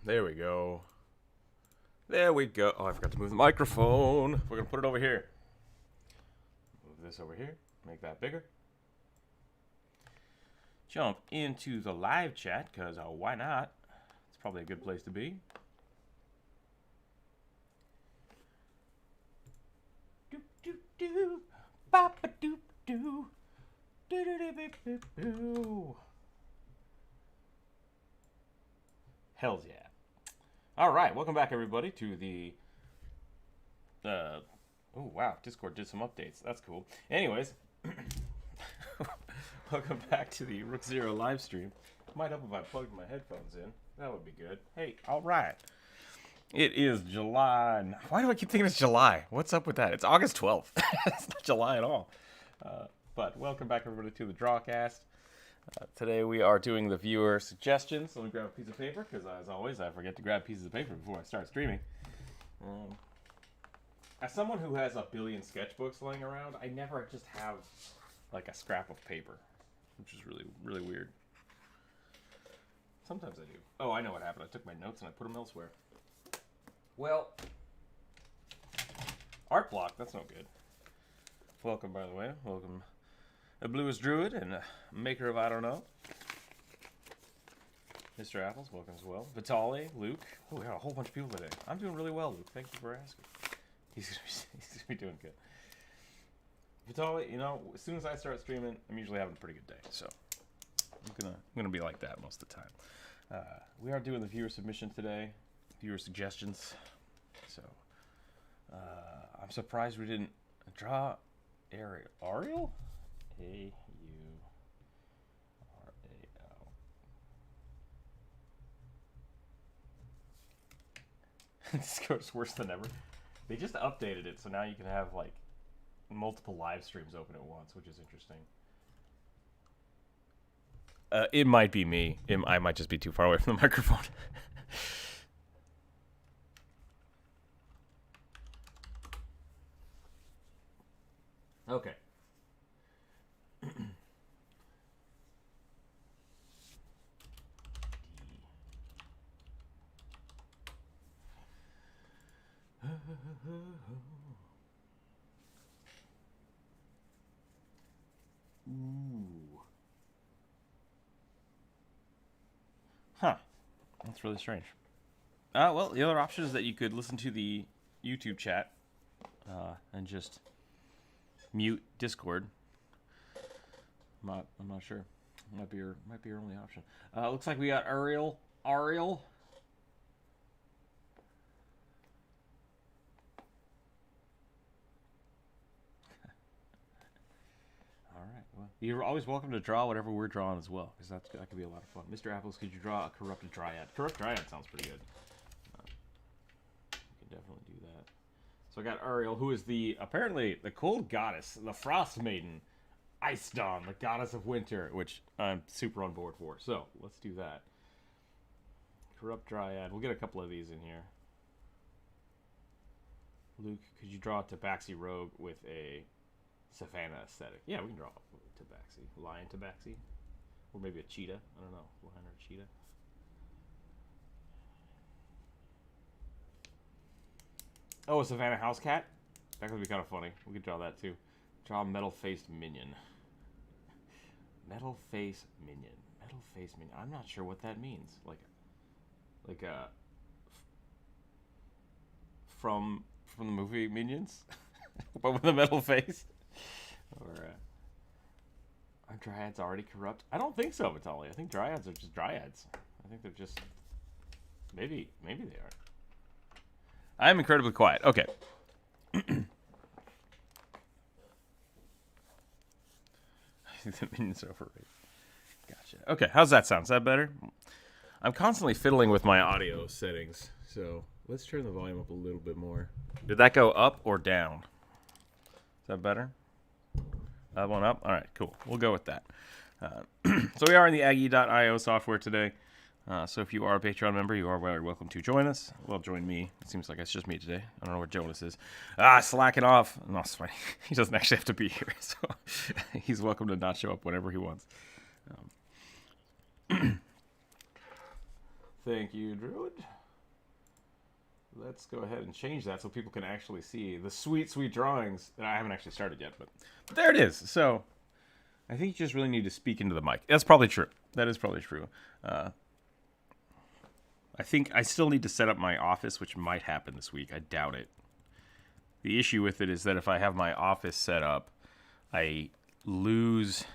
There we go. There we go. Oh, I forgot to move the microphone. We're going to put it over here. Move this over here. Make that bigger. Jump into the live chat, because why not? It's probably a good place to be. Doop, doop, doop. Bop-a doop, doo. Do-do-do-do-do-do. Hells yeah. All right, welcome back, everybody, to the... oh, wow, Discord did some updates. That's cool. Anyways, welcome back to the Rookzer0 live stream. Might help if I plugged my headphones in. That would be good. Hey, all right. It is July... Why do I keep thinking it's July? What's up with that? It's August 12th. It's not July at all. But welcome back, everybody, to the Drawcast. Today we are doing the viewer suggestions. Let me grab a piece of paper, because as always, I forget to grab pieces of paper before I start streaming. As someone who has a billion sketchbooks laying around, I never just have like a scrap of paper, which is really, really weird. Sometimes I do. Oh, I know what happened. I took my notes and I put them elsewhere. Well, art block, that's no good. Welcome, by the way. Welcome. A Bluest Druid and a maker of I don't know. Mr. Apples, welcome as well. Vitali, Luke. Oh, we got a whole bunch of people today. I'm doing really well, Luke. Thank you for asking. He's gonna be doing good. Vitali, you know, as soon as I start streaming, I'm usually having a pretty good day. So I'm gonna be like that most of the time. We are doing the viewer submission today, viewer suggestions. So I'm surprised we didn't draw Ariel. A-U-R-A-L. Discord's worse than ever. They just updated it, so now you can have like multiple live streams open at once, which is interesting. It might be me. I might just be too far away from the microphone. Okay. Ooh. Huh. That's really strange. Well, the other option is that you could listen to the YouTube chat and just mute Discord. I'm not sure. Might be your only option. Looks like we got Ariel. Alright, well, you're always welcome to draw whatever we're drawing as well, because that could be a lot of fun. Mr. Apples, could you draw a corrupted dryad? Corrupt dryad sounds pretty good. You can definitely do that. So I got Ariel, who is apparently the cold goddess, the frost maiden, Ice Dawn, the goddess of winter, which I'm super on board for. So let's do that. Corrupt dryad. We'll get a couple of these in here. Luke, could you draw a Tabaxi rogue with a savannah aesthetic? Yeah, we can draw a Tabaxi. Lion Tabaxi. Or maybe a cheetah. I don't know. Lion or cheetah. Oh, a savannah house cat? That could be kind of funny. We could draw that too. Draw a metal-faced minion. Metal-faced minion. Metal-faced minion. I'm not sure what that means. Like a... From the movie Minions? But with a metal face? Or, are dryads already corrupt? I don't think so, Vitaly. I think dryads are just dryads. I think they're just... Maybe they are. I am incredibly quiet. Okay. I think the Minions are overrated. Gotcha. Okay, how's that sound? Is that better? I'm constantly fiddling with my audio settings, so let's turn the volume up a little bit more. Did that go up or down? Is that better? That one up? All right, cool. We'll go with that. So we are in the Aggie.io software today. So if you are a Patreon member, you are very welcome to join us. Well, join me. It seems like it's just me today. I don't know where Jonas is. Slacking off. No, it's funny. He doesn't actually have to be here, so he's welcome to not show up whenever he wants. Thank you, Druid. Let's go ahead and change that so people can actually see the sweet, sweet drawings. I haven't actually started yet, but there it is. So I think you just really need to speak into the mic. That's probably true. That is probably true. I think I still need to set up my office, which might happen this week. I doubt it. The issue with it is that if I have my office set up, I lose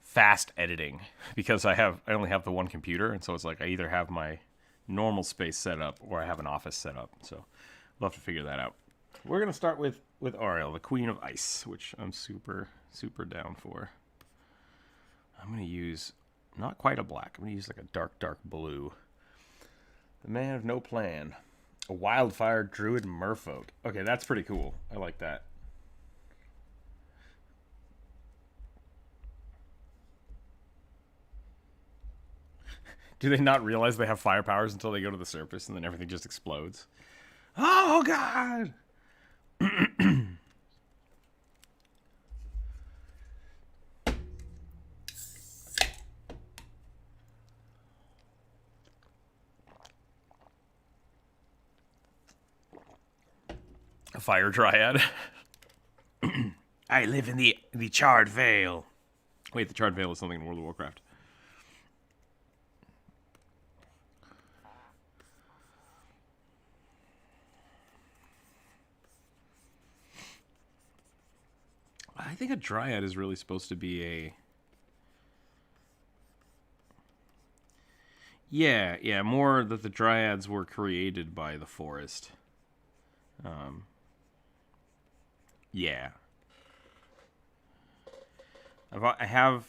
fast editing because I only have the one computer, and so it's like I either have my normal space set up or I have an office set up. So we'll have to figure that out. We're gonna start with Ariel, the Queen of Ice, which I'm super down for. I'm gonna use not quite a black. I'm gonna use like a dark blue. The Man of No Plan, a Wildfire Druid Merfolk. Okay, that's pretty cool. I like that. Do they not realize they have fire powers until they go to the surface and then everything just explodes? Oh, God! A fire dryad. I live in the Charred Vale. Wait, the Charred Vale is something in World of Warcraft. I think a dryad is really supposed to be a... Yeah, more that the dryads were created by the forest. Yeah. I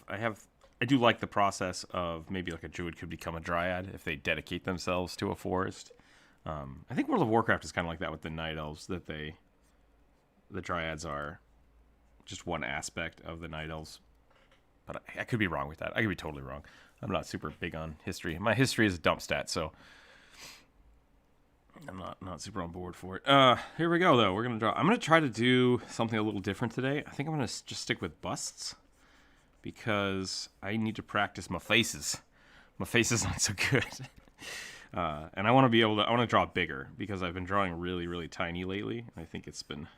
do like the process of maybe like a druid could become a dryad if they dedicate themselves to a forest. I think World of Warcraft is kind of like that with the night elves, that the dryads are just one aspect of the night elves. But I could be wrong with that. I could be totally wrong. I'm not super big on history. My history is a dump stat, so I'm not super on board for it. Here we go, though. I'm gonna try to do something a little different today. I think I'm gonna just stick with busts because I need to practice my faces. My face is not so good, and I want to draw bigger because I've been drawing really, really tiny lately. I think it's been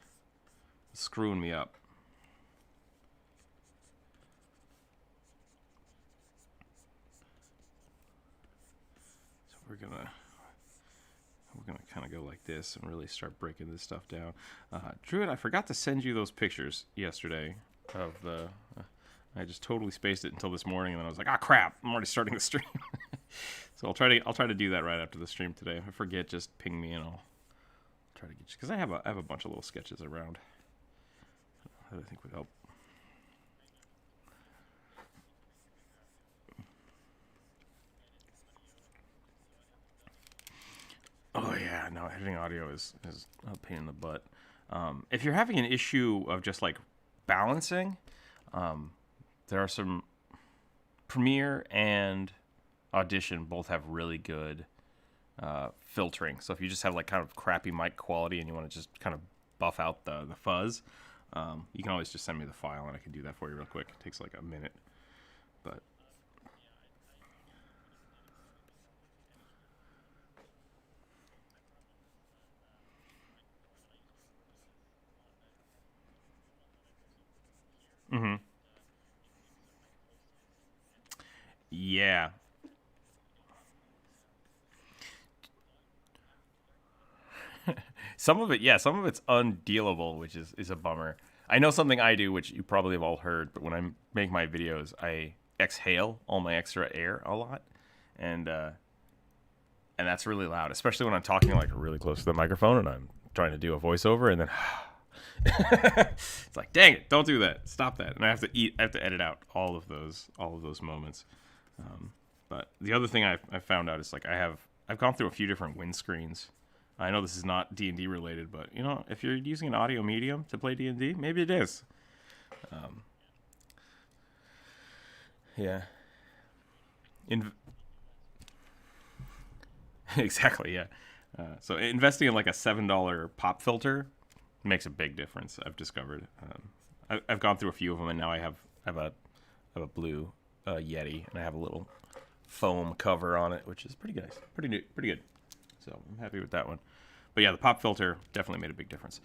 screwing me up. So we're gonna kind of go like this and really start breaking this stuff down. Druid, I forgot to send you those pictures yesterday of the... I just totally spaced it until this morning, and then I was like, ah, crap, I'm already starting the stream. So I'll try to do that right after the stream today. If I forget, just ping me, and I'll try to get you... Because I have a bunch of little sketches around that I think would help. Oh yeah, no, editing audio is a pain in the butt. If you're having an issue of just like balancing, there are some... Premiere and Audition both have really good filtering. So if you just have like kind of crappy mic quality and you want to just kind of buff out the fuzz, you can always just send me the file and I can do that for you real quick. It takes like a minute, but... Mm-hmm. Yeah. Some of it's undealable, which is a bummer. I know something I do, which you probably have all heard, but when I make my videos, I exhale all my extra air a lot, and that's really loud, especially when I'm talking like really close to the microphone and I'm trying to do a voiceover, and then it's like, dang it, don't do that, stop that, and I have to edit out all of those moments. But the other thing I found out is like I've gone through a few different windscreens. I know this is not D&D related, but you know, if you're using an audio medium to play D&D, maybe it is. Yeah. Exactly, yeah. So investing in like a $7 pop filter makes a big difference, I've discovered. I've gone through a few of them, and now I have a blue Yeti, and I have a little foam cover on it, which is pretty nice, pretty good. So I'm happy with that one. But yeah, the pop filter definitely made a big difference.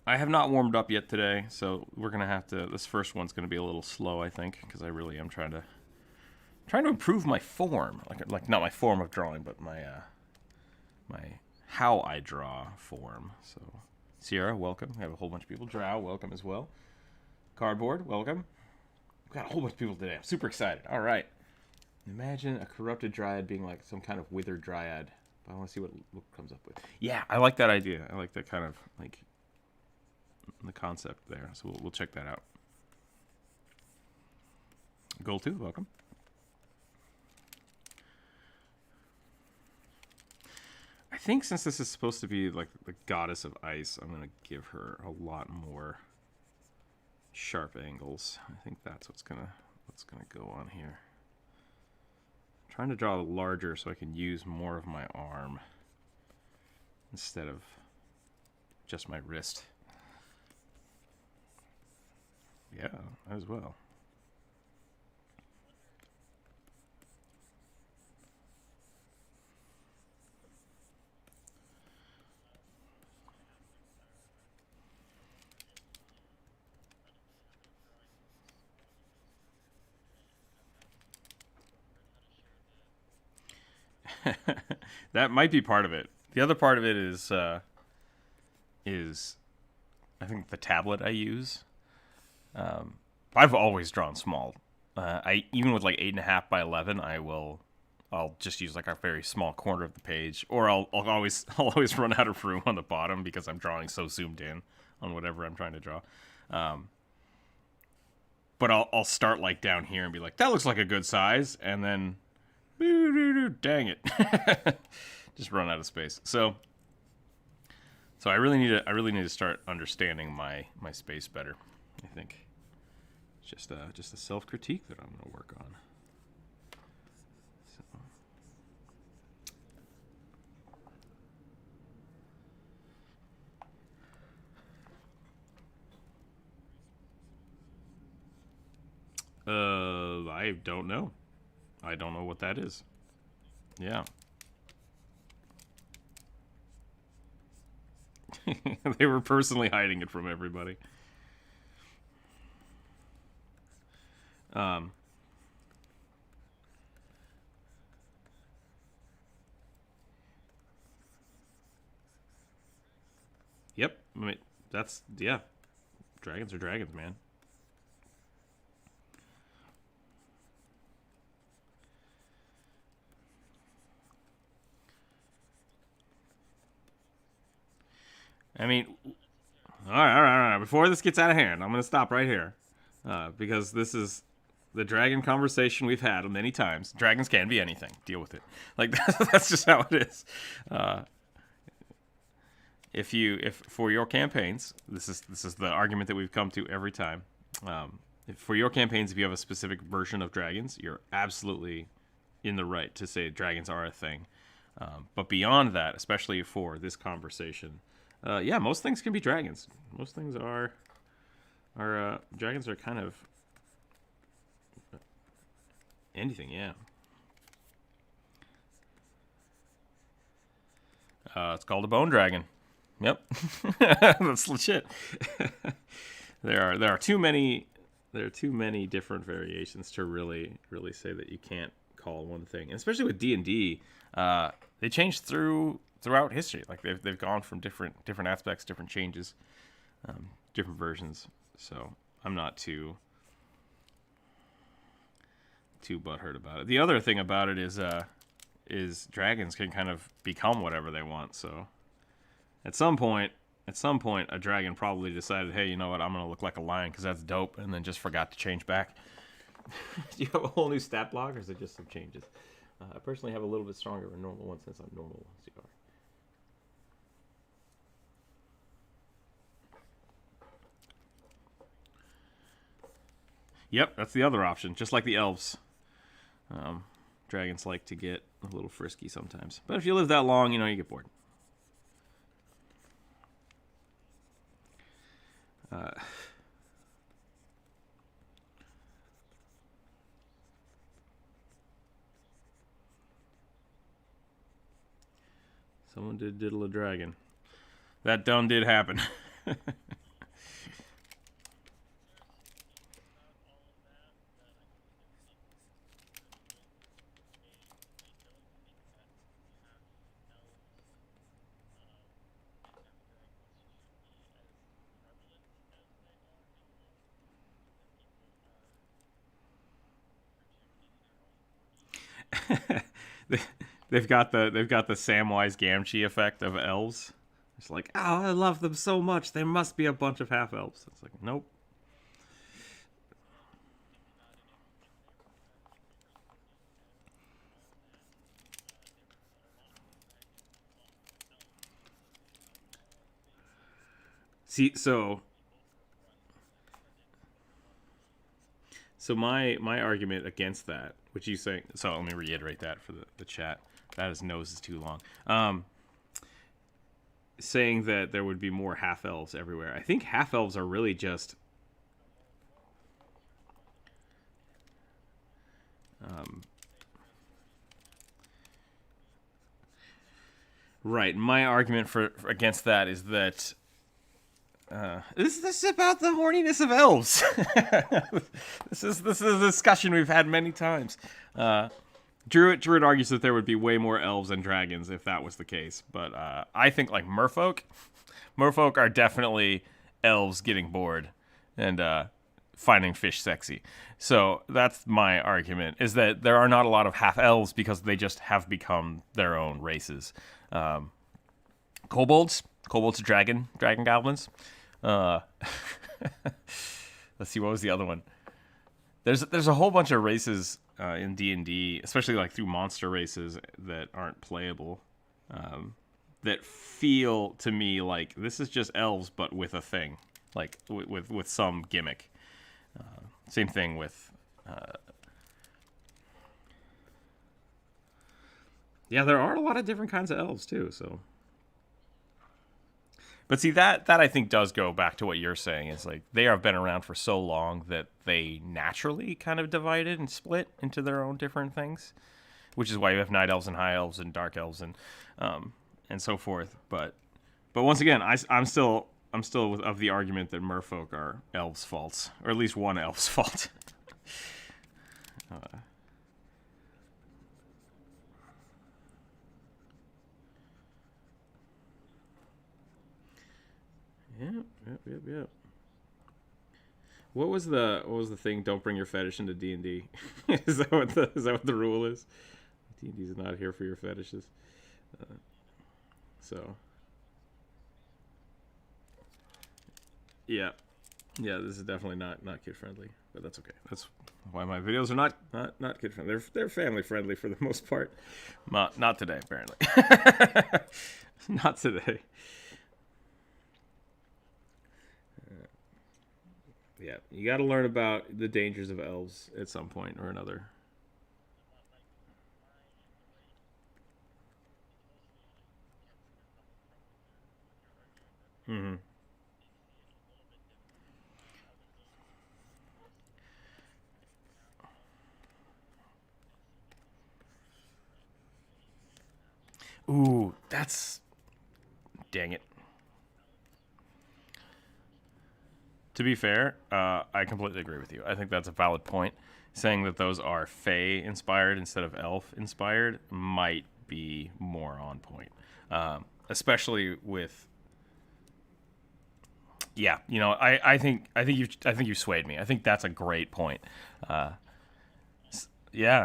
I have not warmed up yet today, so we're gonna have to. This first one's gonna be a little slow, I think, because I really am trying to improve my form, like not my form of drawing, but my how I draw form. So Sierra, welcome. We have a whole bunch of people. Drow, welcome as well. Cardboard, welcome. We've got a whole bunch of people today. I'm super excited. All right. Imagine a corrupted dryad being like some kind of withered dryad. I want to see what comes up with. Yeah, I like that idea. I like that kind of like the concept there. So we'll check that out. Goal 2, welcome. I think since this is supposed to be like the goddess of ice, I'm gonna give her a lot more sharp angles. I think that's what's gonna go on here. Trying to draw larger so I can use more of my arm instead of just my wrist. Yeah, as well. That might be part of it. The other part of it is I think the tablet I use. I've always drawn small. I even with like 8.5 by 11, I'll just use like a very small corner of the page, or I'll always run out of room on the bottom because I'm drawing so zoomed in on whatever I'm trying to draw. But I'll start like down here and be like, that looks like a good size, and then dang it, just run out of space. So I really need to start understanding my space better. I think it's just a self-critique that I'm gonna work on. I don't know. I don't know what that is. Yeah. They were personally hiding it from everybody. Yep. I mean, yeah. Dragons are dragons, man. I mean, all right. Before this gets out of hand, I'm going to stop right here. Because this is the dragon conversation we've had many times. Dragons can be anything. Deal with it. Like, that's just how it is. If for your campaigns, this is the argument that we've come to every time. For your campaigns, if you have a specific version of dragons, you're absolutely in the right to say dragons are a thing. But beyond that, especially for this conversation, yeah, most things can be dragons. Most things are dragons are kind of anything, yeah. It's called a bone dragon. Yep, that's legit. There are too many different variations to really say that you can't call one thing, and especially with D&D, they changed throughout history. Like they've gone from different aspects, different changes, different versions. So I'm not too butthurt about it. The other thing about it is dragons can kind of become whatever they want. So at some point, a dragon probably decided, hey, you know what? I'm gonna look like a lion because that's dope, and then just forgot to change back. Do you have a whole new stat block, or is it just some changes? I personally have a little bit stronger of a normal one since I'm normal CR. Yep, that's the other option. Just like the elves, dragons like to get a little frisky sometimes. But if you live that long, you get bored. Someone did diddle a dragon. That done did happen. They've got the Samwise Gamgee effect of elves. It's like, oh, I love them so much. There must be a bunch of half elves. It's like, nope. See, so my argument against that, which you say, so let me reiterate that for the chat. That his nose is too long. Saying that there would be more half elves everywhere. I think half elves are really just right. My argument for against that is that this is about the horniness of elves. This is a discussion we've had many times. Druid argues that there would be way more elves than dragons if that was the case, but I think like merfolk are definitely elves getting bored and finding fish sexy. So that's my argument, is that there are not a lot of half elves because they just have become their own races. Kobolds are dragon goblins. Let's see, what was the other one? There's a whole bunch of races in D&D, especially like through monster races that aren't playable, that feel to me like this is just elves but with a thing, like with some gimmick. Same thing with yeah, there are a lot of different kinds of elves too, so. But see, that I think does go back to what you're saying. Is like they have been around for so long that they naturally kind of divided and split into their own different things, which is why you have night elves and high elves and dark elves and so forth. But once again, I'm still of the argument that merfolk are elves' faults, or at least one elf's fault. Yep. What was the thing? Don't bring your fetish into D&D. Is that what the rule is? D&D is not here for your fetishes. So yeah, this is definitely not kid friendly, but that's okay. That's why my videos are not kid friendly. They're family friendly for the most part. Not today, apparently. Not today. Yeah, you got to learn about the dangers of elves at some point or another. Mm-hmm. Ooh, that's... Dang it. To be fair, I completely agree with you. I think that's a valid point. Saying that those are Fae inspired instead of Elf inspired might be more on point, especially with. Yeah, I think you swayed me. I think that's a great point. Yeah.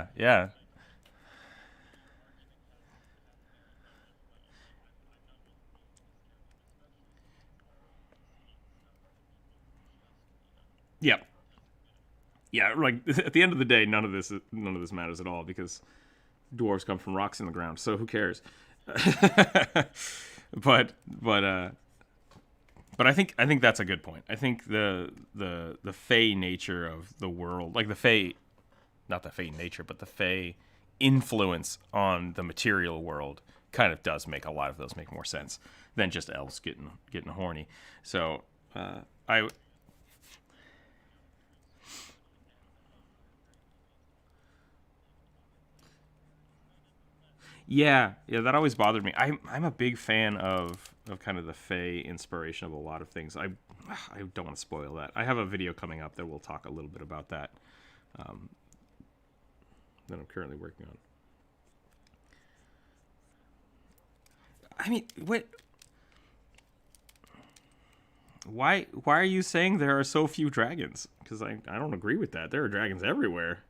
Yep. Yeah, like at the end of the day, none of this matters at all because dwarves come from rocks in the ground. So who cares? but I think that's a good point. I think the Fey nature of the world, like the Fey, not the Fey nature, but the Fey influence on the material world, kind of does make a lot of those make more sense than just elves getting horny. So I Yeah, that always bothered me. I'm a big fan of kind of the Fae inspiration of a lot of things. I don't want to spoil that. I have a video coming up that will talk a little bit about that, that I'm currently working on. I mean, what? Why are you saying there are so few dragons? Because I don't agree with that. There are dragons everywhere.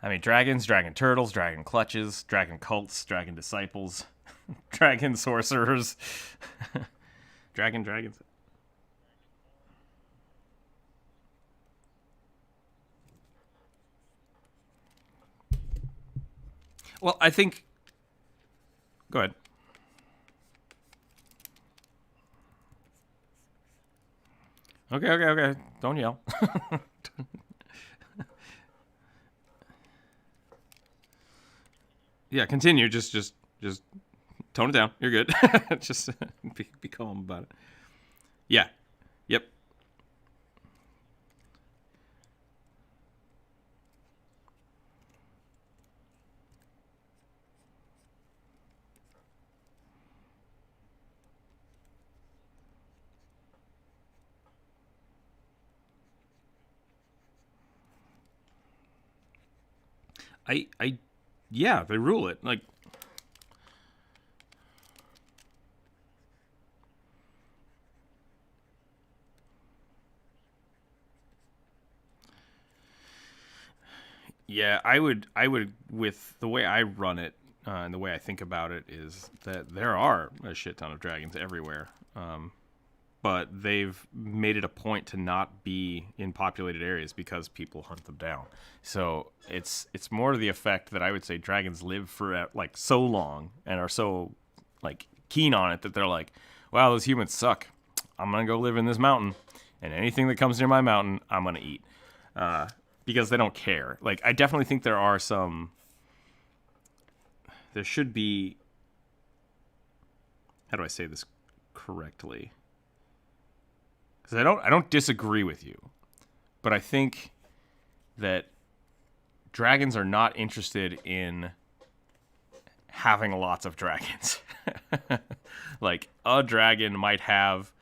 I mean, dragons, dragon turtles, dragon clutches, dragon cults, dragon disciples, dragon sorcerers, dragons. Well, I think. Go ahead. Okay. Don't yell. Yeah, continue. Just tone it down. You're good. Just be calm about it. Yeah. Yep. Yeah, they rule it. Like, yeah, I would, with the way I run it, and the way I think about it is that there are a shit ton of dragons everywhere. But they've made it a point to not be in populated areas because people hunt them down. So it's more to the effect that I would say dragons live for like so long and are so like keen on it that they're like, wow, those humans suck. I'm gonna go live in this mountain, and anything that comes near my mountain, I'm gonna eat. Because they don't care. Like, I definitely think there are some. There should be. How do I say this correctly? Because I don't disagree with you, but I think that dragons are not interested in having lots of dragons. Like, a dragon might have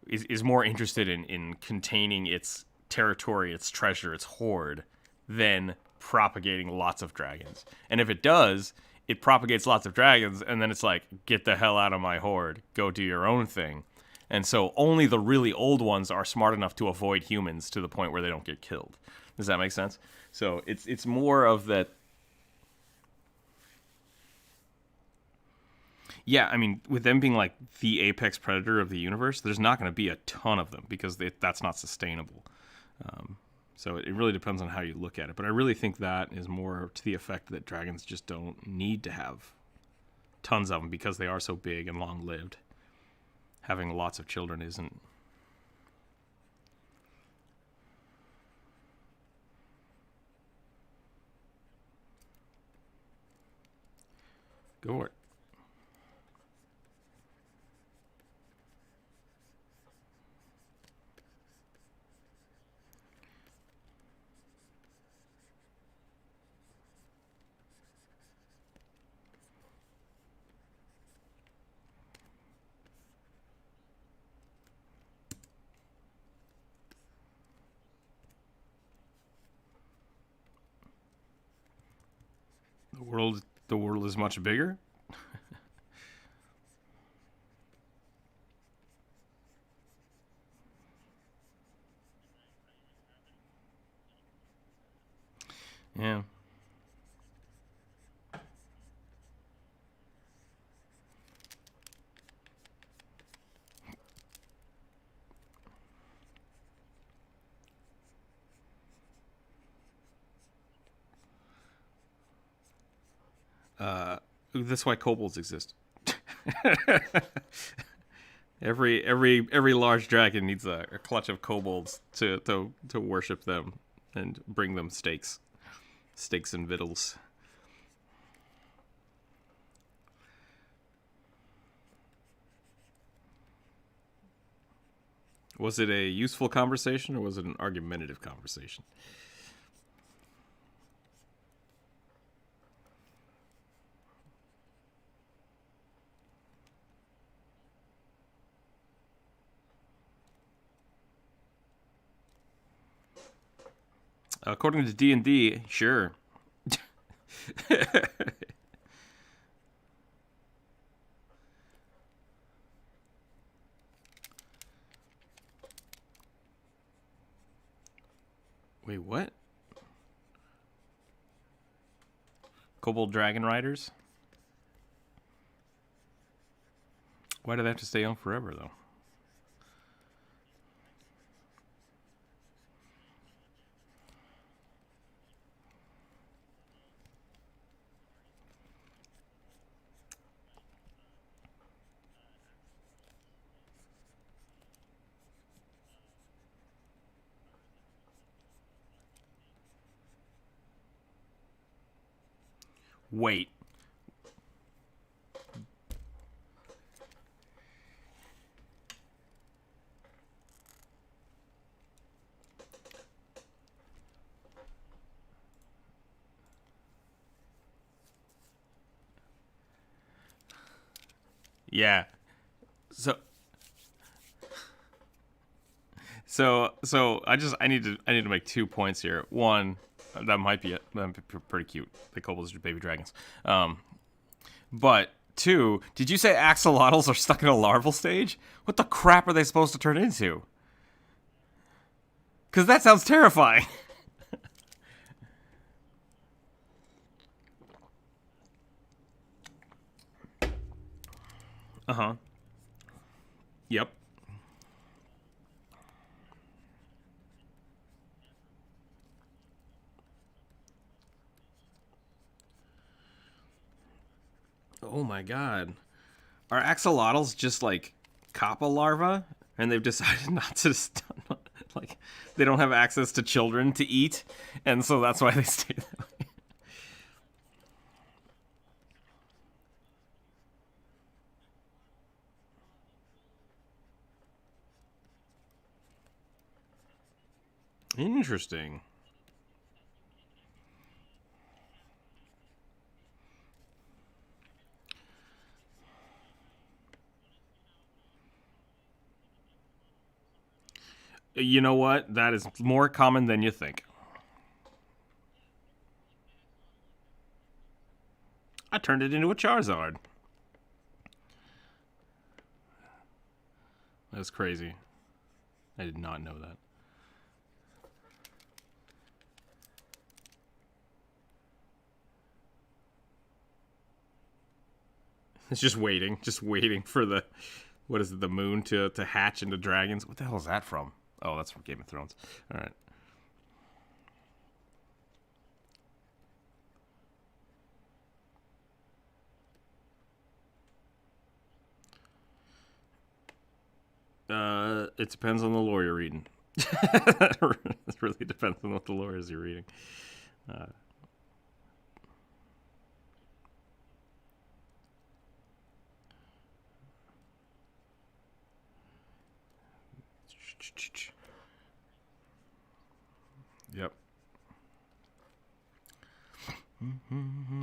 is more interested in containing its territory, its treasure, its hoard, than propagating lots of dragons. And if it does, it propagates lots of dragons, and then it's like, get the hell out of my hoard, go do your own thing. And so only the really old ones are smart enough to avoid humans to the point where they don't get killed. Does that make sense? So it's more of that. Yeah, I mean, with them being like the apex predator of the universe, there's not going to be a ton of them because that's not sustainable. So it really depends on how you look at it. But I really think that is more to the effect that dragons just don't need to have tons of them because they are so big and long-lived. Having lots of children isn't. Go for it. The world is much bigger. Yeah. That's why kobolds exist. Every large dragon needs a clutch of kobolds to worship them and bring them steaks and victuals. Was it a useful conversation or was it an argumentative conversation? According to D&D, sure. Wait, what? Kobold Dragon Riders? Why do they have to stay young forever, though? Wait. Yeah. So I need to make 2 points here. One, that might be it. That'd be pretty cute. The kobolds are baby dragons. But two, did you say axolotls are stuck in a larval stage? What the crap are they supposed to turn into? Because that sounds terrifying. Uh-huh. Yep. Oh my god. Are axolotls just like kappa larvae? And they've decided not to like they don't have access to children to eat, and so that's why they stay that way. Interesting. You know what? That is more common than you think. I turned it into a Charizard. That's crazy. I did not know that. It's just waiting for the, what is it, the moon to hatch into dragons. What the hell is that from? Oh, that's from Game of Thrones. All right. It depends on the lore you're reading. It really depends on what the lore is you're reading. Yep.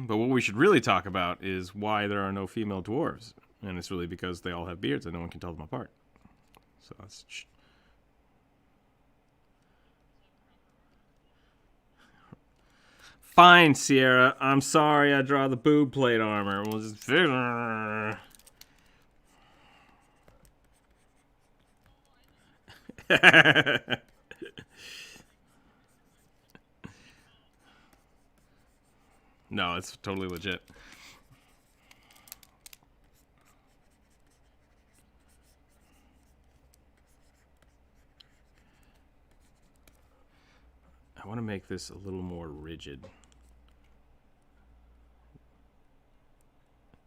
But what we should really talk about is why there are no female dwarves. And it's really because they all have beards and no one can tell them apart. So that's... Fine, Sierra. I'm sorry I draw the boob plate armor. We'll just... No, it's totally legit. I want to make this a little more rigid.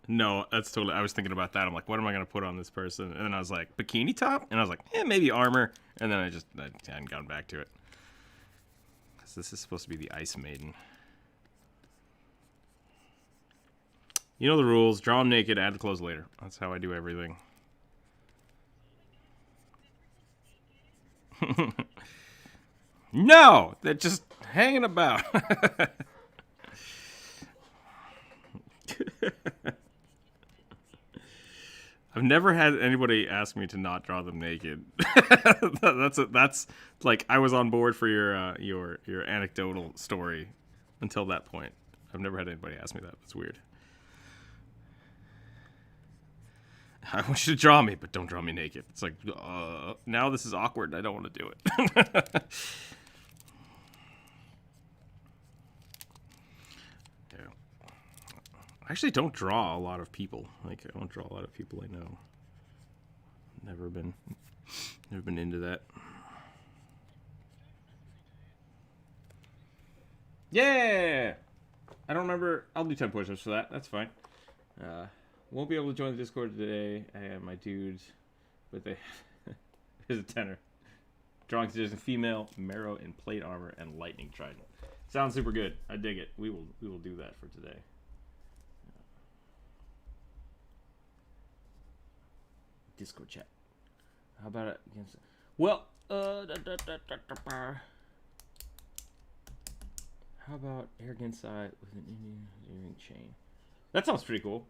No, that's totally... I was thinking about that. I'm like, what am I going to put on this person? And then I was like, bikini top? And I was like, maybe armor. And then I hadn't gotten back to it. Because this is supposed to be the Ice Maiden. You know the rules. Draw them naked, add the clothes later. That's how I do everything. No! They're just hanging about. I've never had anybody ask me to not draw them naked. That's like I was on board for your anecdotal story until that point. I've never had anybody ask me that. It's weird. I want you to draw me, but don't draw me naked. It's like, now this is awkward. I don't want to do it. Yeah. I actually don't draw a lot of people. Like, I don't draw a lot of people I know. Never been into that. Yeah! I don't remember. I'll do 10 push-ups for that. That's fine. Won't be able to join the Discord today. I have my dudes, but they here's a tenor. Drawing suggestion: female, marrow in plate armor, and lightning trident. Sounds super good. I dig it. We will do that for today. Discord chat. How about it against? Well, how about arrogant side with an Indian earring chain? That sounds pretty cool.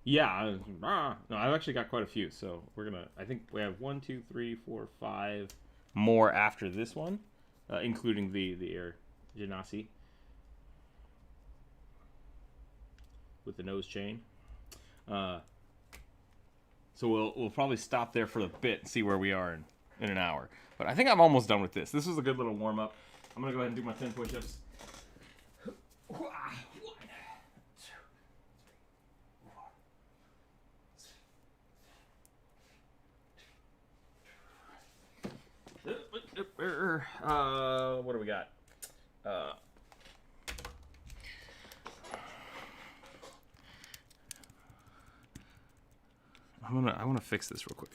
Yeah, no, I've actually got quite a few, so we're gonna. I think we have 1, 2, 3, 4, 5 more after this one, including the air genasi with the nose chain. So we'll probably stop there for a bit and see where we are in an hour. But I think I'm almost done with this. This was a good little warm up. I'm gonna go ahead and do my 10 push-ups. What do we got? I wanna fix this real quick.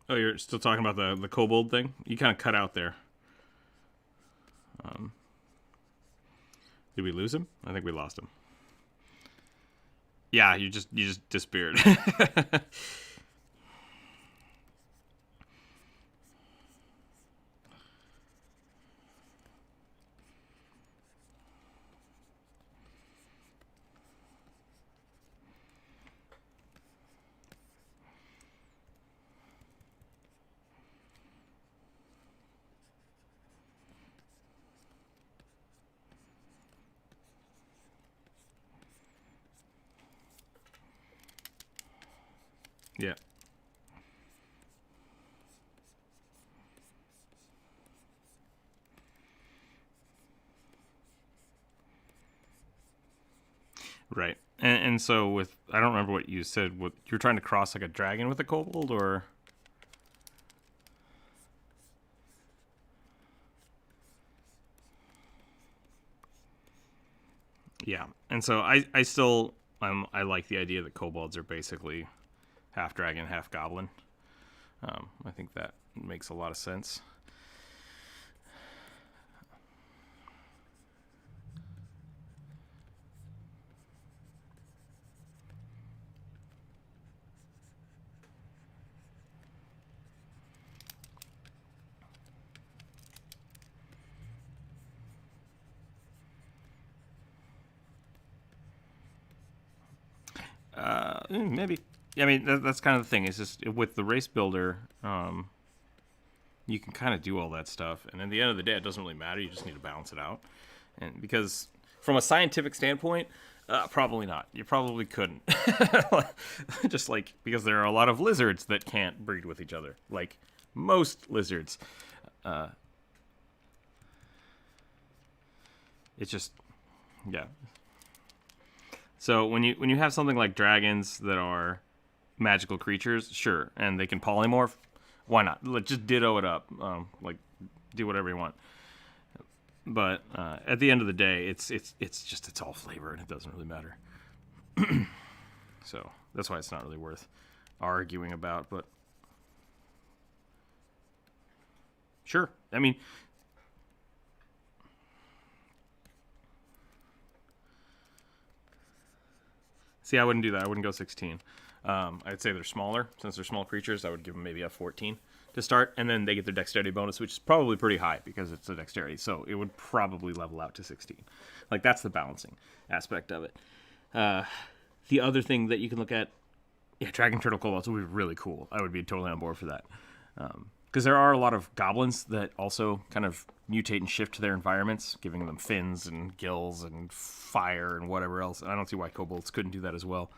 Oh, you're still talking about the kobold thing? You kind of cut out there. Did we lose him? I think we lost him. Yeah, you just disappeared. Yeah. Right. And so with, I don't remember what you said. What you're trying to cross like a dragon with a kobold, or? Yeah. And so I still I like the idea that kobolds are basically half dragon, half goblin. I think that makes a lot of sense. Maybe. I mean, that's kind of the thing. It's just with the race builder, you can kind of do all that stuff, and at the end of the day, it doesn't really matter. You just need to balance it out, and because from a scientific standpoint, probably not. You probably couldn't. Just like because there are a lot of lizards that can't breed with each other, like most lizards. It's just, yeah. So when you have something like dragons that are magical creatures, sure, and they can polymorph, why not? Let's just ditto it up, like do whatever you want. But at the end of the day, it's all flavor, and it doesn't really matter. So that's why it's not really worth arguing about. But sure, I mean. See, I wouldn't do that. I wouldn't go 16. I'd say they're smaller. Since they're small creatures, I would give them maybe a 14 to start, and then they get their dexterity bonus, which is probably pretty high because it's a dexterity, so it would probably level out to 16. Like, that's the balancing aspect of it. The other thing that you can look at, yeah, Dragon Turtle Kobolds would be really cool. I would be totally on board for that. Because there are a lot of goblins that also kind of mutate and shift to their environments, giving them fins and gills and fire and whatever else. And I don't see why kobolds couldn't do that as well.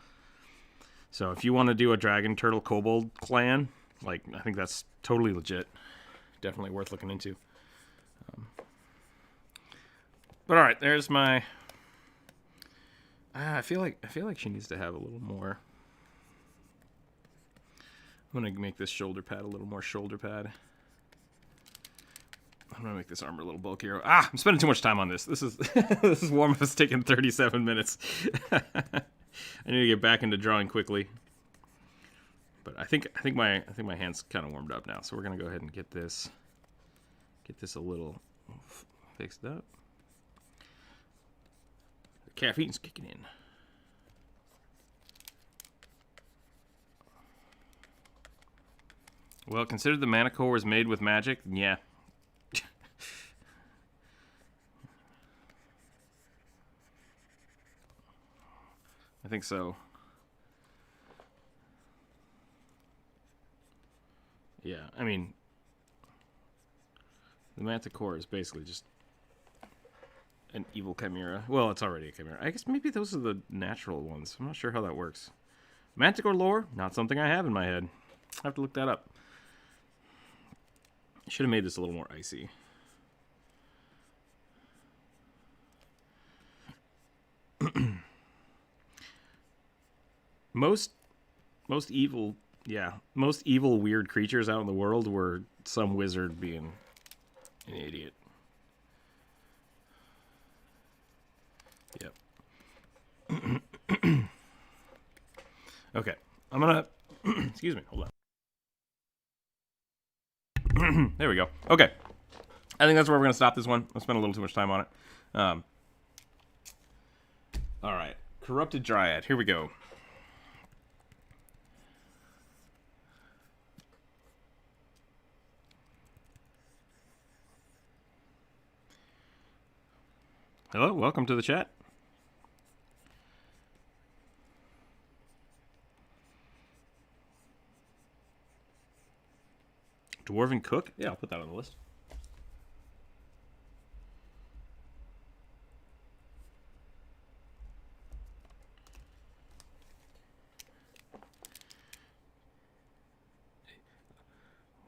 So if you want to do a Dragon Turtle Kobold clan, like, I think that's totally legit. Definitely worth looking into. But all right, there's my. I feel like she needs to have a little more. I'm gonna make this shoulder pad a little more shoulder pad. I'm gonna make this armor a little bulkier. I'm spending too much time on this. This is this is warm up. It's taking 37 minutes. I need to get back into drawing quickly. But I think my hand's kind of warmed up now, so we're gonna go ahead and get this a little fixed up. The caffeine's kicking in. Well, consider the Manicore was made with magic. Yeah. I think so. Yeah, I mean, the Manticore is basically just an evil chimera. Well, it's already a chimera. I guess maybe those are the natural ones. I'm not sure how that works. Manticore lore, not something I have in my head. I have to look that up. Should have made this a little more icy. Most evil weird creatures out in the world were some wizard being an idiot. Yep. Okay, I'm gonna excuse me, hold on. There we go. Okay. I think that's where we're going to stop this one. I spent a little too much time on it. All right. Corrupted Dryad. Here we go. Hello. Welcome to the chat. Dwarven Cook? Yeah, I'll put that on the list.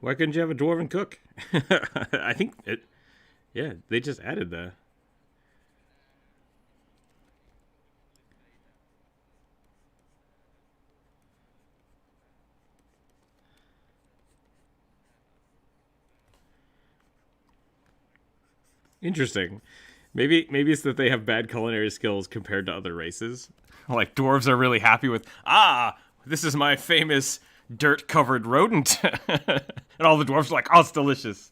Why couldn't you have a Dwarven Cook? I think it... Yeah, they just added the... Interesting. Maybe it's that they have bad culinary skills compared to other races. Like, dwarves are really happy with, this is my famous dirt-covered rodent. And all the dwarves are like, oh, it's delicious.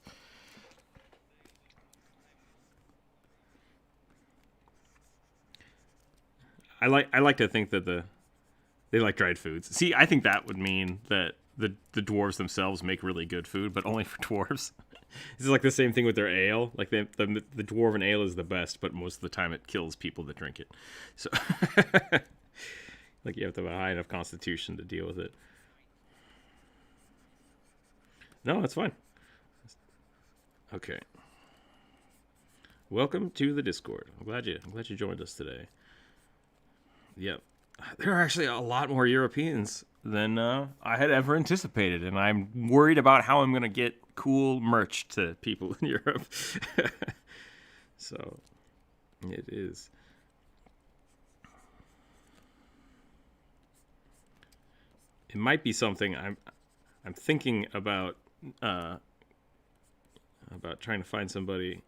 I like to think that they like dried foods. See, I think that would mean that the dwarves themselves make really good food, but only for dwarves. This is like the same thing with their ale. Like the dwarven ale is the best, but most of the time it kills people that drink it. So, like, you have to have a high enough constitution to deal with it. No, that's fine. Okay. Welcome to the Discord. I'm glad you joined us today. Yep. There are actually a lot more Europeans than I had ever anticipated, and I'm worried about how I'm going to get cool merch to people in Europe. So, it is. It might be something I'm thinking about trying to find somebody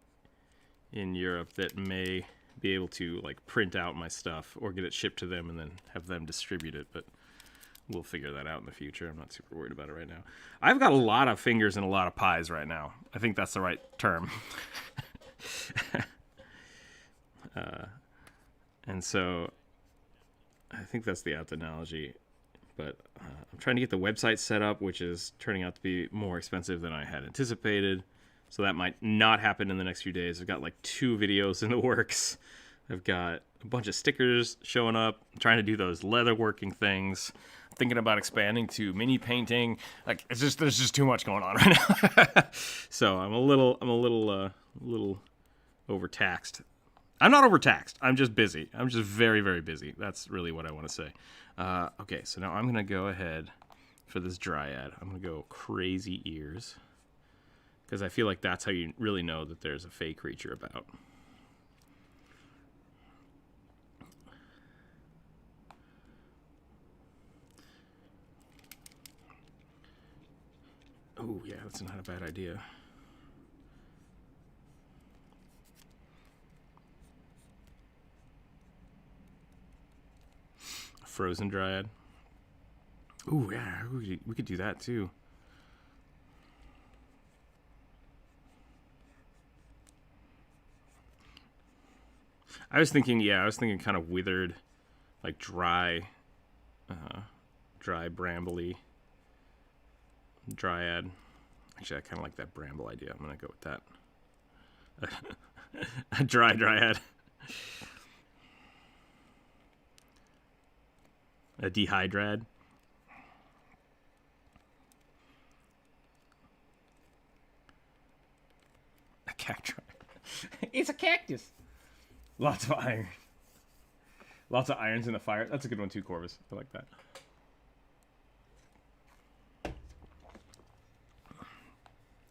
in Europe that may be able to, like, print out my stuff or get it shipped to them and then have them distribute it, but we'll figure that out in the future. I'm not super worried about it right now. I've got a lot of fingers and a lot of pies right now. I think that's the right term. And so I think that's the apt analogy. but I'm trying to get the website set up, which is turning out to be more expensive than I had anticipated. So that might not happen in the next few days. I've got like 2 videos in the works. I've got a bunch of stickers showing up. I'm trying to do those leather working things. I'm thinking about expanding to mini painting. Like there's just too much going on right now. So I'm a little overtaxed. I'm not overtaxed. I'm just busy. I'm just very, very busy. That's really what I want to say. Okay, so now I'm gonna go ahead for this dryad. I'm gonna go crazy ears, because I feel like that's how you really know that there's a fey creature about. Oh, yeah, that's not a bad idea. A frozen dryad. Oh, yeah, we could do that too. I was thinking kind of withered, like dry brambly dryad. Actually, I kind of like that bramble idea. I'm going to go with that. A dry dryad. A dehydrad. A cacti. It's a cactus. Lots of iron. Lots of irons in the fire. That's a good one too, Corvus. I like that.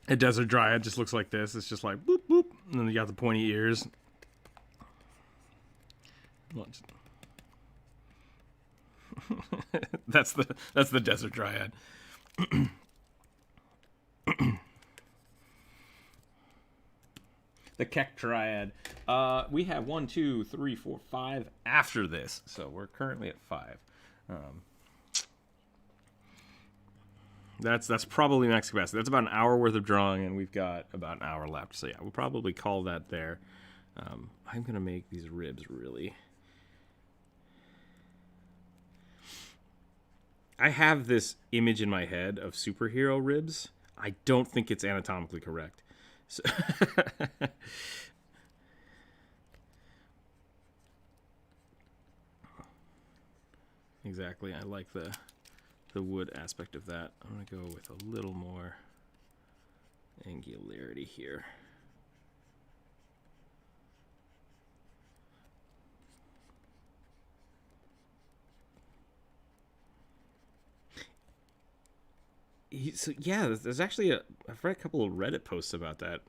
A desert dryad just looks like this. It's just like boop boop, and then you got the pointy ears. That's the desert dryad. The Keck Triad. We have 1, 2, 3, 4, 5 after this, so we're currently at 5. That's probably max capacity. That's about an hour worth of drawing, and we've got about an hour left. So yeah, we'll probably call that there. I'm gonna make these ribs really. I have this image in my head of superhero ribs. I don't think it's anatomically correct. So exactly, I like the wood aspect of that. I'm gonna go with a little more angularity here. So yeah, there's actually I've read a couple of Reddit posts about that.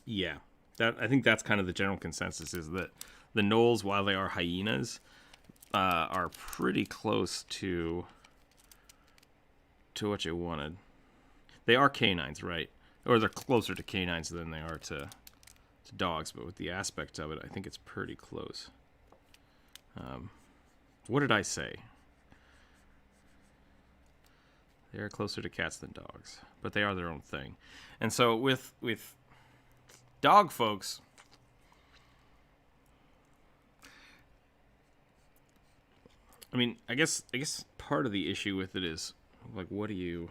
Yeah, I think that's kind of the general consensus, is that the gnolls, while they are hyenas, are pretty close to what you wanted. They are canines, right? Or they're closer to canines than they are to dogs, but with the aspect of it, I think it's pretty close. What did I say? They are closer to cats than dogs, but they are their own thing. And so with dog folks, I mean, I guess part of the issue with it is, like, what do you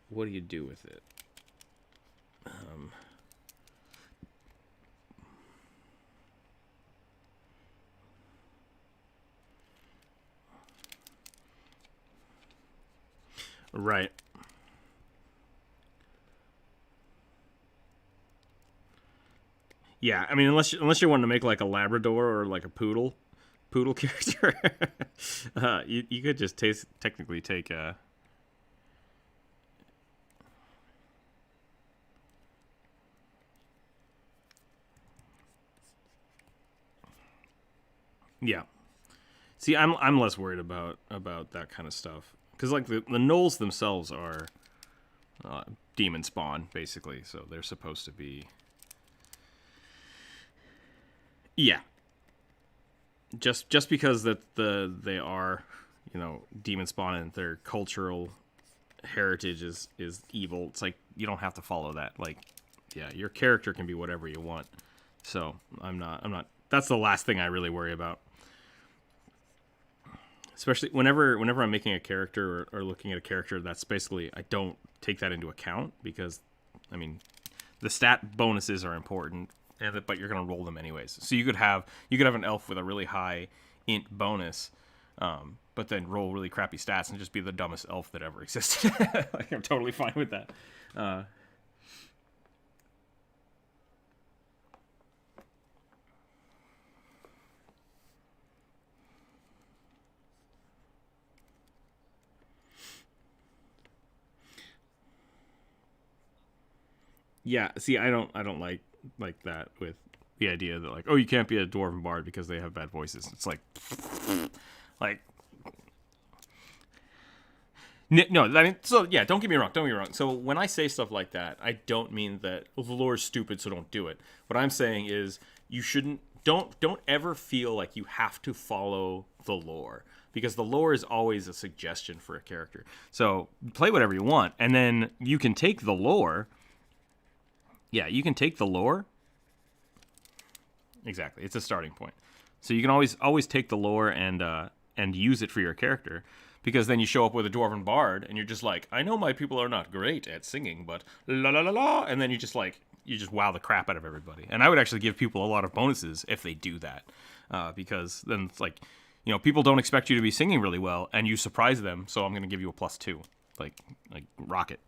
do with it? Right. Yeah, I mean, unless you're wanting to make like a Labrador or like a poodle character, you could just technically take a. Yeah. See, I'm less worried about that kind of stuff, because like the gnolls themselves are demon spawn basically, so they're supposed to be. Yeah. Just because that they are, demon spawn and their cultural heritage is evil. It's like you don't have to follow that. Like, yeah, your character can be whatever you want. So I'm not that's the last thing I really worry about. Especially whenever I'm making a character or looking at a character, that's basically, I don't take that into account because, I mean, the stat bonuses are important, but you're going to roll them anyways. So you could have an elf with a really high int bonus, but then roll really crappy stats and just be the dumbest elf that ever existed. Like, I'm totally fine with that. Yeah, see, I don't like that with the idea that, like, oh, you can't be a dwarven bard because they have bad voices. It's like no, I mean, so yeah, don't get me wrong. So when I say stuff like that, I don't mean that, well, the lore is stupid, so don't do it. What I'm saying is don't ever feel like you have to follow the lore, because the lore is always a suggestion for a character. So play whatever you want, and then you can take the lore. Yeah, you can take the lore. Exactly, it's a starting point. So you can always take the lore and use it for your character, because then you show up with a dwarven bard and you're just like, I know my people are not great at singing, but la la la la, and then you just wow the crap out of everybody. And I would actually give people a lot of bonuses if they do that, because then it's like, people don't expect you to be singing really well, and you surprise them. So I'm going to give you a +2, like rock it.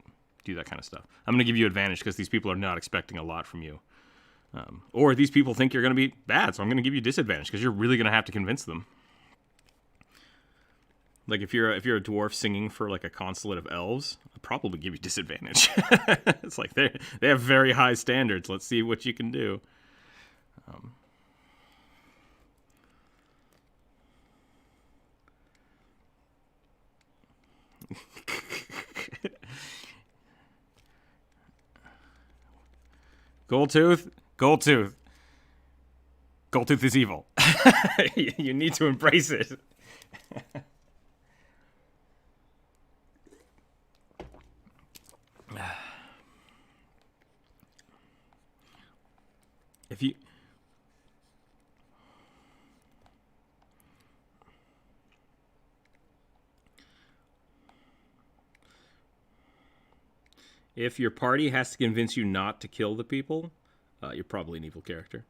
Do that kind of stuff. I'm going to give you advantage because these people are not expecting a lot from you. Or these people think you're going to be bad, so I'm going to give you disadvantage because you're really going to have to convince them. Like if you're a dwarf singing for like a consulate of elves, I'll probably give you disadvantage. It's like they have very high standards. Let's see what you can do. Goldtooth is evil. You need to embrace it. If your party has to convince you not to kill the people, you're probably an evil character.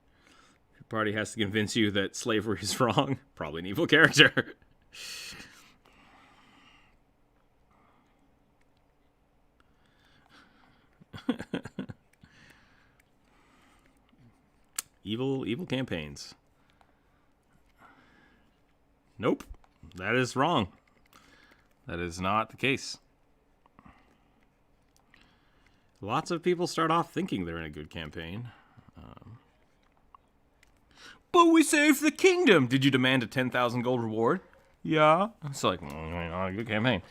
If your party has to convince you that slavery is wrong, probably an evil character. Evil campaigns. Nope, that is wrong. That is not the case. Lots of people start off thinking they're in a good campaign. But we saved the kingdom! Did you demand a 10,000 gold reward? Yeah. It's like, a good campaign.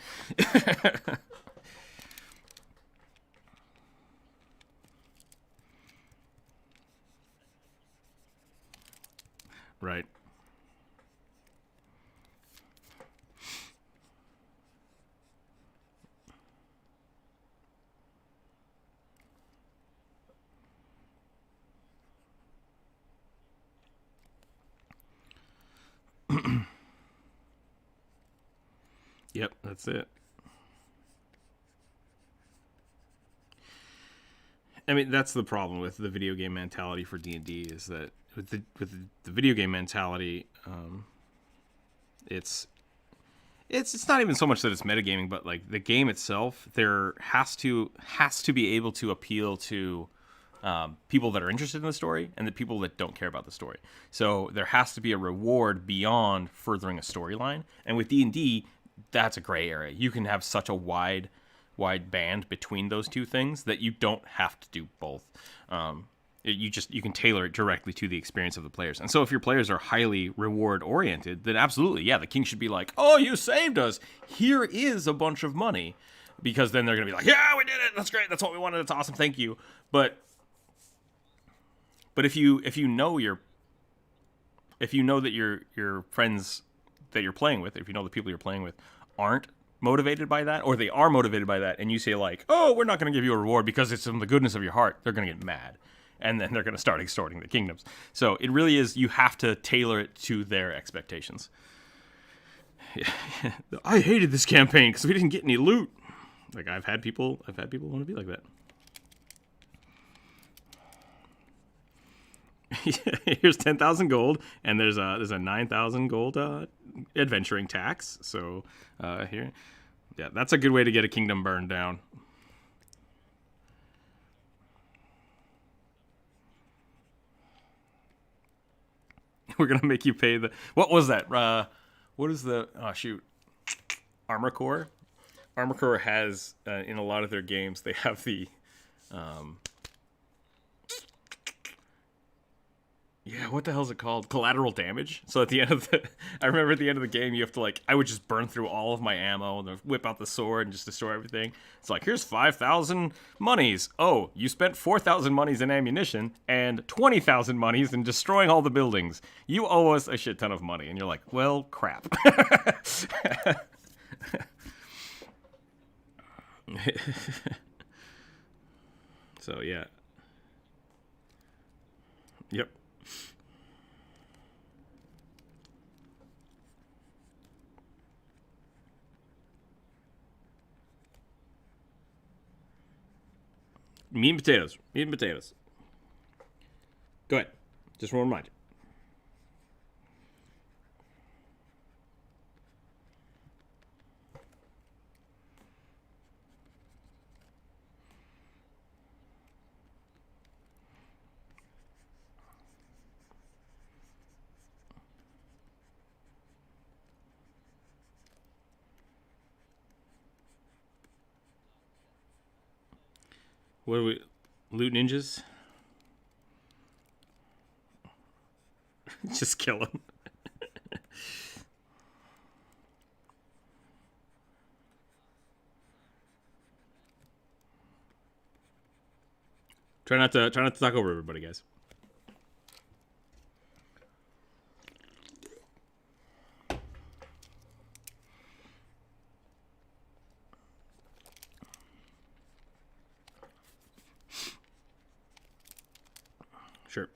Right. Yep, that's it. I mean, that's the problem with the video game mentality for D&D, is that with the video game mentality, it's not even so much that it's metagaming, but like the game itself, there has to be able to appeal to people that are interested in the story and the people that don't care about the story. So there has to be a reward beyond furthering a storyline. And with D&D, that's a gray area. You can have such a wide band between those two things that you don't have to do both. You can tailor it directly to the experience of the players. And so if your players are highly reward oriented, then absolutely, yeah, the king should be like, oh, you saved us. Here is a bunch of money. Because then they're going to be like, yeah, we did it. That's great. That's what we wanted. It's awesome. Thank you. But if you know that your friends that you're playing with, if you know the people you're playing with aren't motivated by that, or they are motivated by that, and you say like, oh, we're not going to give you a reward because it's from the goodness of your heart, they're going to get mad. and then they're going to start extorting the kingdoms. So it really is, you have to tailor it to their expectations. I hated this campaign because we didn't get any loot. Like, I've had people want to be like that. Here's 10,000 gold, and there's a 9,000 gold adventuring tax. So here, yeah, that's a good way to get a kingdom burned down. We're gonna make you pay the, what was that? What is the, oh shoot, Armor Core? Armor Core has in a lot of their games, they have the yeah, what the hell is it called? Collateral damage. So at the end of I remember at the end of the game, you have to like, I would just burn through all of my ammo and then whip out the sword and just destroy everything. It's like, here's 5,000 monies. Oh, you spent 4,000 monies in ammunition and 20,000 monies in destroying all the buildings. You owe us a shit ton of money. And you're like, well, crap. So yeah. Yep. Meat and potatoes. Meat and potatoes. Go ahead. Just want to remind you. What are we? Loot ninjas? Just kill them. Try not to talk over everybody, guys. Sure.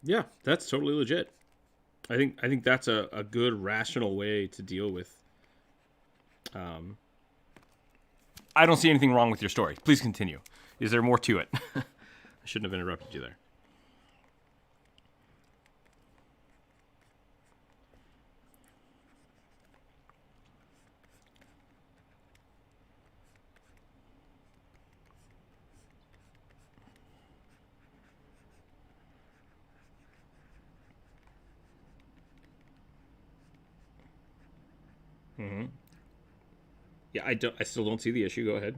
Yeah, that's totally legit. I think that's a good rational way to deal with. I don't see anything wrong with your story. Please continue. Is there more to it? I shouldn't have interrupted you there. Mm-hmm. Yeah, I still don't see the issue. Go ahead.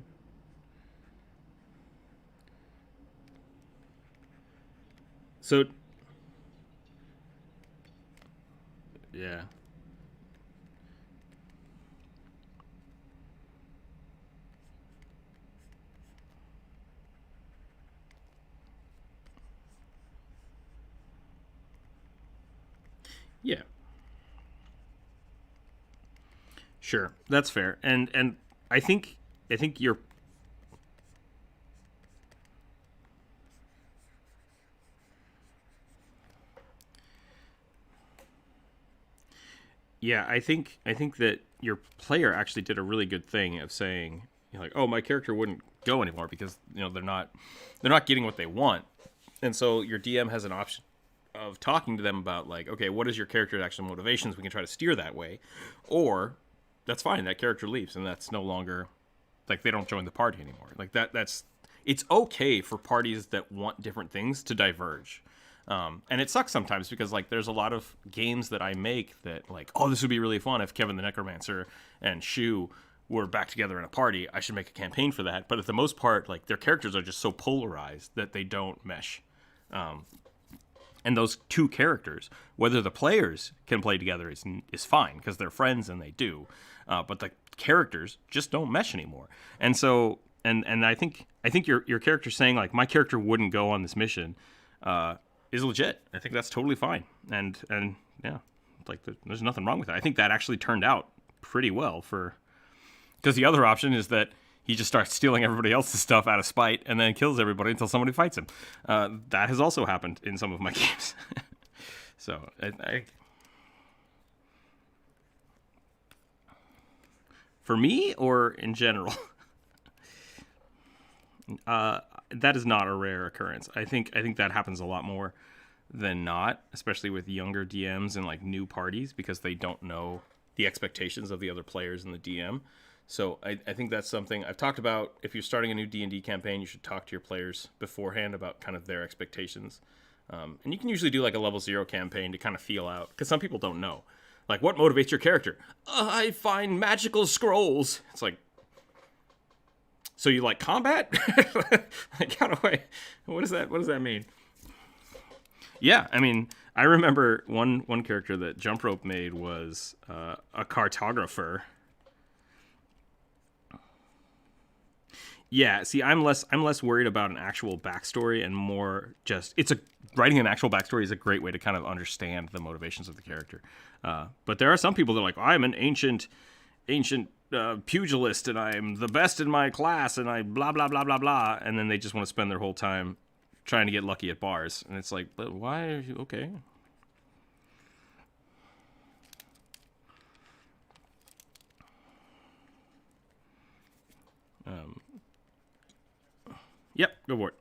So, yeah. Yeah. Sure. That's fair. And I think you're, yeah, I think that your player actually did a really good thing of saying, you know, like, oh, my character wouldn't go anymore because, you know, they're not getting what they want. And so your DM has an option of talking to them about, like, okay, what is your character's actual motivations? We can try to steer that way. Or that's fine, that character leaves and that's no longer, like, they don't join the party anymore. Like that's it's okay for parties that want different things to diverge. And it sucks sometimes because, like, there's a lot of games that I make that, like, oh, this would be really fun if Kevin the Necromancer and Shu we're back together in a party, I should make a campaign for that. But at the most part, like, their characters are just so polarized that they don't mesh. And those two characters, whether the players can play together is fine because they're friends and they do, but the characters just don't mesh anymore. And so, and I think your character saying like my character wouldn't go on this mission is legit. I think that's totally fine. And yeah, like there's nothing wrong with it. I think that actually turned out pretty well because the other option is that he just starts stealing everybody else's stuff out of spite and then kills everybody until somebody fights him. That has also happened in some of my games. So, for me or in general, that is not a rare occurrence. I think that happens a lot more than not, especially with younger DMs and like new parties because they don't know the expectations of the other players and the DM. So I think that's something I've talked about. If you're starting a new D&D campaign, you should talk to your players beforehand about kind of their expectations. And you can usually do like a level 0 campaign to kind of feel out, because some people don't know. Like, what motivates your character? I find magical scrolls. It's like, so you like combat? Like, how do I, what does that mean? Yeah, I mean, I remember one character that Jump Rope made was a cartographer. Yeah, see, I'm less worried about an actual backstory and more just writing an actual backstory is a great way to kind of understand the motivations of the character. But there are some people that are like, I'm an ancient pugilist and I'm the best in my class and I blah blah blah blah blah, and then they just want to spend their whole time trying to get lucky at bars, and it's like, but why are you okay? Yep, go for it.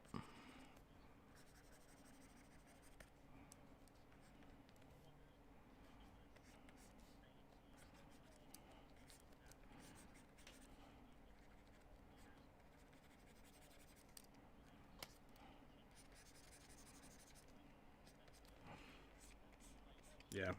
Yeah.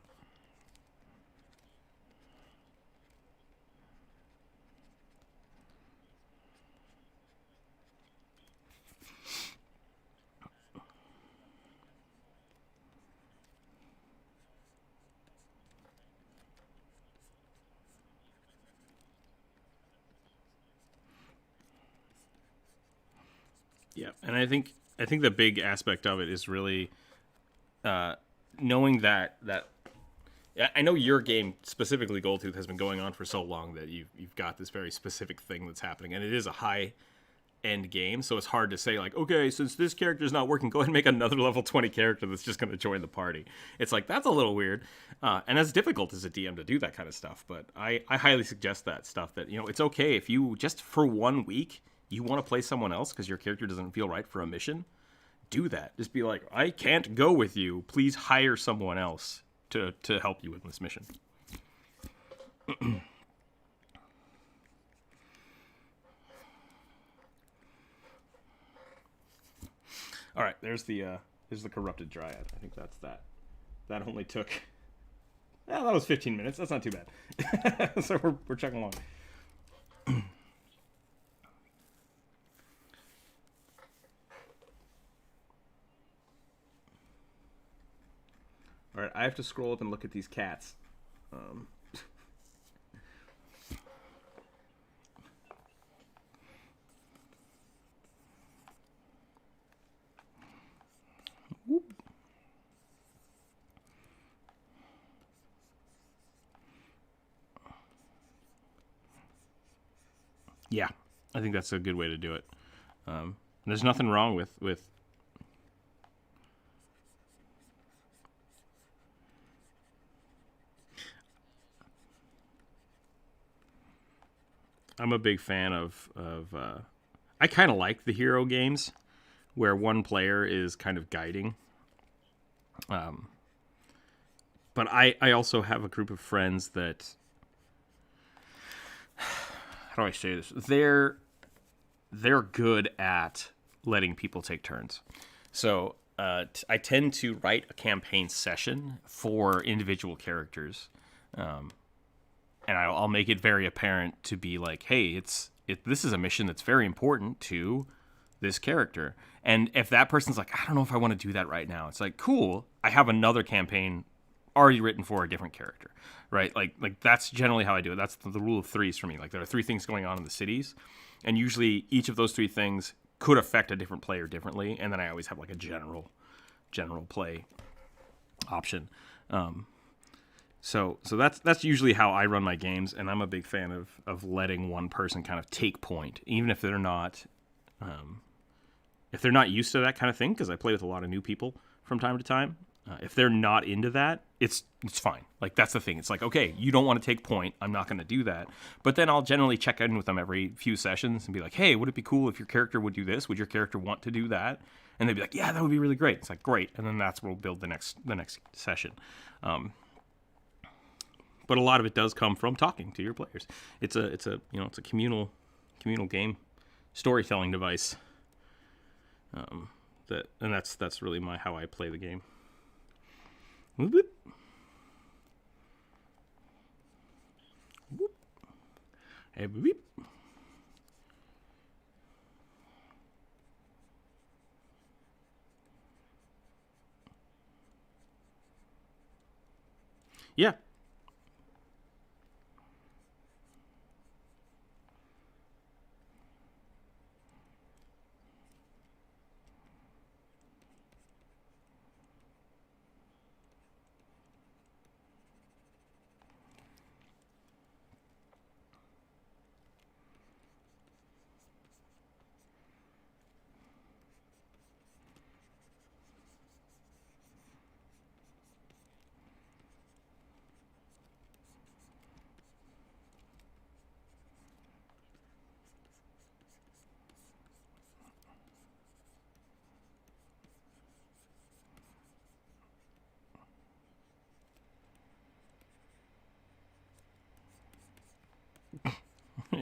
Yeah, and I think the big aspect of it is really knowing that I know your game specifically, Goldtooth, has been going on for so long that you've got this very specific thing that's happening, and it is a high end game, so it's hard to say like, okay, since this character is not working, go ahead and make another level 20 character that's just going to join the party. It's like, that's a little weird, and it's difficult as a DM to do that kind of stuff. But I highly suggest that stuff, that, you know, it's okay if you just for 1 week you want to play someone else because your character doesn't feel right for a mission. Do that. Just be like, I can't go with you. Please hire someone else to help you with this mission. All right, there's the corrupted dryad. I think that's that. That only took. Well, that was 15 minutes. That's not too bad. So we're chugging along. All right, I have to scroll up and look at these cats. Yeah, I think that's a good way to do it. There's nothing wrong with I'm a big fan of I kind of like the hero games where one player is kind of guiding. But I also have a group of friends that, how do I say this? They're good at letting people take turns. So I tend to write a campaign session for individual characters. and I'll make it very apparent to be like, hey, this is a mission that's very important to this character. And if that person's like, I don't know if I want to do that right now, it's like, cool, I have another campaign already written for a different character, right? Like that's generally how I do it. That's the rule of threes for me. Like there are 3 things going on in the cities, and usually each of those 3 things could affect a different player differently, and then I always have like a general play option. So that's usually how I run my games, and I'm a big fan of letting one person kind of take point, even if they're not used to that kind of thing, because I play with a lot of new people from time to time. If they're not into that, it's fine. Like, that's the thing. It's like, okay, you don't want to take point. I'm not going to do that. But then I'll generally check in with them every few sessions and be like, hey, would it be cool if your character would do this? Would your character want to do that? And they'd be like, yeah, that would be really great. It's like, great. And then that's where we'll build the next session. But a lot of it does come from talking to your players. It's a communal game storytelling device. That's really how I play the game. Whoop, whoop. Whoop. Hey, whoop. Yeah.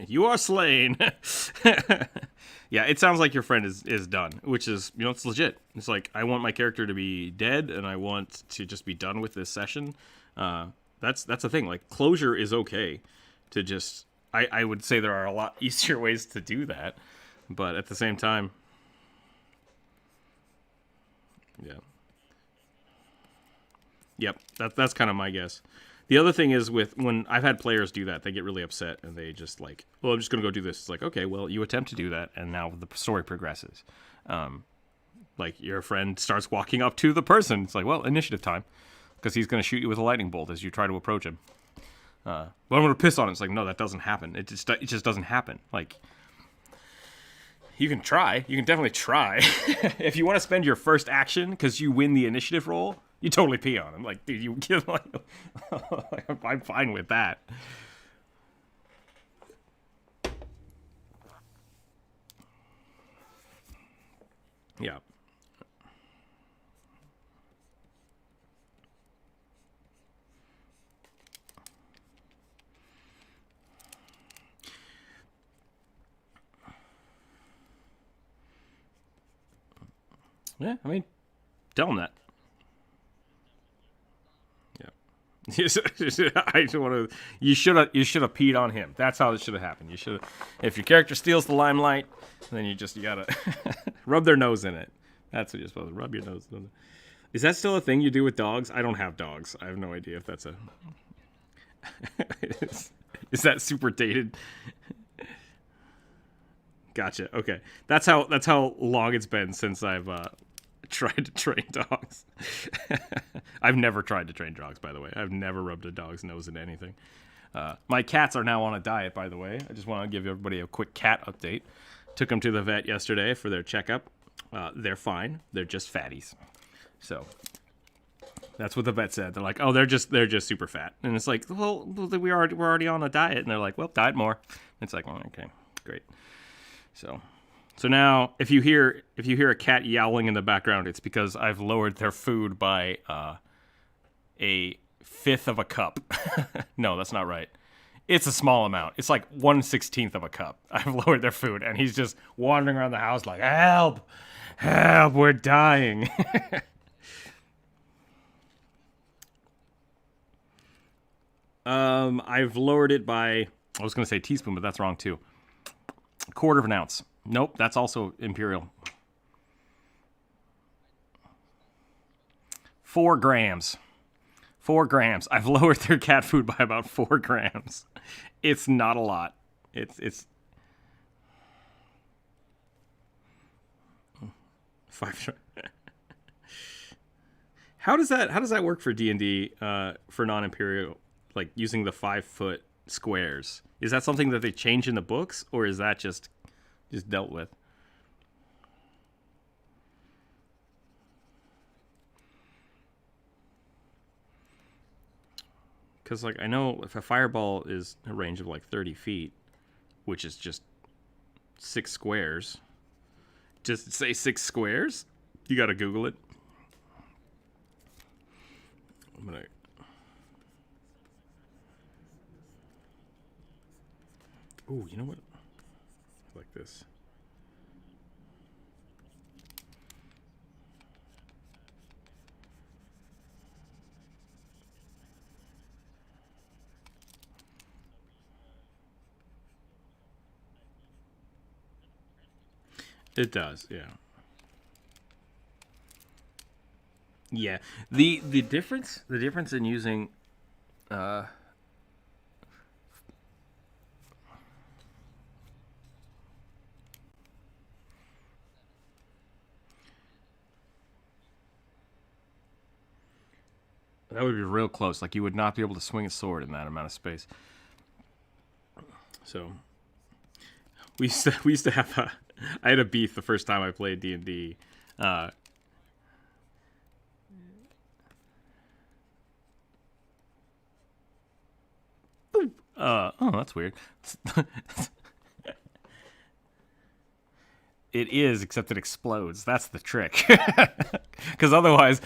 You are slain. Yeah, it sounds like your friend is done, which is, it's legit. It's like, I want my character to be dead, and I want to just be done with this session. That's the thing. Like, closure is okay to just... I would say there are a lot easier ways to do that, but at the same time... Yeah. Yep, that's kind of my guess. The other thing is when I've had players do that, they get really upset and they just like, well, I'm just going to go do this. It's like, okay, well, you attempt to do that, and now the story progresses. Like, your friend starts walking up to the person. It's like, well, initiative time, because he's going to shoot you with a lightning bolt as you try to approach him. But I'm going to piss on it. It's like, no, that doesn't happen. It just doesn't happen. Like, you can try. You can definitely try. If you want to spend your first action because you win the initiative roll, you totally pee on him. Like, dude, you give like, I'm fine with that. Yeah. Yeah, I mean, tell him that. I just want to. You should have peed on him. That's how it should have happened. You should. If your character steals the limelight, then you gotta rub their nose in it. That's what you're supposed to rub your nose in it. Is that still a thing you do with dogs? I don't have dogs. I have no idea if that's a. Is that super dated? Gotcha. Okay, that's how long it's been since I've tried to train dogs. I've never tried to train dogs, by the way. I've never rubbed a dog's nose into anything. My cats are now on a diet, by the way. I just want to give everybody a quick cat update. Took them to the vet yesterday for their checkup. They're fine. They're just fatties. So that's what the vet said. They're like, oh, they're just super fat. And it's like, well, we're already on a diet. And they're like, well, diet more. It's like, well, okay, great. So now, if you hear a cat yowling in the background, it's because I've lowered their food by a fifth of a cup. No, that's not right. It's a small amount. It's like 1/16 of a cup. I've lowered their food, and he's just wandering around the house like, help, help, we're dying. I've lowered it by, I was going to say teaspoon, but that's wrong too. A quarter of an ounce. Nope, that's also imperial. 4 grams. 4 grams. I've lowered their cat food by about 4 grams. It's not a lot. It's 5. How does that work for D&D for non-imperial, like using the 5-foot squares? Is that something that they change in the books, or is that just dealt with? Because, like, I know if a fireball is a range of, like, 30 feet, which is just 6 squares. Just say 6 squares? You gotta Google it. I'm gonna... Ooh, you know what? I like this. It does, yeah. Yeah. The difference in using that would be real close. Like, you would not be able to swing a sword in that amount of space. So we used to have a... I had a beef the first time I played D&D. Oh, that's weird. It is, except it explodes. That's the trick. Because otherwise,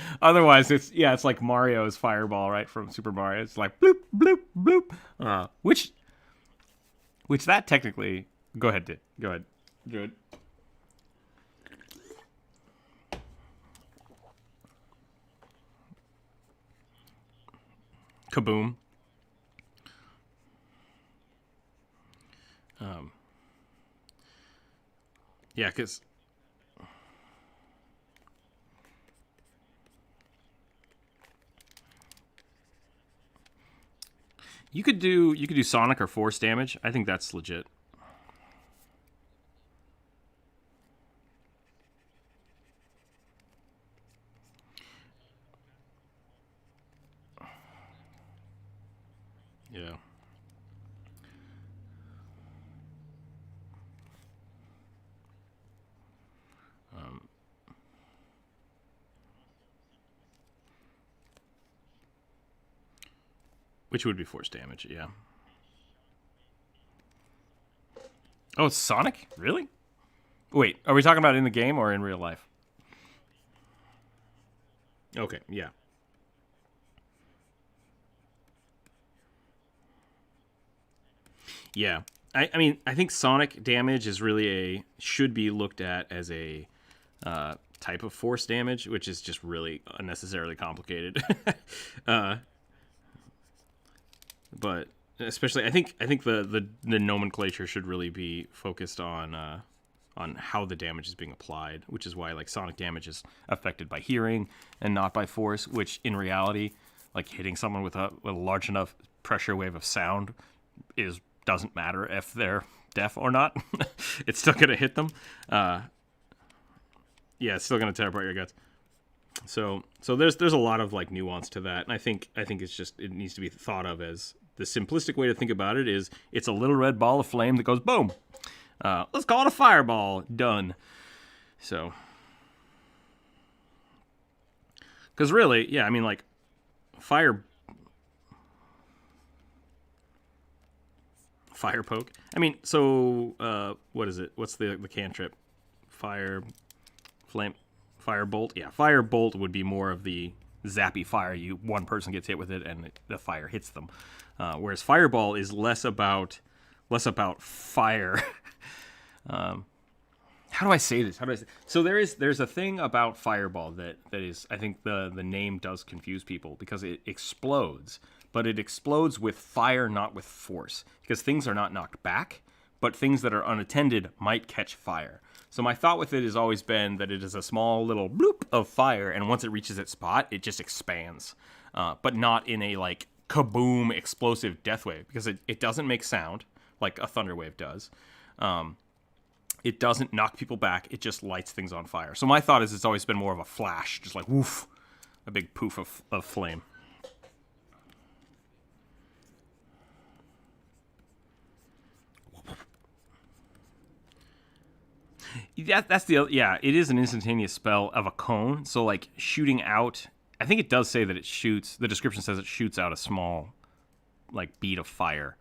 it's like Mario's fireball, right, from Super Mario. It's like bloop, bloop, bloop. Which that technically... Go ahead, Dick. Go ahead. Good. Kaboom. Yeah, because you could do sonic or force damage. I think that's legit. Yeah. Which would be force damage, yeah. Oh, it's Sonic? Really? Wait, are we talking about in the game or in real life? Okay, yeah. Yeah. I mean, I think sonic damage is really should be looked at as a type of force damage, which is just really unnecessarily complicated. But especially, I think the nomenclature should really be focused on how the damage is being applied, which is why, like, sonic damage is affected by hearing and not by force, which in reality, like, hitting someone with a large enough pressure wave of sound doesn't matter if they're deaf or not. It's still gonna hit them. Yeah, it's still gonna tear apart your guts. So there's a lot of, like, nuance to that, and I think it's just, it needs to be thought of as the simplistic way to think about it is it's a little red ball of flame that goes boom. Let's call it a fireball. Done. So, because really, yeah, I mean, like, fire poke. I mean, so what is it? What's the cantrip? Fire, flame, fire bolt. Yeah, fire bolt would be more of the zappy fire. One person gets hit with it and the fire hits them. Whereas fireball is less about fire. How do I say this? So there's a thing about fireball that is, I think the name does confuse people because it explodes, but it explodes with fire, not with force, because things are not knocked back, but things that are unattended might catch fire. So my thought with it has always been that it is a small little bloop of fire, and once it reaches its spot, it just expands, but not in a like kaboom explosive death wave, because it doesn't make sound like a thunder wave does. It doesn't knock people back. It just lights things on fire. So my thought is it's always been more of a flash, just like woof, a big poof of flame. That's the yeah. It is an instantaneous spell of a cone. So like shooting out, I think it does say that it shoots. The description says it shoots out a small, like bead of fire.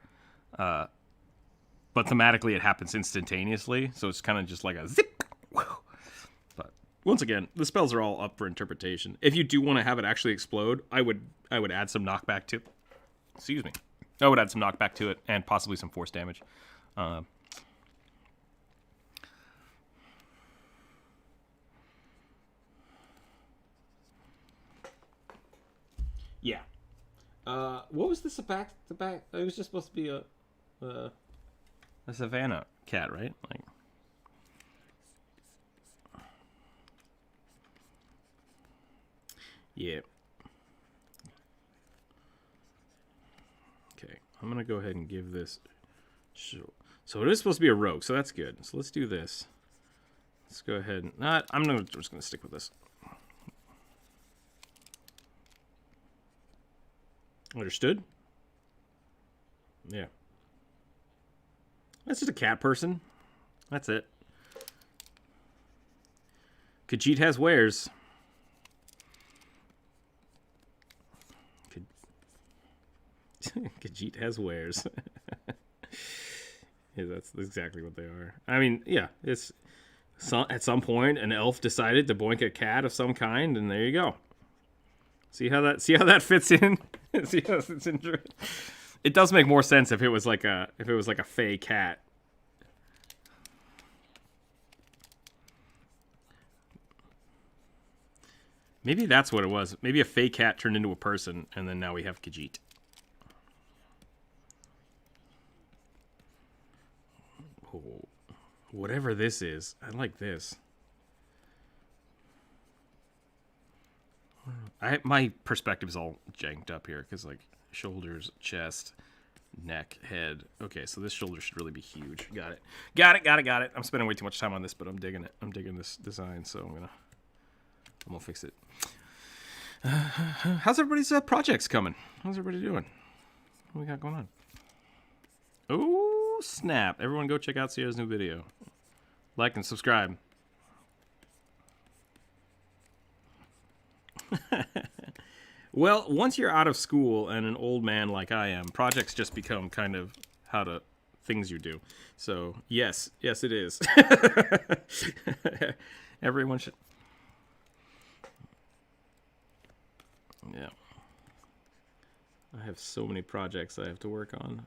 But thematically, it happens instantaneously, so it's kind of just like a zip. But once again, the spells are all up for interpretation. If you do want to have it actually explode, I would add some knockback to. Excuse me. I would add some knockback to it and possibly some force damage. Yeah. What was this about? The back? It was just supposed to be a savannah cat, right? Like. Yeah. Okay, I'm gonna go ahead and give this. So it is supposed to be a rogue, so that's good. So let's do this. Let's go ahead and I'm just gonna stick with this. Understood? Yeah. That's just a cat person. That's it. Khajiit has wares. Khajiit has wares. Yeah, that's exactly what they are. I mean, yeah, it's at some point an elf decided to boink a cat of some kind, and there you go. See how that fits in? See how it fits in? It does make more sense if it was like a fey cat. Maybe that's what it was. Maybe a fey cat turned into a person, and then now we have Khajiit. Oh, whatever this is, I like this. My perspective is all janked up here because like shoulders, chest, neck, head. Okay, so this shoulder should really be huge. Got it. I'm spending way too much time on this, but I'm digging it. I'm digging this design, so I'm gonna fix it. How's everybody's projects coming? How's everybody doing? What we got going on? Oh snap! Everyone go check out Sierra's new video. Like and subscribe. Well, once you're out of school and an old man like I am, projects just become kind of things you do. So yes, it is. Everyone should. Yeah. I have so many projects I have to work on,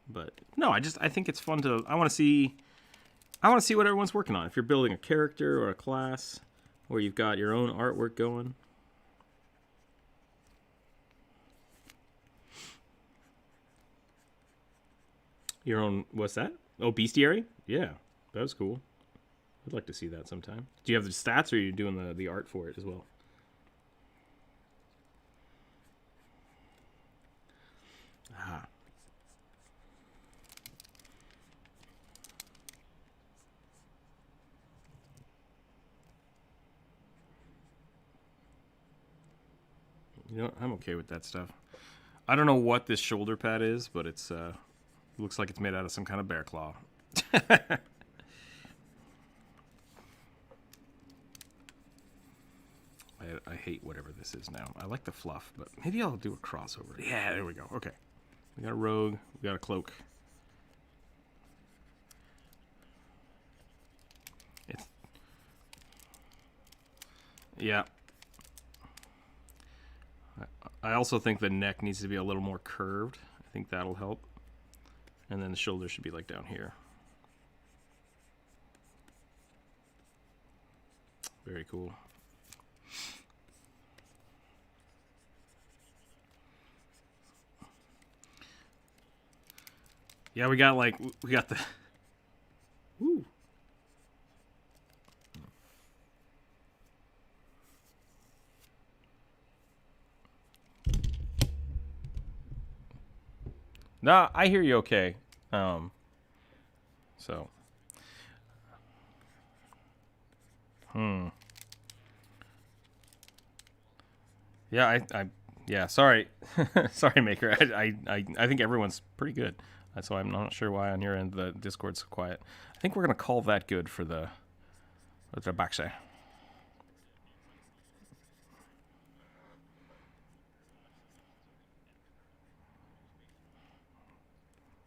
but no, I think it's fun to. I want to see what everyone's working on. If you're building a character or a class, or you've got your own artwork going. Your own, what's that? Oh, bestiary? Yeah, that was cool. I'd like to see that sometime. Do you have the stats, or are you doing the art for it as well? Ah. You know, I'm okay with that stuff. I don't know what this shoulder pad is, but it's looks like it's made out of some kind of bear claw. I hate whatever this is now. I like the fluff, but maybe I'll do a crossover. Yeah, there we go. Okay. We got a rogue. We got a cloak. Yeah. I also think the neck needs to be a little more curved. I think that'll help. And then the shoulder should be like down here. Very cool. Yeah, we got the. Woo. Nah, I hear you okay. So. Yeah, yeah, sorry. Sorry, Maker. I think everyone's pretty good. So I'm not sure why on your end the Discord's so quiet. I think we're going to call that good for the boxe.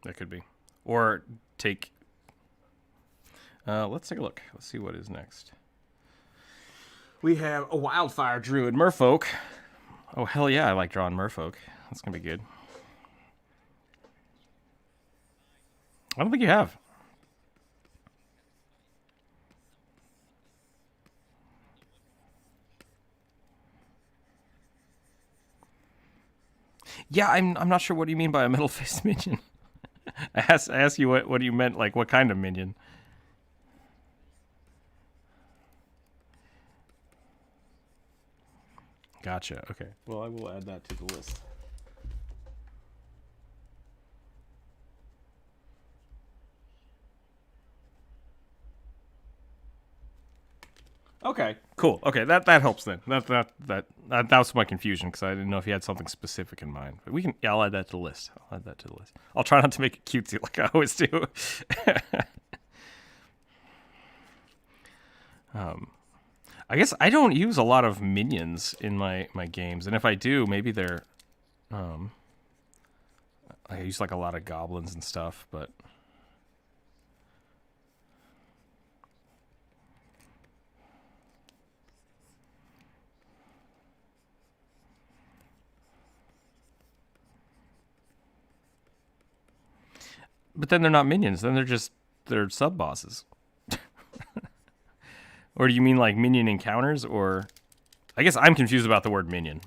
That could be. Or take... let's take a look. Let's see what is next. We have a Wildfire Druid Merfolk. Oh, hell yeah, I like drawing Merfolk. That's going to be good. I don't think you have. Yeah, I'm not sure what do you mean by a metal-faced minion. I asked you what you meant, like what kind of minion. Gotcha. Okay. Well, I will add that to the list. Okay. Cool. Okay, that helps then. That was my confusion because I didn't know if you had something specific in mind. But we can. Yeah, I'll add that to the list. I'll try not to make it cutesy like I always do. I guess I don't use a lot of minions in my games, and if I do, maybe they're. I use like a lot of goblins and stuff, but. But then they're not minions. Then they're sub bosses. Or do you mean like minion encounters? Or I guess I'm confused about the word minion.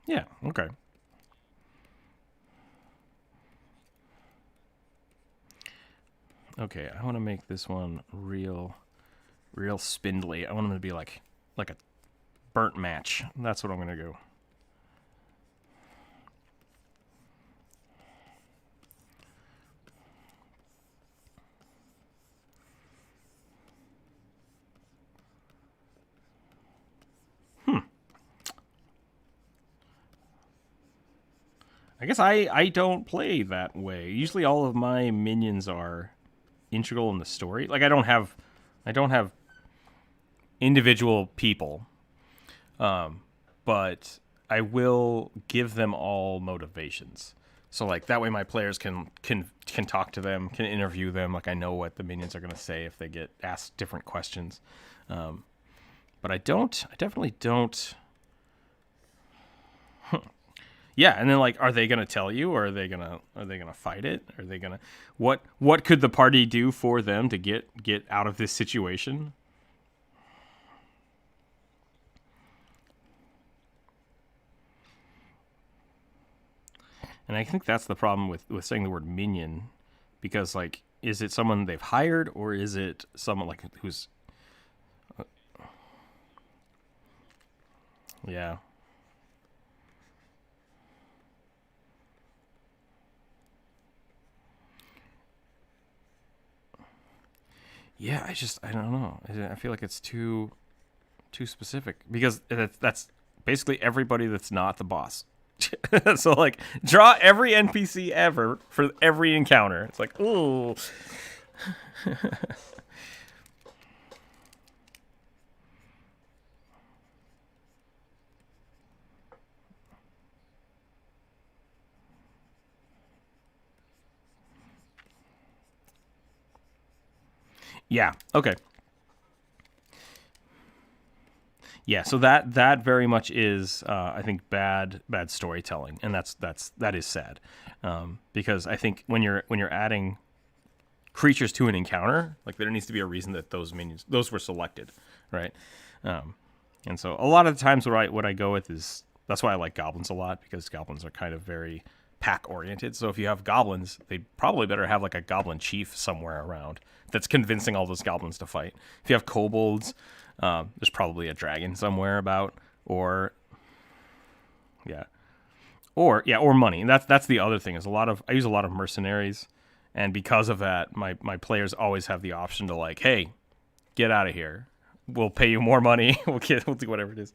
Yeah. Okay. Okay. I want to make this one real spindly. I want them to be like a burnt match. That's what I'm going to go. I guess I don't play that way. Usually all of my minions are integral in the story. Like I don't have individual people. But I will give them all motivations. So like that way my players can talk to them, can interview them. Like I know what the minions are going to say if they get asked different questions. But I definitely don't. Yeah, and then like, are they gonna tell you, or are they gonna fight it? Are they gonna what could the party do for them to get out of this situation? And I think that's the problem with saying the word minion, because like, is it someone they've hired, or is it someone like who's yeah. Yeah, I don't know. I feel like it's too specific, because that's basically everybody that's not the boss. So like, draw every NPC ever for every encounter. It's like, ooh. Yeah. Okay. Yeah, so that very much is, I think, bad storytelling, and that is sad, because I think when you're adding creatures to an encounter, like there needs to be a reason that those minions, those were selected, right? And so a lot of the times what I go with is, that's why I like goblins a lot, because goblins are kind of very pack oriented. So if you have goblins, they probably better have like a goblin chief somewhere around that's convincing all those goblins to fight. If you have kobolds, there's probably a dragon somewhere about, or money. And that's the other thing, is I use a lot of mercenaries, and because of that, my players always have the option to like, hey, get out of here. We'll pay you more money. We'll do whatever it is.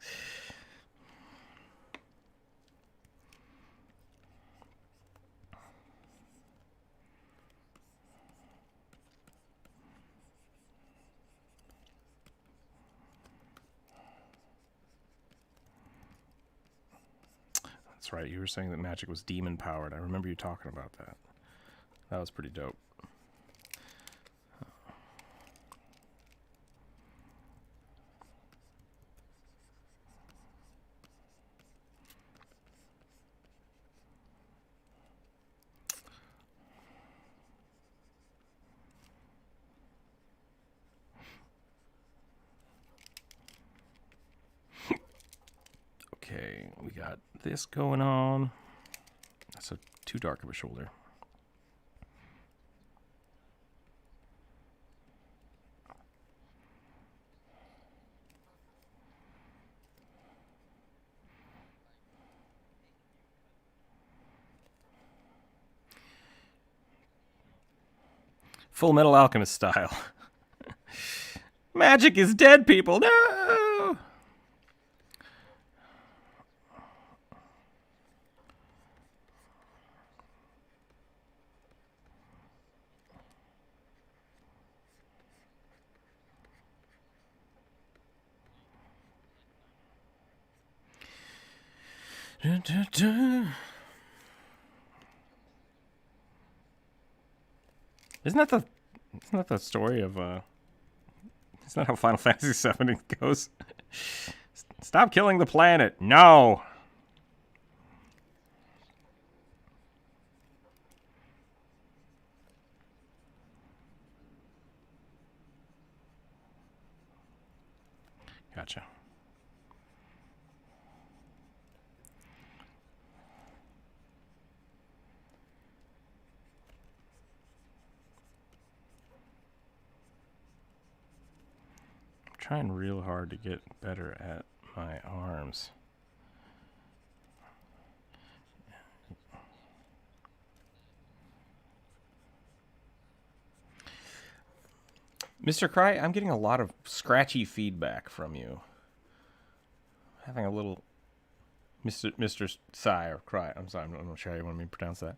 That's right. You were saying that magic was demon powered. I remember you talking about that. That was pretty dope. Okay, we got this going on. That's too dark of a shoulder. Full Metal Alchemist style. Magic is dead, people. No! Isn't that the story of isn't that how Final Fantasy VII goes? Stop killing the planet. No. Gotcha. Trying real hard to get better at my arms. Mr. Cry, I'm getting a lot of scratchy feedback from you. Having a little Mr. Sigh or Cry. I'm sorry, I'm not sure how you want me to pronounce that.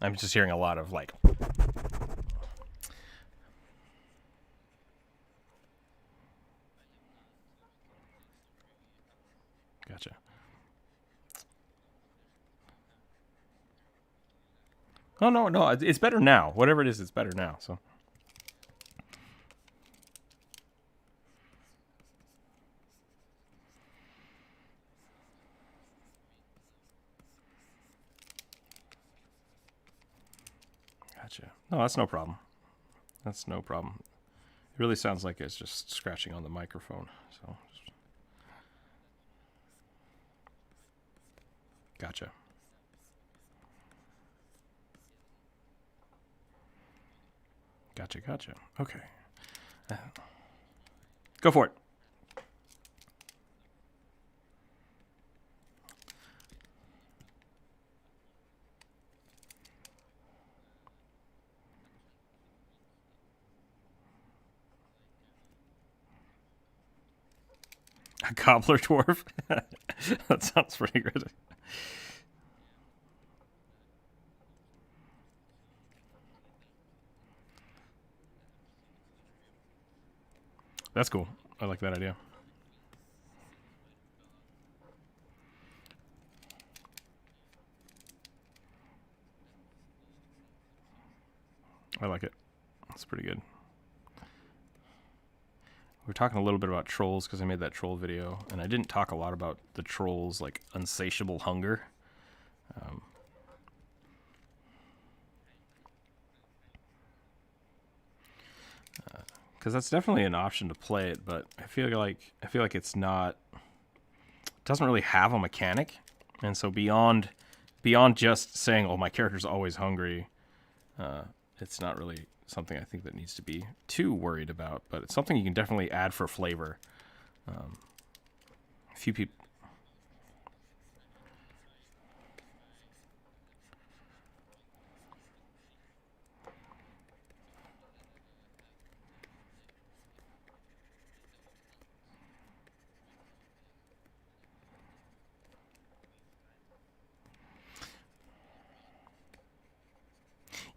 I'm just hearing a lot of like. Gotcha. Oh, no, it's better now. Whatever it is, it's better now, so. Gotcha. No, that's no problem. That's no problem. It really sounds like it's just scratching on the microphone, so. Gotcha. Gotcha. Okay. Go for it. A cobbler dwarf? That sounds pretty good. That's cool. I like that idea. I like it. That's pretty good. We're talking a little bit about trolls because I made that troll video, and I didn't talk a lot about the trolls' like unsatiable hunger. because that's definitely an option to play it, but I feel like it's not. It doesn't really have a mechanic, and so beyond just saying, "Oh, my character's always hungry," it's not really something I think that needs to be too worried about. But it's something you can definitely add for flavor. A few people.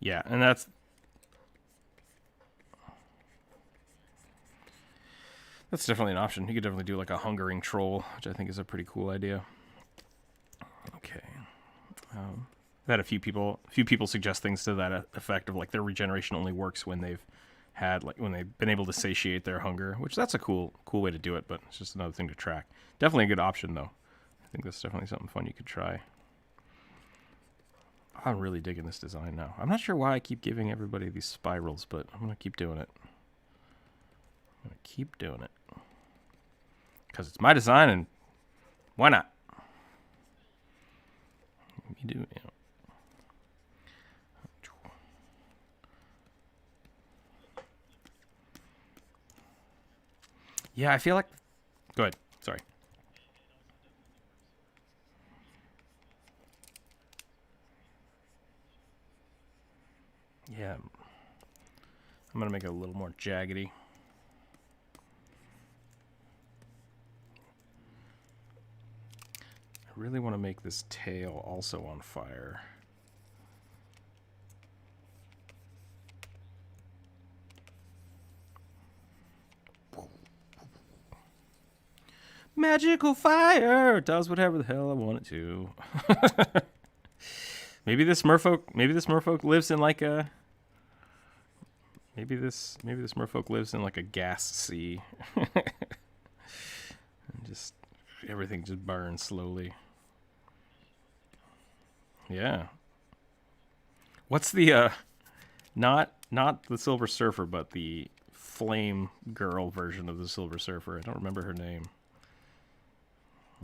Yeah, and that's definitely an option. You could definitely do like a hungering troll, which I think is a pretty cool idea. Okay. I've had a few people suggest things to that effect of like their regeneration only works when they've been able to satiate their hunger, which that's a cool way to do it, but it's just another thing to track. Definitely a good option though. I think that's definitely something fun you could try. I'm really digging this design now. I'm not sure why I keep giving everybody these spirals, but I'm going to keep doing it. Because it's my design, and why not? You do, you know. Yeah, I feel like... Go ahead. Sorry. Yeah. I'm going to make it a little more jaggedy. I really want to make this tail also on fire. Magical fire does whatever the hell I want it to. Maybe this merfolk lives in like a maybe this merfolk lives in like a gas sea. And just everything just burns slowly. Yeah. What's the not the Silver Surfer, but the flame girl version of the Silver Surfer? I don't remember her name.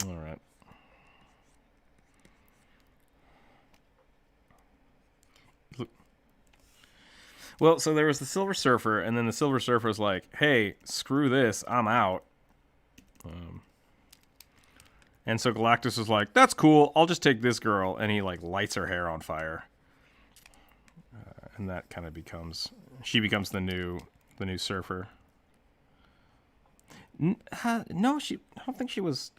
All right. Well, so there was the Silver Surfer, and then the Silver Surfer was like, "Hey, screw this, I'm out." And so Galactus was like, "That's cool, I'll just take this girl," and he like lights her hair on fire, and that kind of becomes the new Surfer. No, I don't think she was.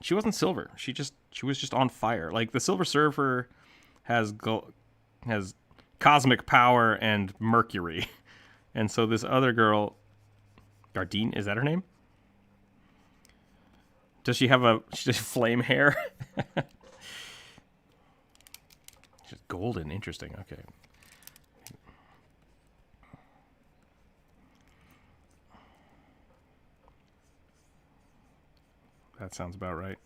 She wasn't silver. She was just on fire. Like the Silver Surfer has cosmic power and Mercury, and so this other girl, Gardine, is that her name? Does she have flame hair? She's golden. Interesting. Okay. That sounds about right.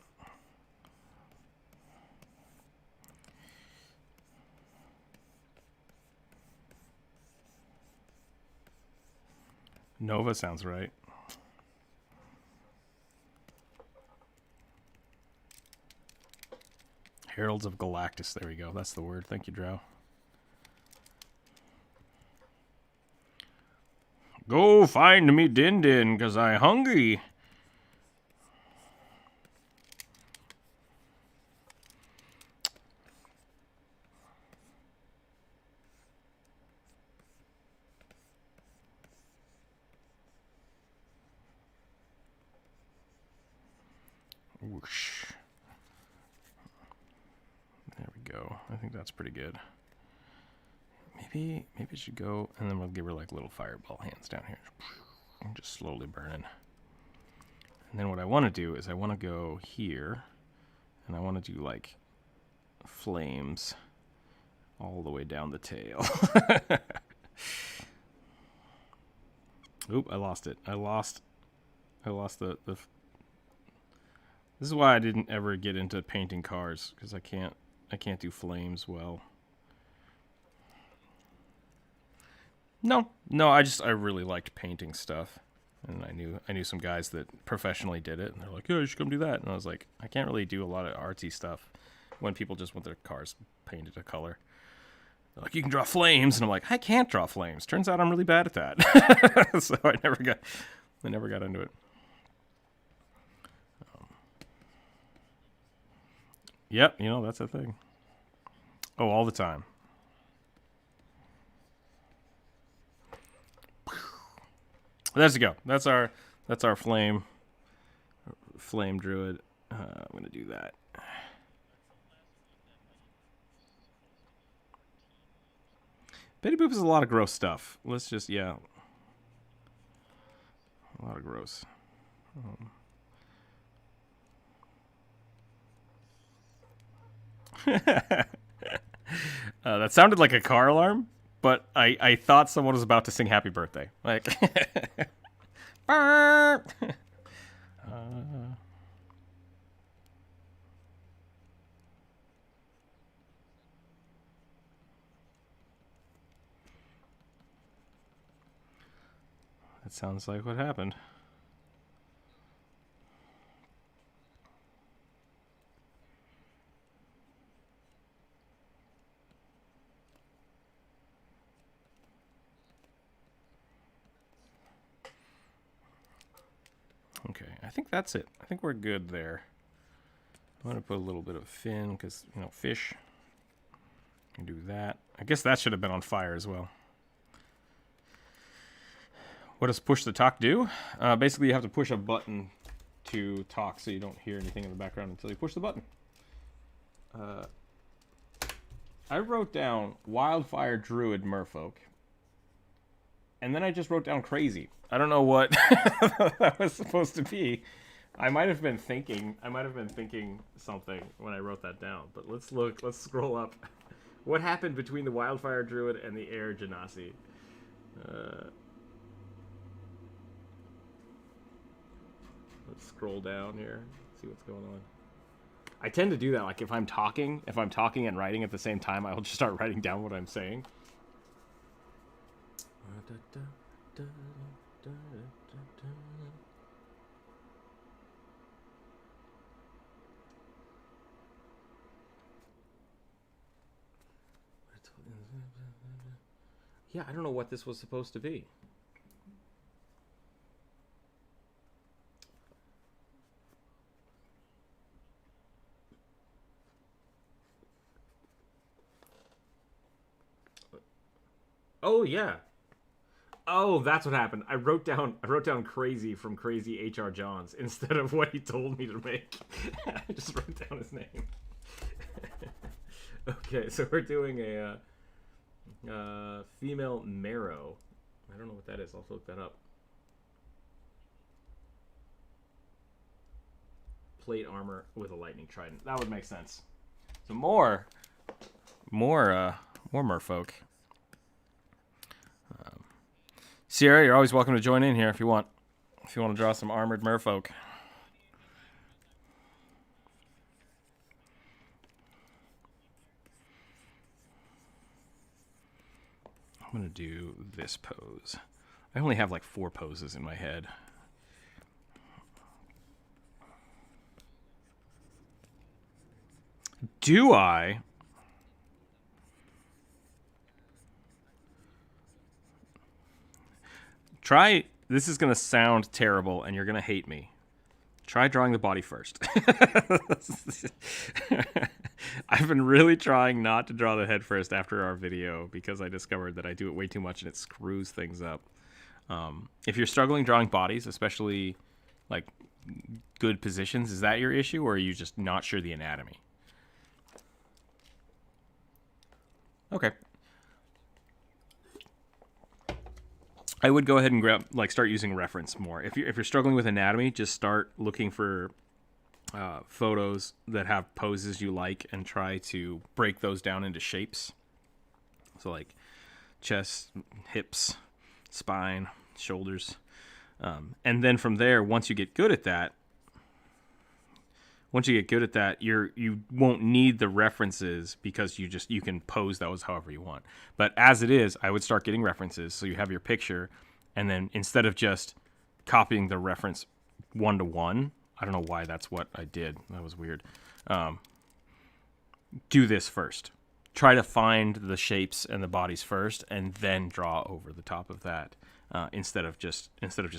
Nova sounds right. Heralds of Galactus. There we go. That's the word. Thank you, Drow. Go find me Din Din, 'cause I hungry. Whoosh. There we go. I think that's pretty good. Maybe it should go, and then we'll give her like little fireball hands down here. And just slowly burning. And then what I want to do is I want to go here, and I want to do like flames all the way down the tail. Oop, I lost it. I lost the This is why I didn't ever get into painting cars, because I can't do flames well. No, I really liked painting stuff, and I knew some guys that professionally did it, and they're like, "Yeah, you should come do that." And I was like, I can't really do a lot of artsy stuff when people just want their cars painted a color. They're like, you can draw flames, and I'm like, I can't draw flames. Turns out I'm really bad at that, so I never got into it. Yep, that's a thing. Oh, all the time. There's a go. That's our flame druid. I'm gonna do that. Betty Boop is a lot of gross stuff. Let's just a lot of gross. That sounded like a car alarm, but I thought someone was about to sing Happy Birthday. Like, that sounds like what happened. Okay, I think that's it. I think we're good there. I'm going to put a little bit of fin because, fish. Can do that. I guess that should have been on fire as well. What does push the talk do? Basically, you have to push a button to talk so you don't hear anything in the background until you push the button. I wrote down Wildfire Druid Merfolk. And then I just wrote down crazy. I don't know what that was supposed to be. I might have been thinking something when I wrote that down. But let's look. Let's scroll up. What happened between the Wildfire Druid and the Air Genasi? Let's scroll down here. See what's going on. I tend to do that. Like if I'm talking and writing at the same time, I'll just start writing down what I'm saying. Yeah, I don't know what this was supposed to be. Oh yeah. Oh, that's what happened. I wrote down crazy from Crazy H.R. Johns instead of what he told me to make. I just wrote down his name. Okay, so we're doing a female marrow. I don't know what that is. I'll look that up. Plate armor with a lightning trident. That would make sense. So more merfolk. Sierra, you're always welcome to join in here if you want. If you want to draw some armored merfolk. I'm going to do this pose. I only have like 4 poses in my head. Do I? Try, this is going to sound terrible and you're going to hate me. Try drawing the body first. I've been really trying not to draw the head first after our video because I discovered that I do it way too much and it screws things up. If you're struggling drawing bodies, especially like good positions, is that your issue or are you just not sure the anatomy? Okay. I would go ahead and start using reference more. If you're struggling with anatomy, just start looking for photos that have poses you like and try to break those down into shapes. So like chest, hips, spine, shoulders. And then from there, once you get good at that, once you get good at that, you won't need the references because you can pose those however you want. But as it is, I would start getting references. So you have your picture, and then instead of just copying the reference 1-to-1, I don't know why that's what I did. That was weird. Do this first. Try to find the shapes and the bodies first, and then draw over the top of that instead of just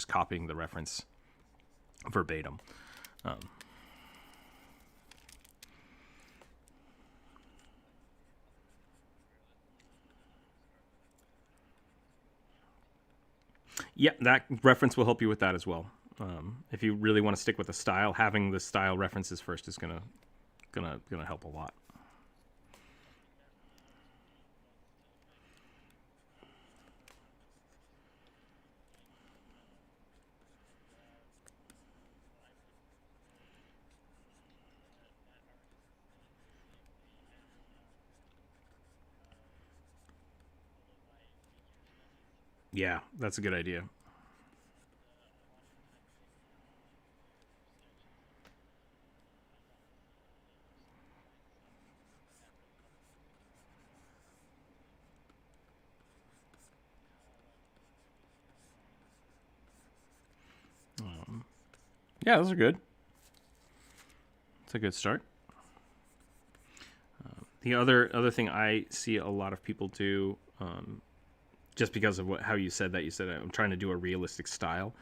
copying the reference verbatim. Yeah, that reference will help you with that as well. If you really want to stick with the style, having the style references first is gonna help a lot. Yeah, that's a good idea. Yeah, those are good. It's a good start. The other thing I see a lot of people do, just because of how you said that, I'm trying to do a realistic style.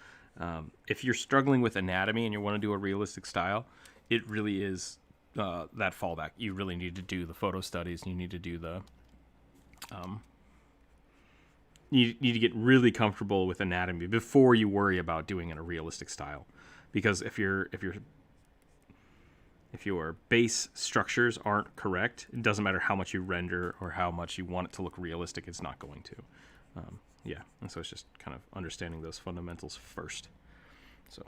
If you're struggling with anatomy and you want to do a realistic style, it really is that fallback. You really need to do the photo studies. You need to do the you need to get really comfortable with anatomy before you worry about doing it in a realistic style, because if your base structures aren't correct, it doesn't matter how much you render or how much you want it to look realistic, it's not going to. Yeah, and so it's just kind of understanding those fundamentals first. So,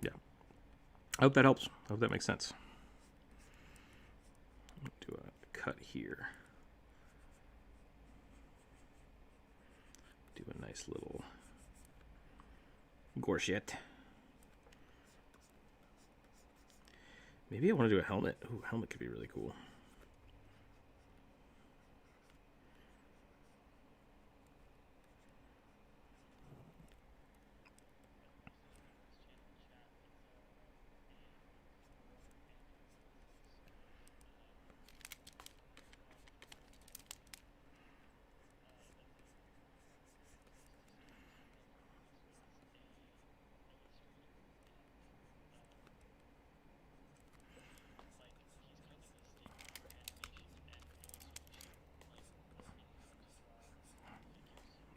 yeah. I hope that helps. I hope that makes sense. Do a cut here. Do a nice little gorget. Maybe I want to do a helmet. Ooh, helmet could be really cool.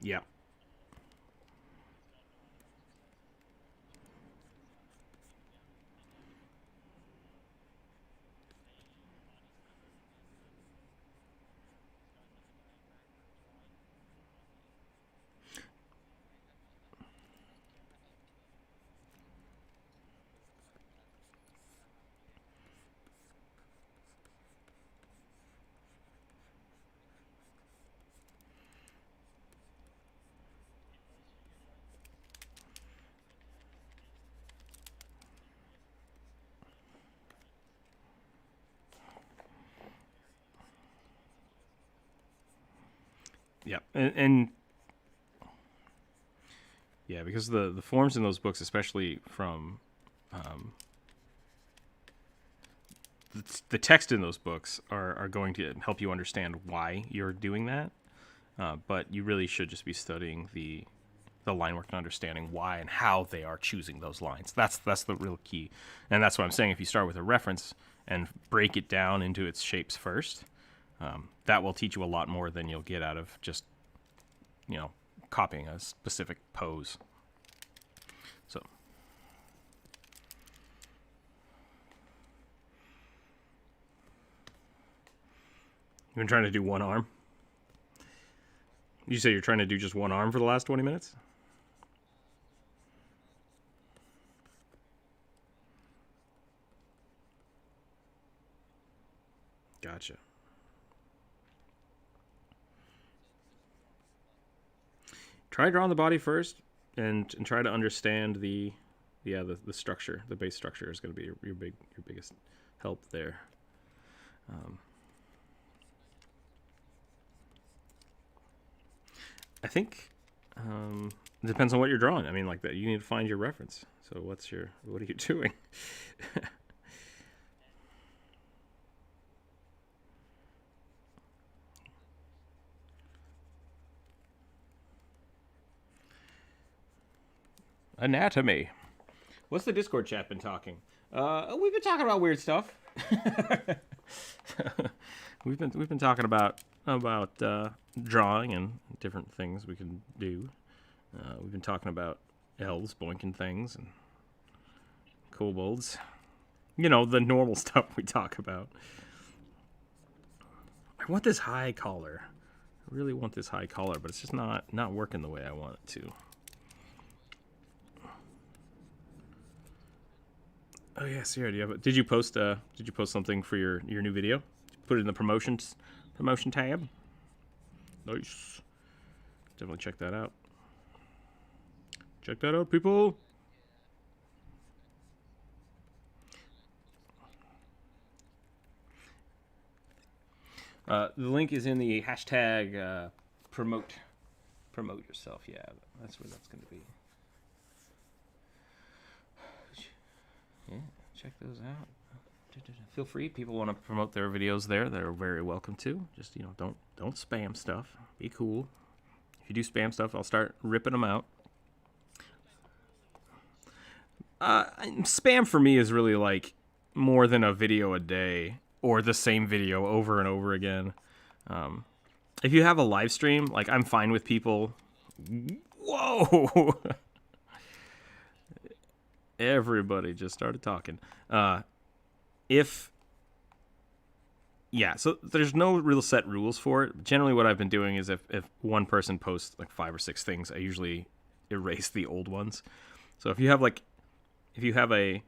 Yeah. Yeah, and yeah, because the forms in those books, especially from the text in those books, are going to help you understand why you're doing that. But you really should just be studying the line work and understanding why and how they are choosing those lines. That's the real key, and that's what I'm saying. If you start with a reference and break it down into its shapes first, that will teach you a lot more than you'll get out of just copying a specific pose. So. You've been trying to do one arm? You say you're trying to do just one arm for the last 20 minutes? Gotcha. Try drawing the body first and try to understand the the structure, the base structure is going to be your biggest help there. I think it depends on what you're drawing. I mean, like that, you need to find your reference. So what are you doing? Anatomy. What's the Discord chat been talking? We've been talking about weird stuff. we've been talking about drawing and different things we can do. We've been talking about elves boinking things and kobolds. You know, the normal stuff we talk about. I want this high collar. I really want this high collar, but it's just not working the way I want it to. Oh yeah, Sierra, did you post something for your new video? Put it in the promotion tab. Nice. Definitely check that out. Check that out, people. The link is in the hashtag promote yourself. Yeah, that's where that's going to be. Yeah, check those out. Feel free. People want to promote their videos there. They're very welcome to. Just, you know, don't spam stuff. Be cool. If you do spam stuff, I'll start ripping them out. Spam for me is really like more than a video a day or the same video over and over again. If you have a live stream, like I'm fine with people. Whoa! Everybody just started talking. So there's no real set rules for it. Generally what I've been doing is if one person posts like 5 or 6 things, I usually erase the old ones. So if you have a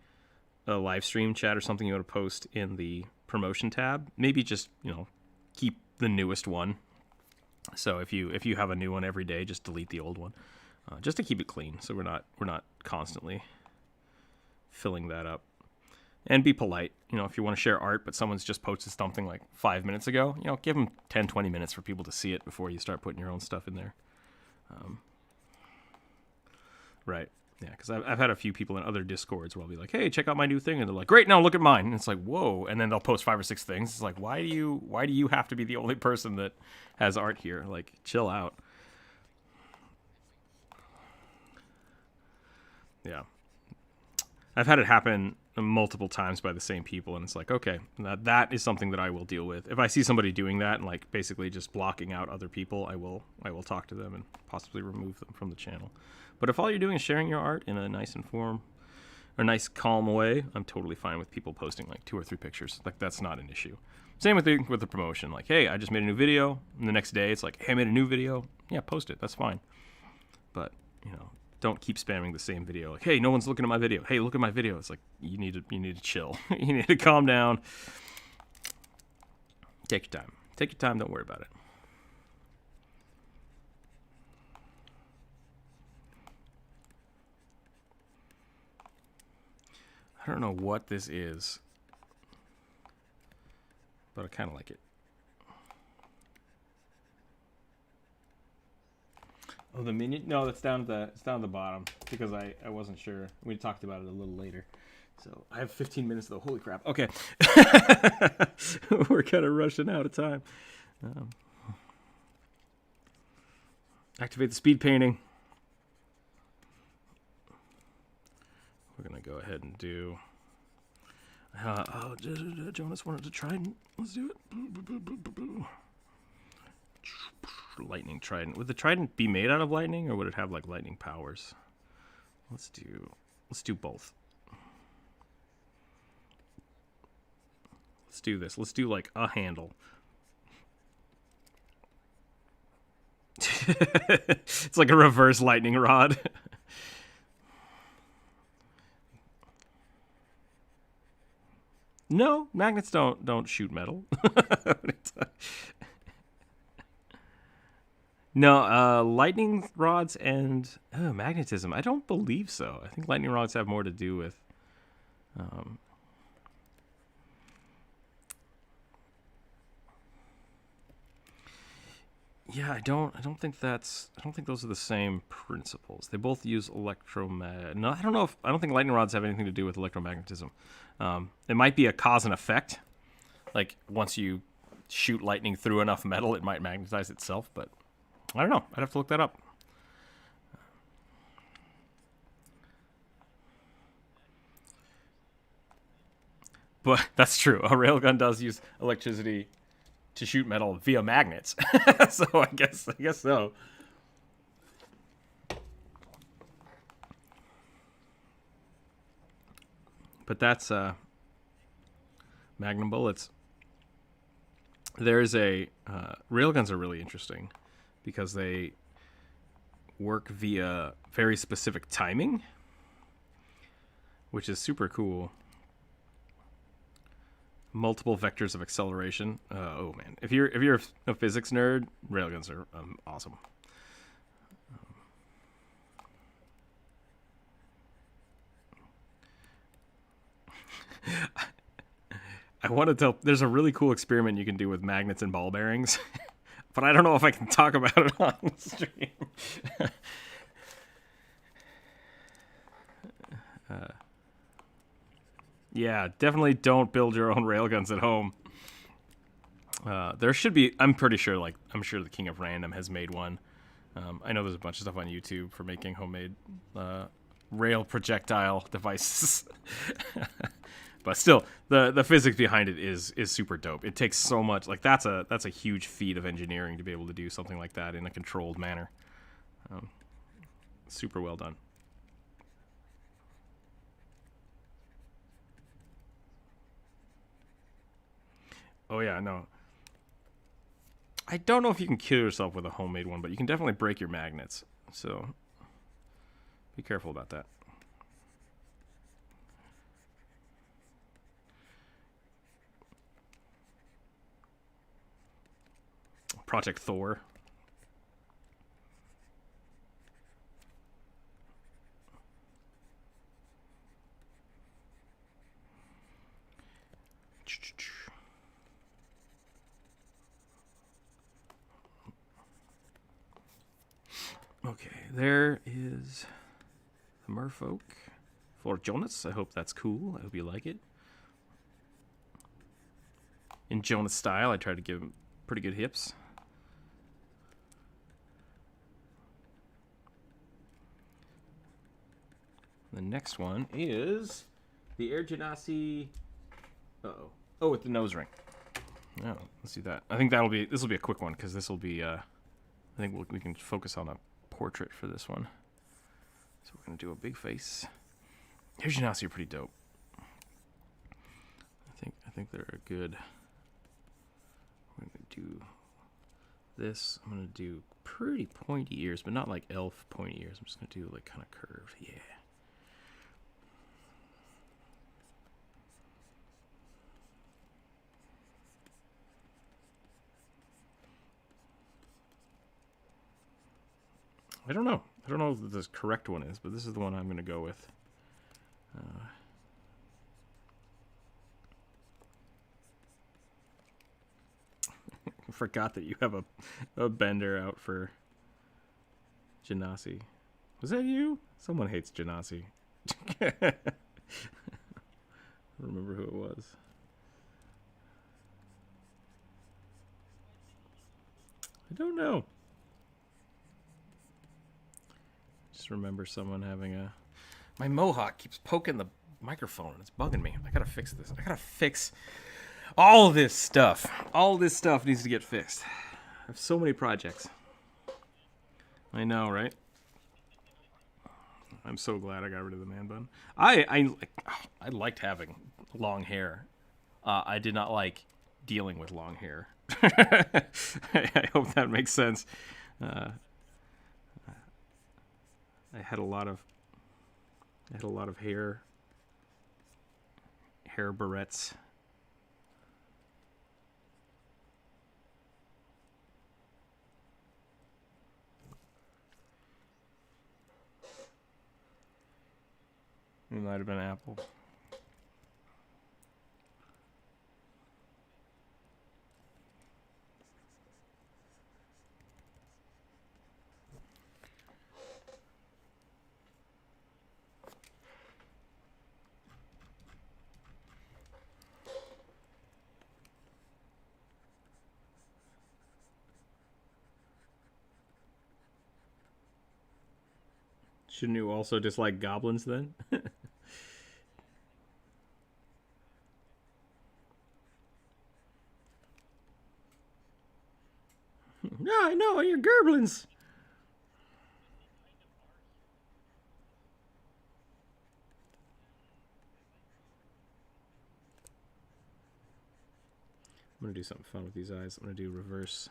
live stream chat or something you want to post in the promotion tab, maybe just, you know, keep the newest one. So if you have a new one every day, just delete the old one, just to keep it clean. So we're not constantly filling that up. And be polite. You know, if you want to share art, but someone's just posted something like 5 minutes ago, you know, give them 10, 20 minutes for people to see it before you start putting your own stuff in there. Right. Yeah, because I've had a few people in other Discords where I'll be like, hey, check out my new thing. And they're like, great, now look at mine. And it's like, whoa. And then they'll post 5 or 6 things. It's like, why do you have to be the only person that has art here? Like, chill out. Yeah. I've had it happen multiple times by the same people, and it's like, okay, that is something that I will deal with. If I see somebody doing that and like basically just blocking out other people, I will talk to them and possibly remove them from the channel. But if all you're doing is sharing your art in a nice nice calm way, I'm totally fine with people posting like 2 or 3 pictures. Like, that's not an issue. Same with the promotion. Like, hey, I just made a new video, and the next day it's like, hey, I made a new video. Yeah, post it. That's fine. But, you know, don't keep spamming the same video. Like, hey, no one's looking at my video. Hey, look at my video. It's like, you need to chill. You need to calm down. Take your time. Take your time. Don't worry about it. I don't know what this is, but I kind of like it. Oh, the minion? No, that's down at the bottom because I wasn't sure. We talked about it a little later. So I have 15 minutes though. Holy crap. Okay. We're kind of rushing out of time. Activate the speed painting. We're going to go ahead and do... Jonas wanted a trident. Let's do it. Lightning trident. Would the trident be made out of lightning, or would it have like lightning powers? Let's do both. Let's do this. Let's do like a handle. It's like a reverse lightning rod. No, magnets don't shoot metal. No, lightning rods and magnetism. I don't believe so. I think lightning rods have more to do with. Yeah, I don't think those are the same principles. They both use electromagnet. No, I don't think lightning rods have anything to do with electromagnetism. It might be a cause and effect. Like once you shoot lightning through enough metal, it might magnetize itself. But I don't know. I'd have to look that up. But that's true. A railgun does use electricity to shoot metal via magnets. So I guess so. But that's Magnum bullets. There's a railguns are really interesting because they work via very specific timing, which is super cool. Multiple vectors of acceleration. Oh man, if you're a physics nerd, railguns are awesome. I want to tell. There's a really cool experiment you can do with magnets and ball bearings, but I don't know if I can talk about it on the stream. Yeah, definitely don't build your own railguns at home. There should be. I'm sure the King of Random has made one. I know there's a bunch of stuff on YouTube for making homemade rail projectile devices. But still, the physics behind it is super dope. It takes so much. Like that's a huge feat of engineering to be able to do something like that in a controlled manner. Super well done. Oh yeah, no. I don't know if you can kill yourself with a homemade one, but you can definitely break your magnets. So be careful about that. Project Thor. Okay, there is the Merfolk for Jonas. I hope that's cool. I hope you like it. In Jonas style, I try to give him pretty good hips. The next one is the Air Genasi. Uh-oh. Oh, with the nose ring. Oh, let's see that. I think this will be a quick one because this will be. I think we can focus on a portrait for this one. So we're gonna do a big face. Air Genasi are pretty dope. I think they're a good. We're gonna do this. I'm gonna do pretty pointy ears, but not like elf pointy ears. I'm just gonna do like kind of curved. Yeah. I don't know what the correct one is, but this is the one I'm going to go with. I forgot that you have a bender out for Genasi. Was that you? Someone hates Genasi. I don't remember who it was. I don't know. Just remember someone having a... My mohawk keeps poking the microphone. It's bugging me. I gotta fix this. I gotta fix all this stuff. All this stuff needs to get fixed. I have so many projects. I know, right? I'm so glad I got rid of the man bun. I liked having long hair. I did not like dealing with long hair. I hope that makes sense. I had a lot of hair barrettes. It might have been Apple. Shouldn't you also dislike goblins then? No, I know, you're goblins. I'm gonna do something fun with these eyes. I'm gonna do reverse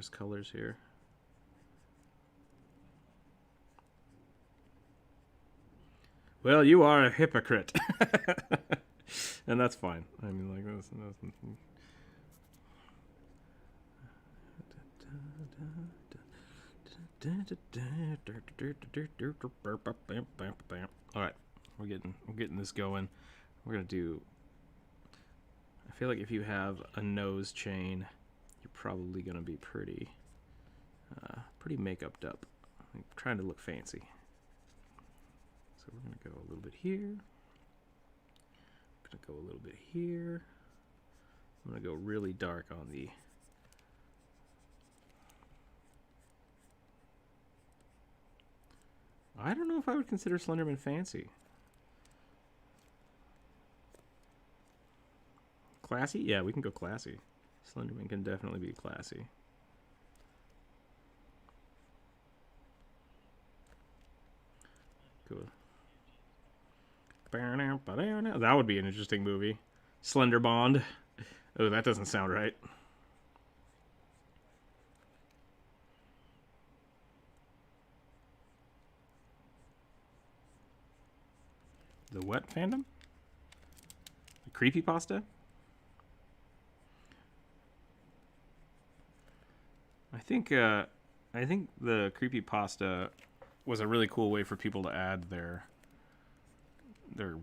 colors here. Well, you are a hypocrite. And that's fine. I mean, like, that's all right, we're getting this going. We're gonna do. I feel like if you have a nose chain, you're probably gonna be pretty make-upped up. I'm trying to look fancy. So we're gonna go a little bit here. Gonna go a little bit here. I'm gonna go really dark on the. I don't know if I would consider Slenderman fancy. Classy? Yeah, we can go classy. Slenderman can definitely be classy. Cool. That would be an interesting movie. Slender Bond. Oh, that doesn't sound right. The what fandom? The creepypasta? I think the creepypasta was a really cool way for people to add their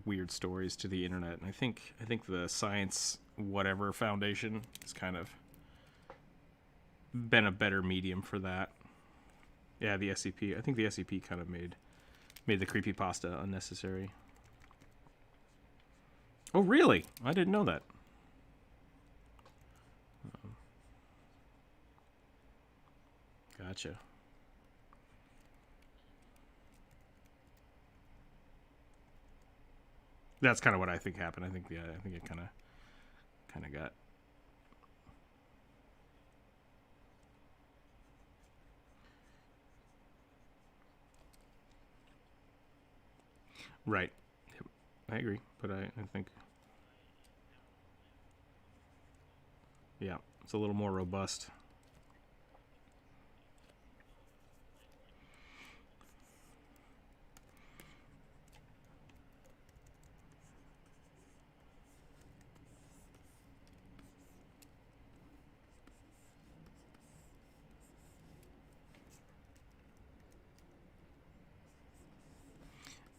weird stories to the internet. And I think the Science Whatever Foundation has kind of been a better medium for that. Yeah, the SCP. I think the SCP kind of made the creepypasta unnecessary. Oh, really? I didn't know that. Gotcha. That's kind of what I think happened. I think it kind of got. Right. I agree, but I think. Yeah, it's a little more robust.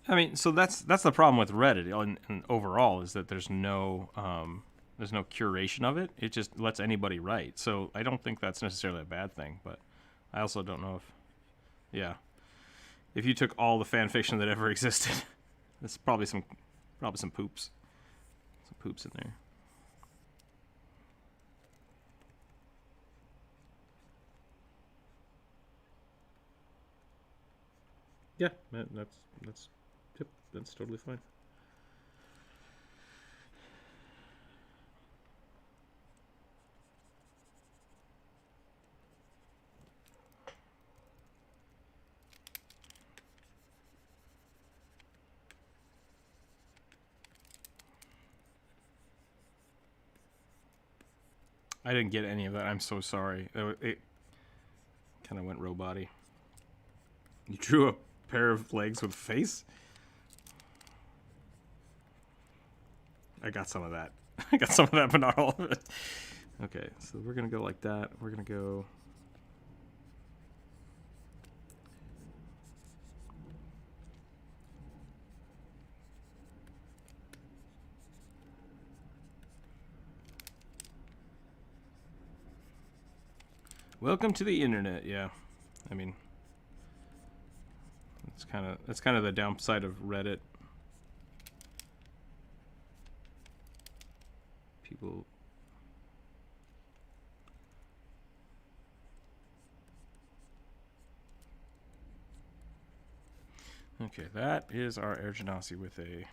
I mean, so that's the problem with Reddit and overall is that there's no curation of it. It just lets anybody write. So I don't think that's necessarily a bad thing, but I also don't know if you took all the fan fiction that ever existed, there's probably some poops in there. Yeah, that's totally fine. I didn't get any of that. I'm so sorry. It kind of went robot-y. You drew a pair of legs with a face? I got some of that. I got some of that, but not all of it. Okay, so we're going to go like that. We're going to go... Welcome to the internet. Yeah, I mean, that's kind of the downside of Reddit. People. Okay, that is our Air Genasi with a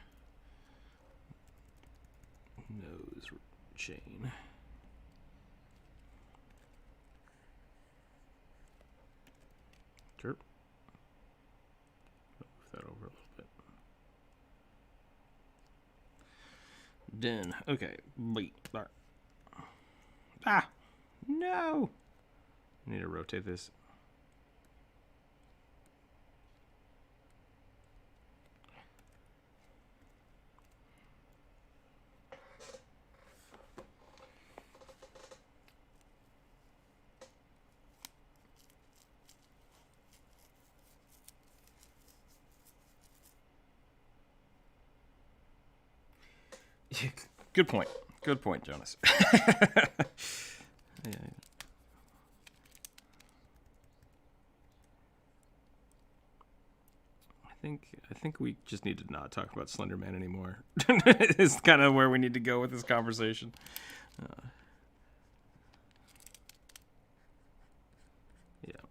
nose chain. Sure. Move that over a little bit. Done. Okay. Wait. Ah! No! I need to rotate this. Good point. Good point, Jonas. Yeah. I think we just need to not talk about Slender Man anymore. It's kind of where we need to go with this conversation. Yeah.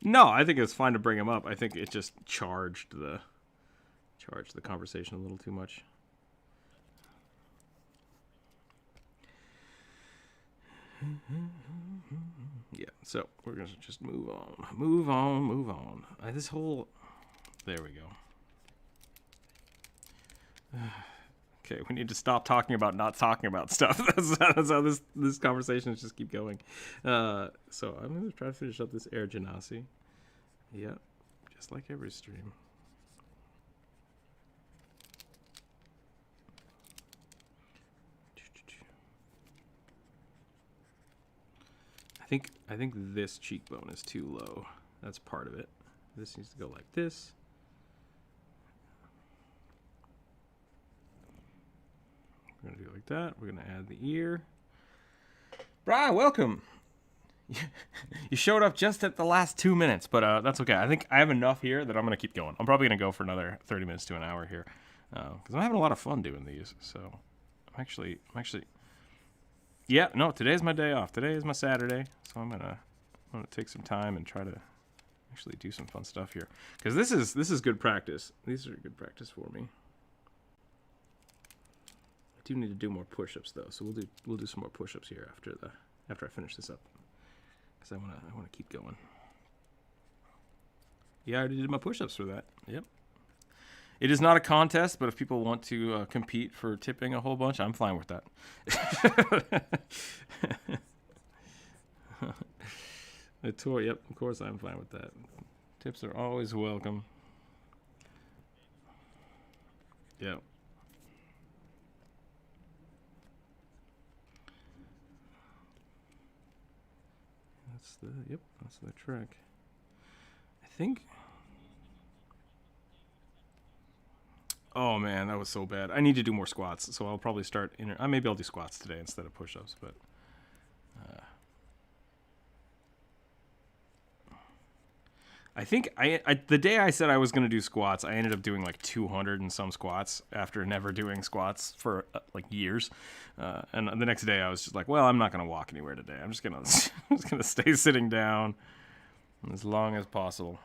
No, I think it's fine to bring him up. I think it just charged the conversation a little too much. Yeah, so we're gonna just move on. This whole, there we go. Okay, we need to stop talking about not talking about stuff. That's how this conversations just keep going. So I'm gonna try to finish up this Air Genasi. Yep, just like every stream. I think this cheekbone is too low. That's part of it. This needs to go like this. We're gonna do it like that. We're gonna add the ear. Bri, welcome. You showed up just at the last 2 minutes, but that's okay. I think I have enough here that I'm gonna keep going. I'm probably gonna go for another 30 minutes to an hour here, because I'm having a lot of fun doing these. So I'm actually. Yeah, no, today's my day off. Today is my Saturday, so I'm gonna take some time and try to actually do some fun stuff here, because this is good practice. These are good practice for me. I do need to do more push-ups though, so we'll do some more push-ups here after I finish this up, because I wanna keep going. Yeah, I already did my push-ups for that. Yep. It is not a contest, but if people want to compete for tipping a whole bunch, I'm fine with that. The tour, yep, of course I'm fine with that. Tips are always welcome. Yep. That's the trick. I think. Oh man, that was so bad. I need to do more squats, so I'll probably start. Maybe I'll do squats today instead of push-ups. But I think the day I said I was going to do squats, I ended up doing like 200 and some squats after never doing squats for like years. And the next day I was just like, well, I'm not going to walk anywhere today. I'm just gonna stay sitting down as long as possible.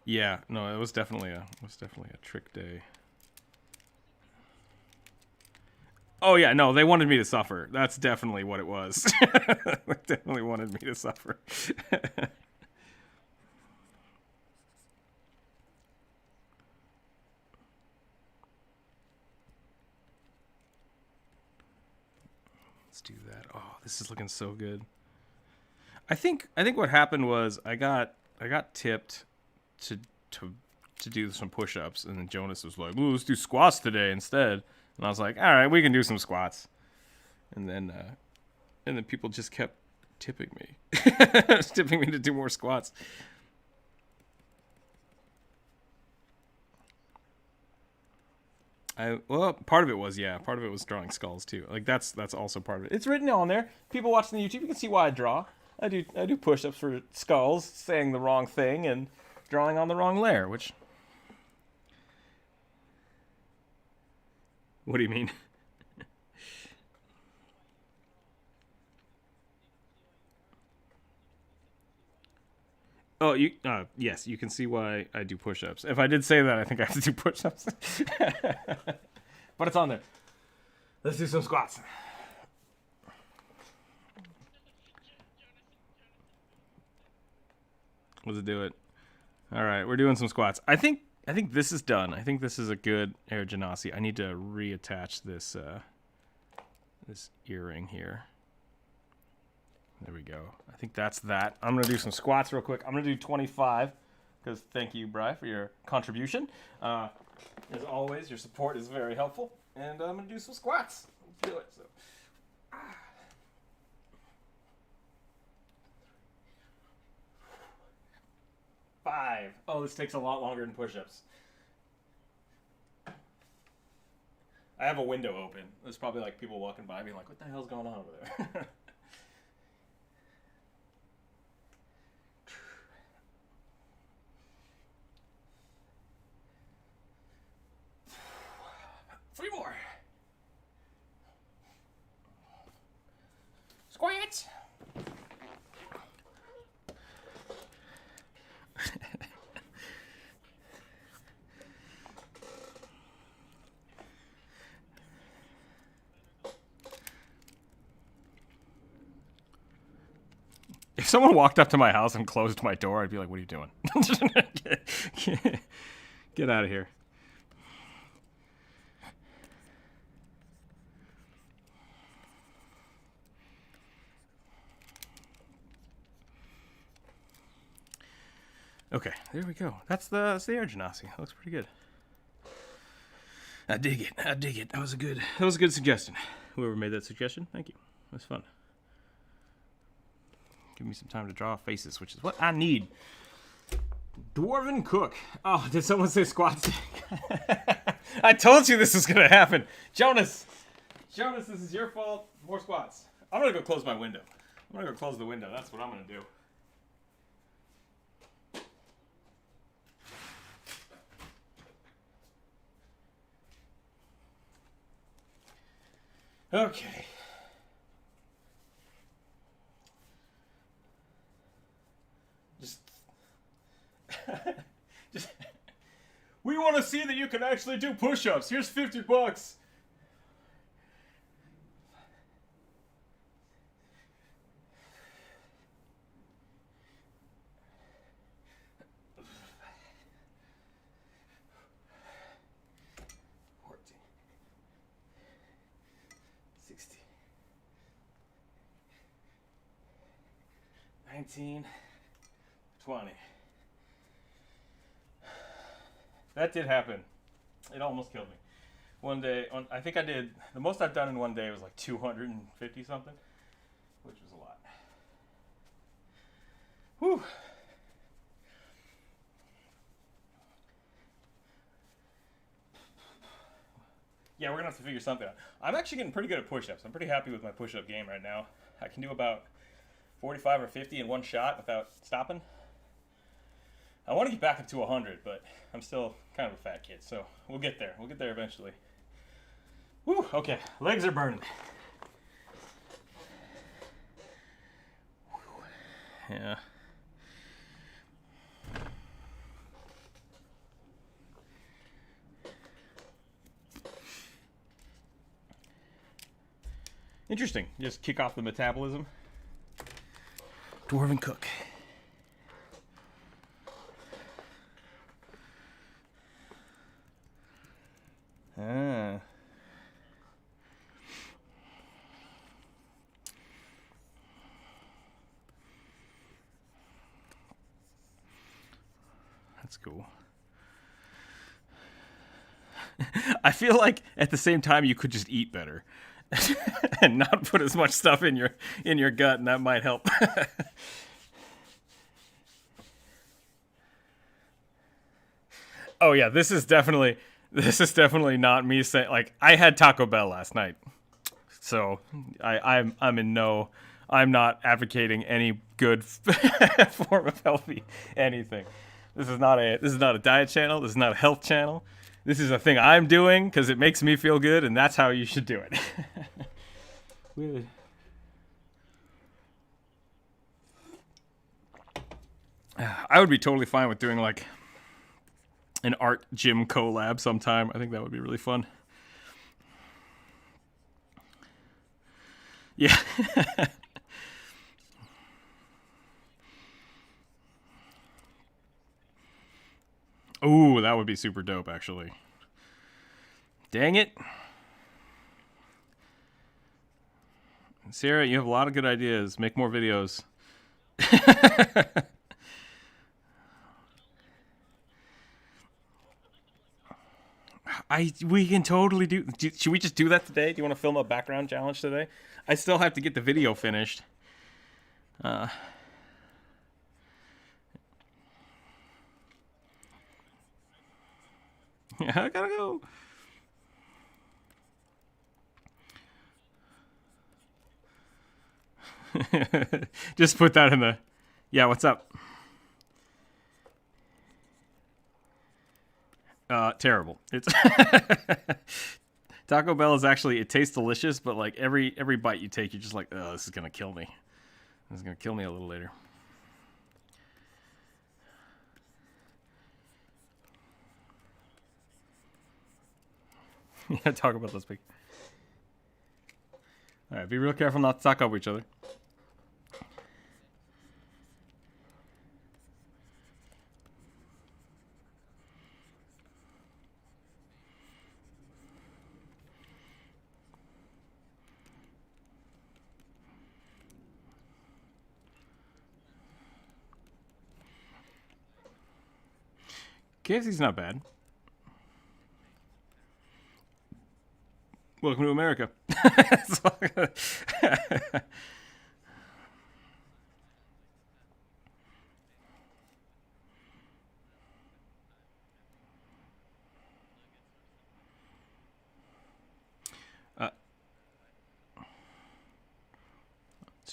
Yeah, no, it was definitely a trick day. Oh yeah, no, they wanted me to suffer. That's definitely what it was. They definitely wanted me to suffer. Let's do that. Oh, this is looking so good. I think what happened was I got tipped to do some push-ups, and then Jonas was like, "Ooh, let's do squats today instead." And I was like, "All right, we can do some squats." And then people just kept tipping me, tipping me to do more squats. Well, part of it was, yeah. Part of it was drawing skulls too. Like that's also part of it. It's written on there. People watching the YouTube, you can see why I draw. I do push-ups for skulls, saying the wrong thing and drawing on the wrong layer, which... What do you mean? Oh, yes, you can see why I do push-ups. If I did say that, I think I have to do push-ups. But it's on there. Let's do some squats. Let's do it. All right, we're doing some squats. I think this is done. I think this is a good Air Genasi. I need to reattach this this earring here. There we go. I think that's that. I'm going to do some squats real quick. I'm going to do 25 because thank you, Bri, for your contribution. As always, your support is very helpful. And I'm going to do some squats. Let's do it. So. 5. Oh, this takes a lot longer than push-ups. I have a window open. There's probably like people walking by being like, what the hell's going on over there? Three more. Squats. If someone walked up to my house and closed my door, I'd be like, what are you doing? Get out of here. Okay, there we go. That's the Air Genasi. That looks pretty good. I dig it. I dig it. That was a good suggestion. Whoever made that suggestion, thank you. That was fun. Give me some time to draw faces, which is what I need. Dwarven Cook. Oh, did someone say squats? I told you this was going to happen. Jonas, this is your fault. More squats. I'm going to go close my window. I'm going to go close the window. That's what I'm going to do. Okay. Just we want to see that you can actually do push-ups. Here's $50. 14, 16, 19, 20. That did happen. It almost killed me. One day, I think I did, the most I've done in one day was like 250 something, which was a lot. Whew. Yeah, we're going to have to figure something out. I'm actually getting pretty good at push-ups. I'm pretty happy with my push-up game right now. I can do about 45 or 50 in one shot without stopping. I want to get back up to 100, but I'm still kind of a fat kid, so we'll get there. We'll get there eventually. Woo, okay, legs are burning. Yeah. Interesting. Just kick off the metabolism. Dwarven Cook. Ah. That's cool. I feel like at the same time you could just eat better and not put as much stuff in your gut, and that might help. Oh yeah, this is definitely This is definitely not me saying, like, I had Taco Bell last night. So I'm in no, I'm not advocating any good form of healthy anything. This is not a diet channel. This is not a health channel. This is a thing I'm doing because it makes me feel good, and that's how you should do it. I would be totally fine with doing like an art gym collab sometime. I think that would be really fun. Yeah. Ooh, that would be super dope, actually. Dang it. Sarah, you have a lot of good ideas. Make more videos. We can totally should we just do that today? Do you want to film a background challenge today? I still have to get the video finished. Yeah, I gotta go. Just put that in the. Yeah, what's up? Terrible. It's Taco Bell is actually, it tastes delicious, but like every bite you take, you're just like, oh, this is gonna kill me. This is gonna kill me a little later. Yeah, talk about those big. All right, be real careful not to talk over each other. KFC's not bad. Welcome to America. It's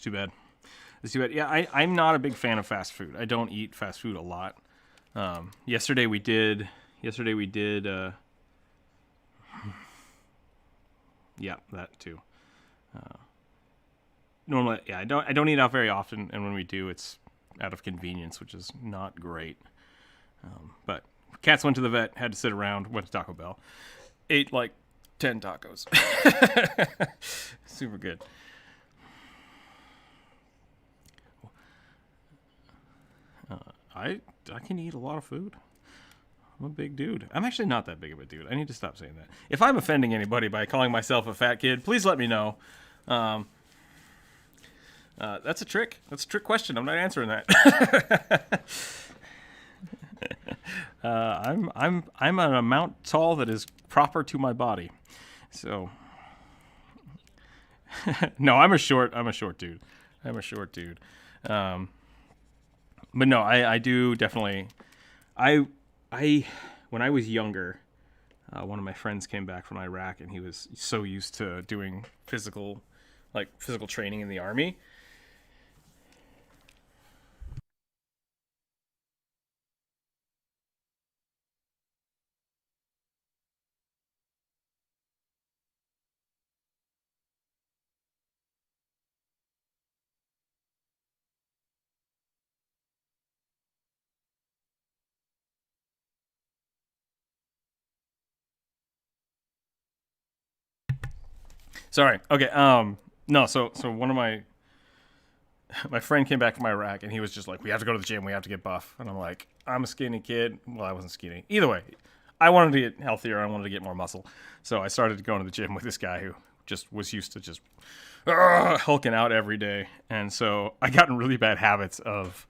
too bad. It's too bad. Yeah, I'm not a big fan of fast food. I don't eat fast food a lot. Yesterday we did. Yeah, that too. Normally, yeah, I don't eat out very often, and when we do, it's out of convenience, which is not great. But cats went to the vet, had to sit around, went to Taco Bell, ate like 10 tacos. Super good. I can eat a lot of food. I'm a big dude. I'm actually not that big of a dude. I need to stop saying that. If I'm offending anybody by calling myself a fat kid, please let me know. That's a trick. That's a trick question. I'm not answering that. I'm an amount tall that is proper to my body. So no, I'm a short dude. I'm a short dude. But no, I do definitely. I when I was younger, one of my friends came back from Iraq, and he was so used to doing physical training in the army. Sorry. Okay. No. So one of my friend came back from Iraq, and he was just like, "We have to go to the gym. We have to get buff." And I'm like, "I'm a skinny kid." Well, I wasn't skinny. Either way, I wanted to get healthier. I wanted to get more muscle. So I started going to the gym with this guy who just was used to just hulking out every day. And so I got in really bad habits of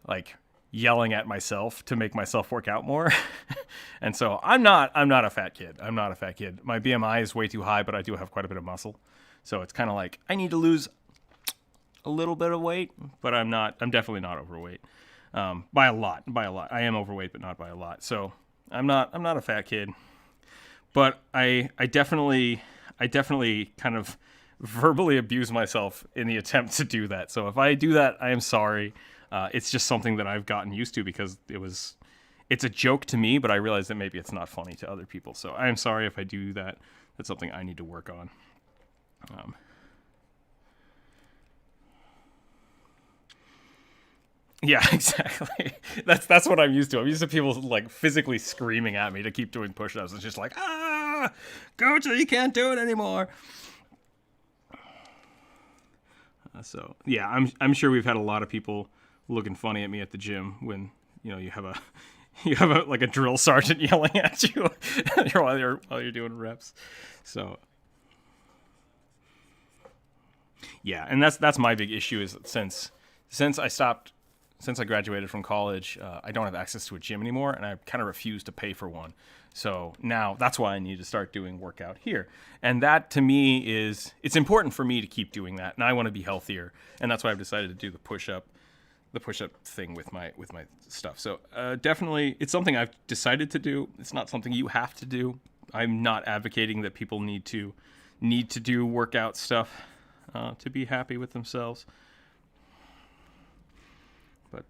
like yelling at myself to make myself work out more. And so I'm not a fat kid. I'm not a fat kid. My BMI is way too high, but I do have quite a bit of muscle. So it's kind of like I need to lose a little bit of weight, but I'm definitely not overweight. By a lot. I am overweight, but not by a lot. So I'm not a fat kid. but I definitely kind of verbally abuse myself in the attempt to do that. So if I do that, I am sorry. It's just something that I've gotten used to because it's a joke to me, but I realize that maybe it's not funny to other people. So I am sorry if I do that. That's something I need to work on. Yeah, exactly. That's what I'm used to. I'm used to people like physically screaming at me to keep doing push-ups. It's just like, go till you can't do it anymore. So yeah, I'm sure we've had a lot of people looking funny at me at the gym when you have a like a drill sergeant yelling at you while you're doing reps. So yeah, and that's my big issue is since I graduated from college, I don't have access to a gym anymore, and I kind of refuse to pay for one. So now that's why I need to start doing workout here. And that to me it's important for me to keep doing that. And I want to be healthier. And that's why I've decided to do the push-up thing with my stuff. So definitely it's something I've decided to do. It's not something you have to do. I'm not advocating that people need to do workout stuff to be happy with themselves. But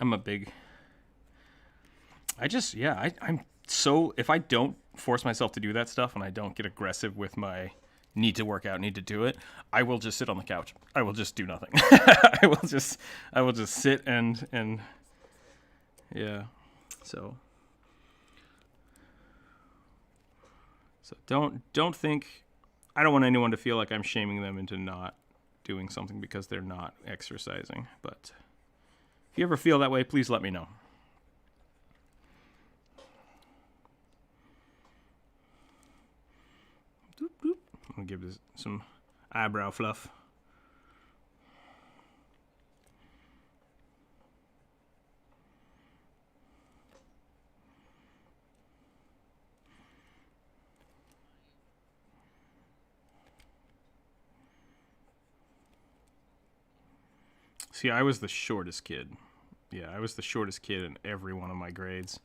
I'm a big... I'm so... If I don't force myself to do that stuff and I don't get aggressive with my need to work out, need to do it, I will just sit on the couch. I will just do nothing. I will just sit and yeah. So don't think... I don't want anyone to feel like I'm shaming them into not doing something because they're not exercising. But if you ever feel that way, please let me know. Doop, doop. I'm going to give this some eyebrow fluff. See, I was the shortest kid. Yeah, I was the shortest kid in every one of my grades.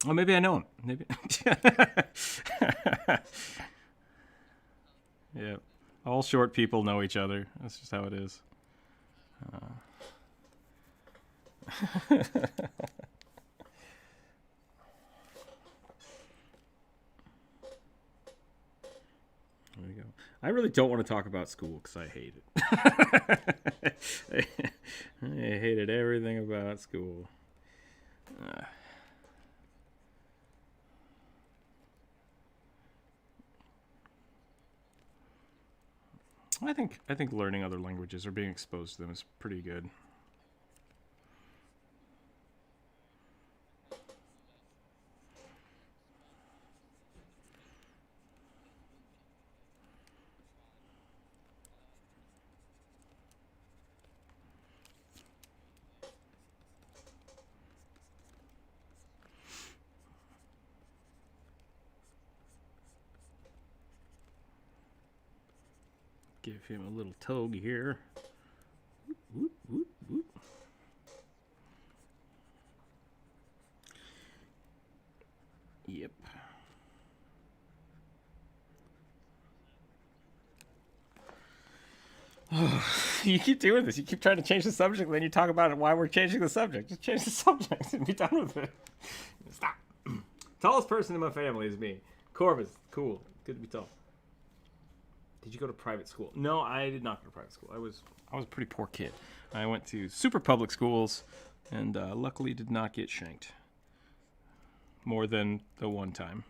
Oh, maybe I know him. Maybe. Yeah. All short people know each other. That's just how it is. There we go. I really don't want to talk about school because I hate it. I hated everything about school. I think learning other languages or being exposed to them is pretty good. Give him a little toge here. Whoop, whoop, whoop. Yep. Oh, you keep doing this. You keep trying to change the subject, then you talk about it why we're changing the subject. Just change the subject and be done with it. Stop. Tallest person in my family is me. Corvus, cool. Good to be tall. Did you go to private school? No, I did not go to private school. I was a pretty poor kid. I went to super public schools, and luckily did not get shanked. More than the one time.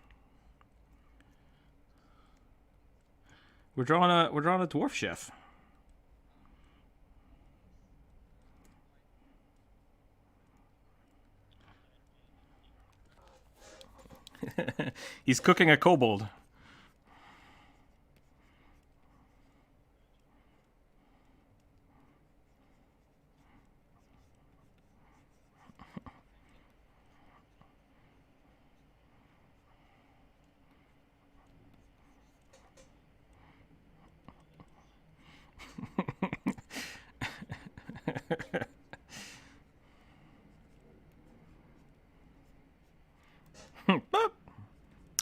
We're drawing a dwarf chef. He's cooking a kobold.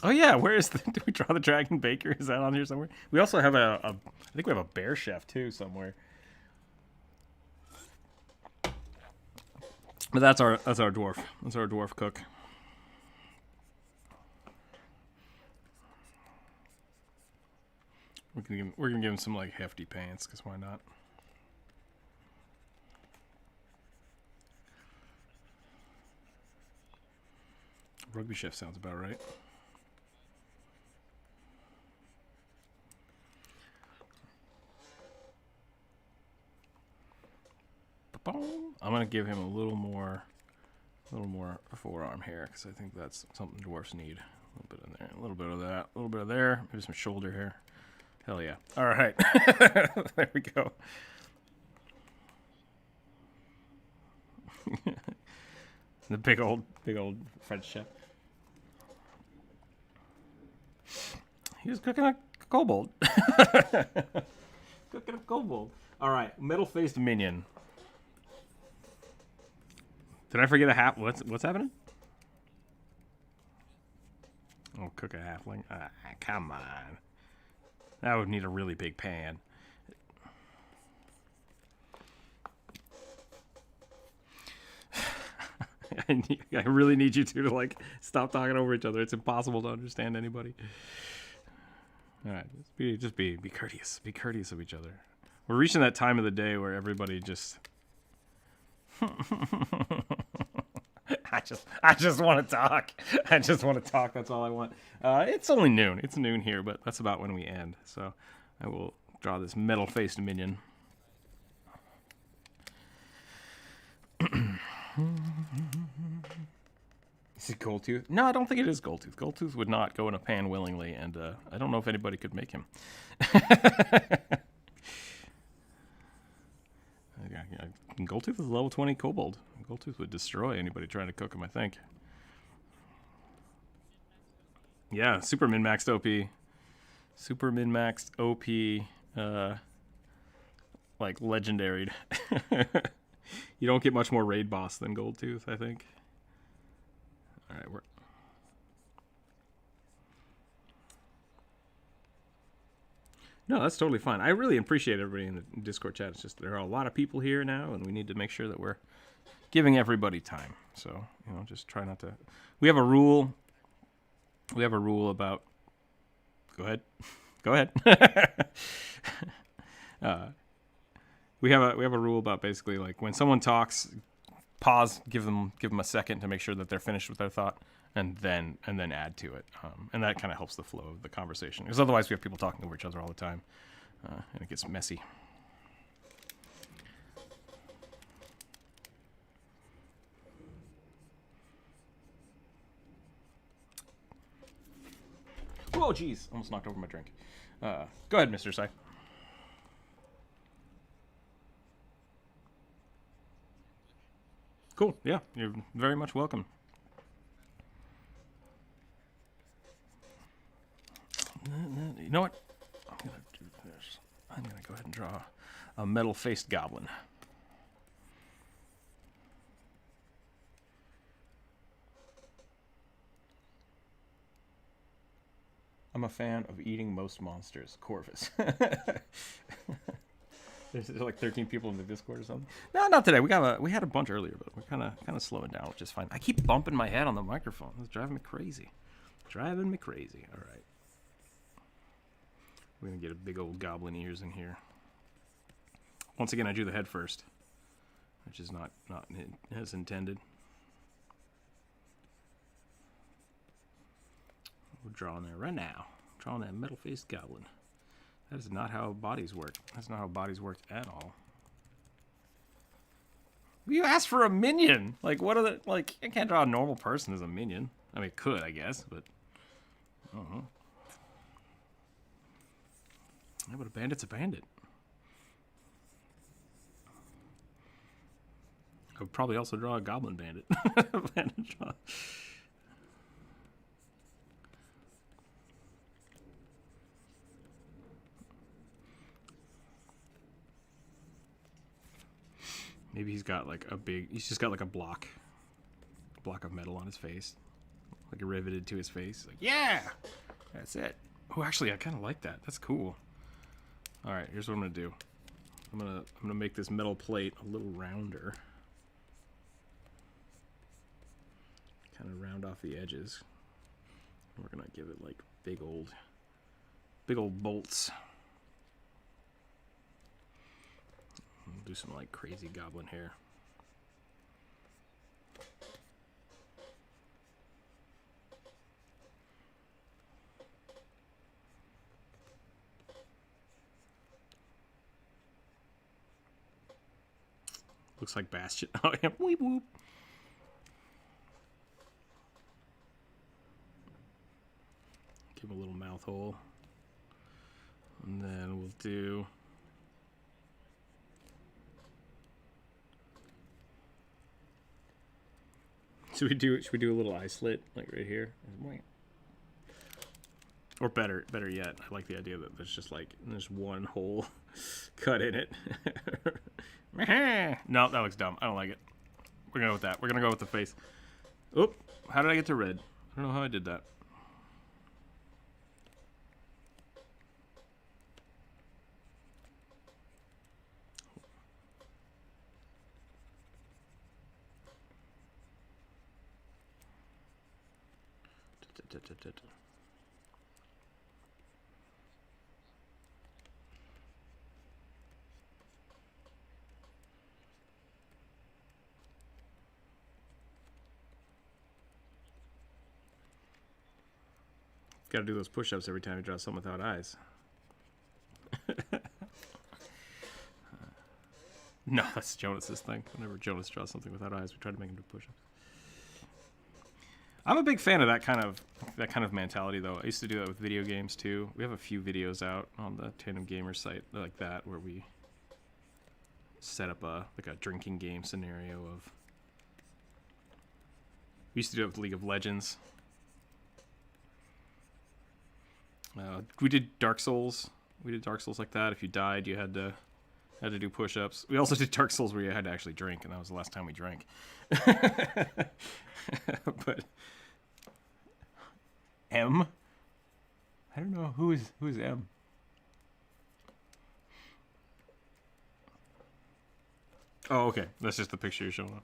Oh yeah, where is the? Do we draw the Dragon Baker? Is that on here somewhere? We also have I think we have a Bear Chef too somewhere. But that's our dwarf. That's our dwarf cook. We're gonna give him some like hefty pants, cause why not? Rugby chef sounds about right. I'm gonna give him a little more forearm hair because I think that's something dwarfs need. A little bit in there, a little bit of that, a little bit of there, maybe some shoulder hair. Hell yeah! All right, there we go. The big old French chef. He was cooking a kobold. Cooking a kobold. All right, metal-faced minion. Did I forget a half? What's happening? Oh, cook a halfling. Come on. That would need a really big pan. I really need you two to like stop talking over each other. It's impossible to understand anybody. All right, just be courteous. Be courteous of each other. We're reaching that time of the day where everybody just. I just want to talk. I just want to talk. That's all I want. It's only noon. It's noon here, but that's about when we end. So I will draw this metal-faced minion. Is it Goldtooth? No, I don't think it is Goldtooth. Goldtooth would not go in a pan willingly, and I don't know if anybody could make him. Goldtooth is a level 20 kobold. Goldtooth would destroy anybody trying to cook him, I think. Yeah, super min-maxed OP. Super min-maxed OP, like, legendary. You don't get much more raid boss than Goldtooth, I think. All right, No, that's totally fine. I really appreciate everybody in the Discord chat. It's just there are a lot of people here now, and we need to make sure that we're giving everybody time. So, just try not to... We have a rule. We have a rule about... Go ahead. Go ahead. We have a rule about basically like when someone talks, pause, give them a second to make sure that they're finished with their thought, and then add to it, and that kind of helps the flow of the conversation. Because otherwise, we have people talking over each other all the time, and it gets messy. Oh, geez, almost knocked over my drink. Go ahead, Mr. Sai. Cool. Yeah, you're very much welcome. You know what? I'm gonna do this. I'm gonna go ahead and draw a metal-faced goblin. I'm a fan of eating most monsters. Corvus. There's like 13 people in the Discord or something. No, not today. We had a bunch earlier, but we're kind of slowing down, which is fine. I keep bumping my head on the microphone. It's driving me crazy. Driving me crazy. All right. We're gonna get a big old goblin ears in here. Once again, I do the head first, which is not as intended. We're drawing there right now. Drawing that metal-faced goblin. That is not how bodies work. That's not how bodies work at all. You asked for a minion. Like, what are the... Like, I can't draw a normal person as a minion. I mean, could, I guess, but... I don't know. Yeah, but a bandit's a bandit. I would probably also draw a goblin bandit. Maybe he's got like a big... He's just got like a block of metal on his face. like riveted to his face. Like, yeah, that's it. Oh, actually, I kind of like that. That's cool. All right, here's what I'm gonna do. I'm gonna make this metal plate a little rounder. Kind of round off the edges. We're gonna give it like big old bolts. Do some like crazy goblin hair. Looks like Bastion. Oh yeah, weep whoop. Give him a little mouth hole. And then we'll do should we do a little eye slit like right here? Or better yet, I like the idea that there's one hole cut in it. No, that looks dumb. I don't like it. We're gonna go with that. We're gonna go with the face. Oop! How did I get to red? I don't know how I did that. Gotta do those push-ups every time you draw something without eyes. No, that's Jonas's thing. Whenever Jonas draws something without eyes, we try to make him do push-ups. I'm a big fan of that kind of mentality, though. I used to do that with video games too. We have a few videos out on the Tandem Gamer site like that, where we set up a drinking game scenario of. We used to do it with League of Legends. We did Dark Souls. We did Dark Souls like that. If you died, you had to do push-ups. We also did Dark Souls where you had to actually drink, and that was the last time we drank. But M? I don't know who is M. Oh, okay. That's just the picture you're showing up.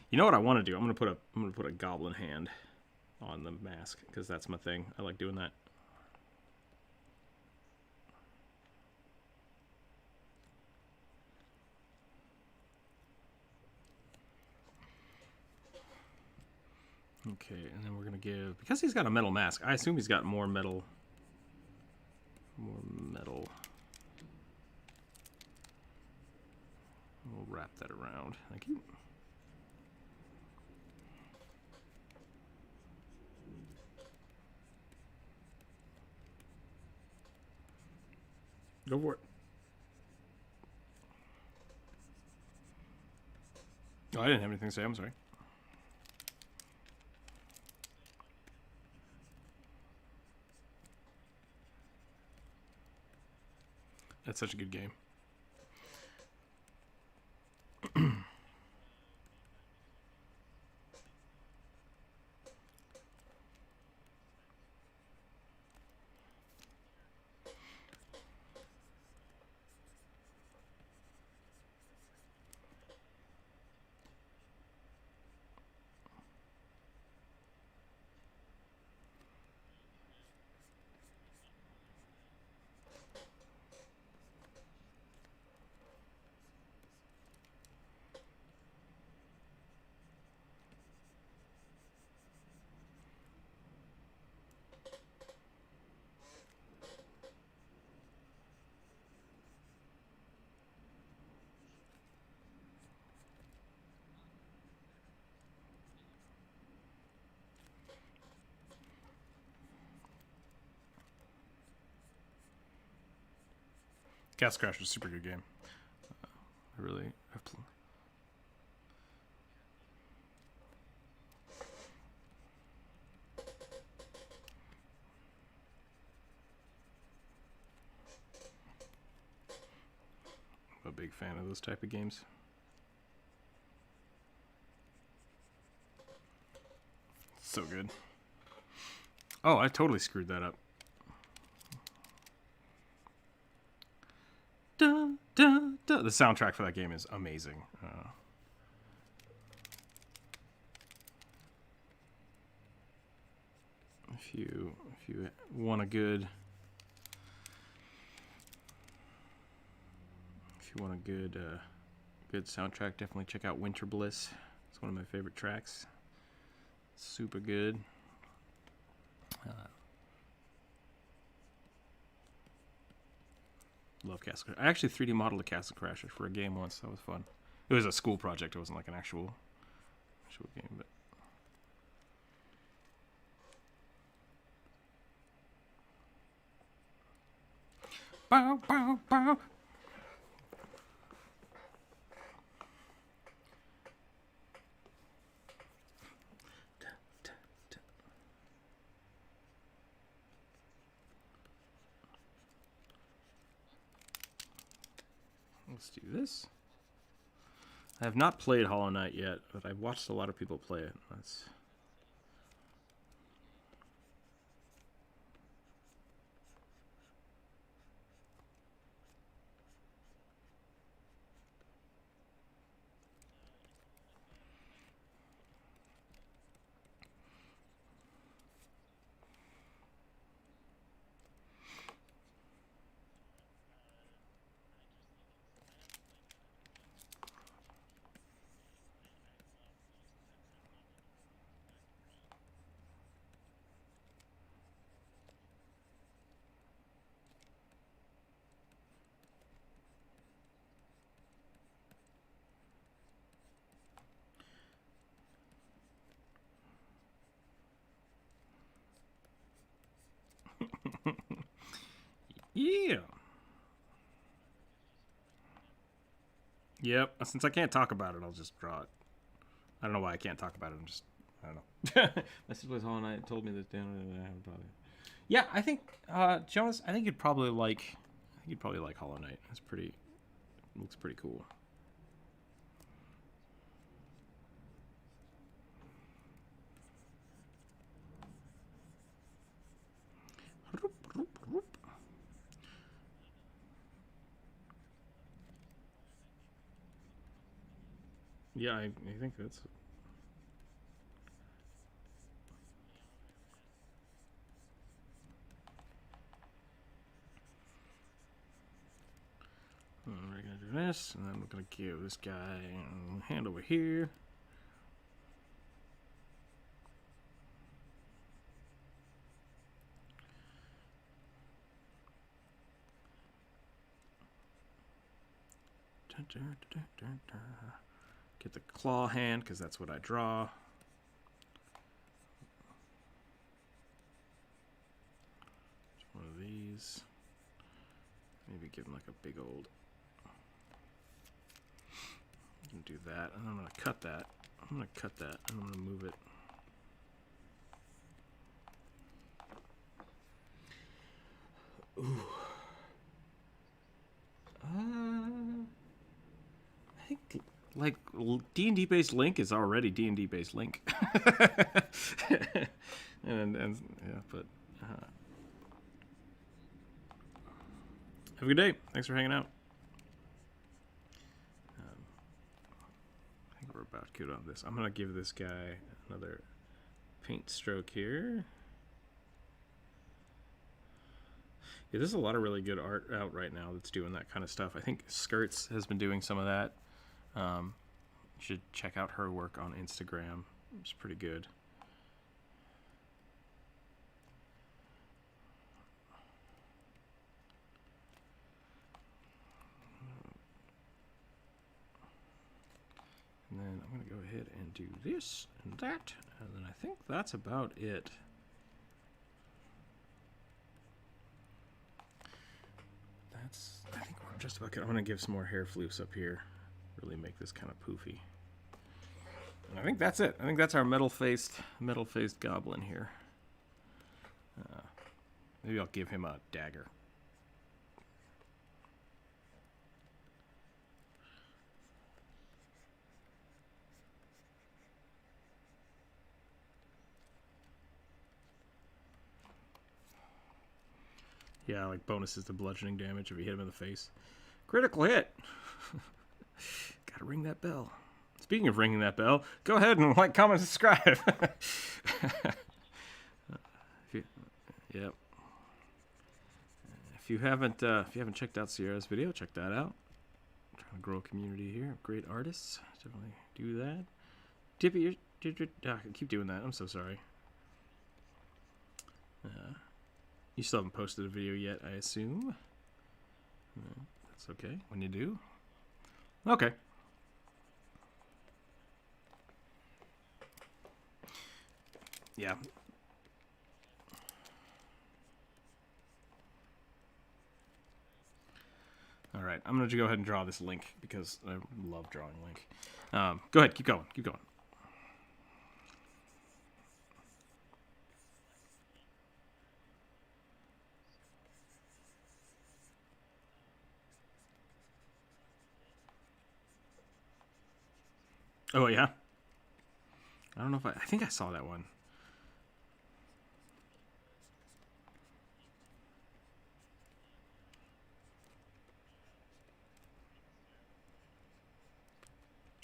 You know what I want to do? I'm gonna put a goblin hand on the mask because that's my thing. I like doing that. Okay, and then we're gonna give, because he's got a metal mask, I assume he's got more metal. We'll wrap that around. Thank you. Go for it. Oh, I didn't have anything to say. I'm sorry. That's such a good game. Gas Crash was a super good game. I really have I'm a big fan of those type of games. So good. Oh, I totally screwed that up. Dun, dun, dun. The soundtrack for that game is amazing. If you want a good good soundtrack, definitely check out Winter Bliss. It's one of my favorite tracks. Super good. Love Castle. I actually 3D modeled a Castle Crasher for a game once. That was fun. It was a school project. It wasn't like an actual game, but. Bow, bow, bow. Let's do this. I have not played Hollow Knight yet, but I've watched a lot of people play it. That's. Yeah. Yep. Since I can't talk about it, I'll just draw it. I don't know why I can't talk about it. I don't know. My sister Hollow Knight told me this down. Yeah, I think Jonas. I think you'd probably like. Hollow Knight. It's pretty. It looks pretty cool. Yeah, I think that's. We're gonna do this, and then we're gonna give this guy a hand over here. Get the claw hand, because that's what I draw. One of these. Maybe give him like a big old. You can do that, and I'm going to cut that. I'm going to cut that, and I'm going to move it. Ooh. I think like D&D based Link is already D&D based Link. and yeah, but have a good day. Thanks for hanging out. I think we're about good on this. I'm gonna give this guy another paint stroke here. Yeah, there's a lot of really good art out right now that's doing that kind of stuff. I think Skirts has been doing some of that. You should check out her work on Instagram. It's pretty good. And then I'm going to go ahead and do this and that. And then I think that's about it. I think we're just about good. I'm going to give some more hair floofs up here. Really make this kind of poofy. And I think that's it. I think that's our metal-faced goblin here. Maybe I'll give him a dagger. Yeah, like bonuses to bludgeoning damage if you hit him in the face. Critical hit. Gotta ring that bell. Speaking of ringing that bell, go ahead and like, comment, subscribe. Yep. If you haven't checked out Sierra's video, check that out. I'm trying to grow a community here of great artists. Definitely do that. Tippy, keep doing that. I'm so sorry. You still haven't posted a video yet, I assume. That's okay when you do. Okay. Yeah. All right, I'm going to go ahead and draw this link because I love drawing link. Go ahead, keep going, keep going. Oh, yeah? I don't know if I think I saw that one.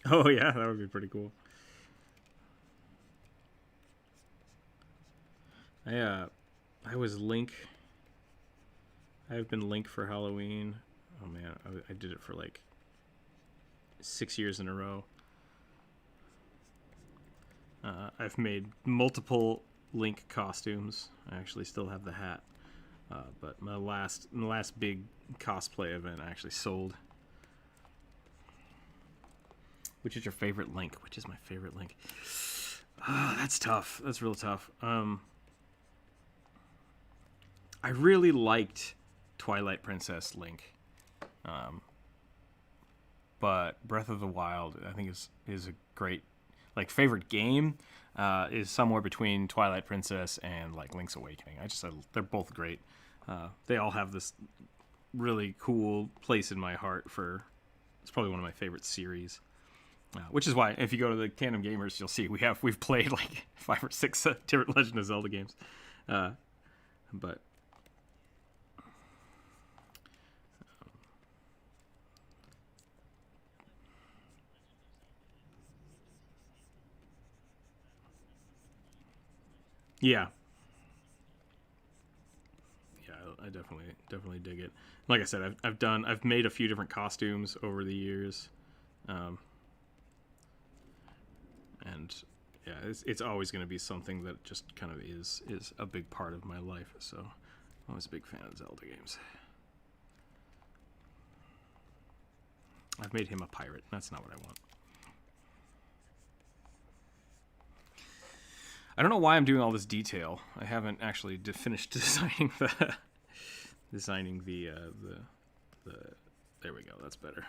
Oh, yeah, that would be pretty cool. I was Link. I've been Link for Halloween. Oh, man, I did it for like 6 years in a row. I've made multiple Link costumes. I actually still have the hat. But my last big cosplay event I actually sold. Which is your favorite Link? Which is my favorite Link? That's tough. That's real tough. I really liked Twilight Princess Link. But Breath of the Wild, I think, is a great, like, favorite game. Is somewhere between Twilight Princess and like Link's Awakening. They're both great. They all have this really cool place in my heart for. It's probably one of my favorite series. Which is why, if you go to the Tandem Gamers, you'll see we've played like 5 or 6 different Legend of Zelda games. But yeah, I definitely dig it. Like I said, I've made a few different costumes over the years. And yeah, it's always going to be something that just kind of is a big part of my life. So I'm always a big fan of Zelda games. I've made him a pirate. That's not what I want. I don't know why I'm doing all this detail. I haven't actually finished designing the there we go. That's better.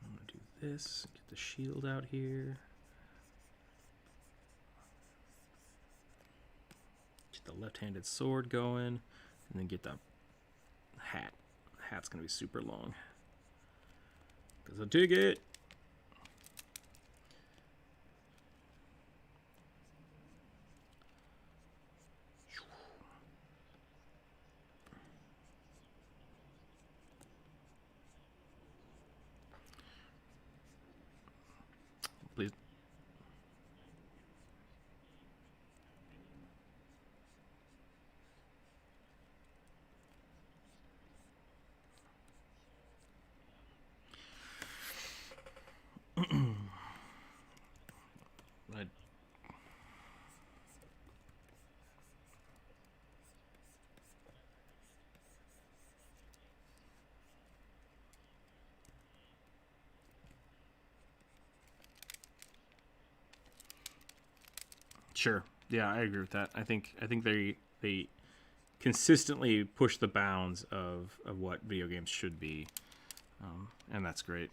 I'm gonna do this. Get the shield out here. Get the left-handed sword going, and then get the hat. The hat's gonna be super long. 'Cause I dig it. Please. Sure. Yeah, I agree with that. I think they consistently push the bounds of what video games should be, and that's great.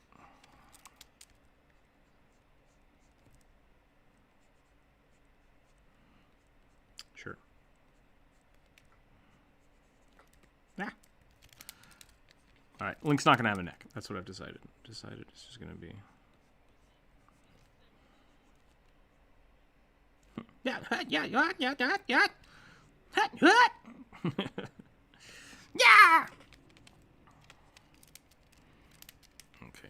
Sure. Ah. All right. Link's not gonna have a neck. That's what I've decided. It's just gonna be. Yeah, yeah, yeah, yeah, yeah, yeah. Yeah. Yeah. Okay.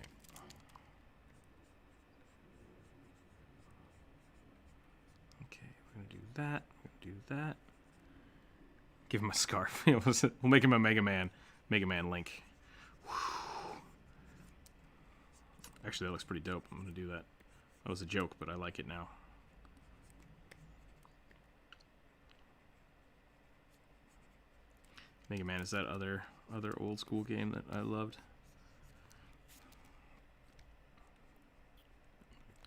Okay, we're gonna do that. We're gonna do that. Give him a scarf. We'll make him a Mega Man Link. Actually, that looks pretty dope. I'm gonna do that. That was a joke, but I like it now. Mega Man is that other old school game that I loved.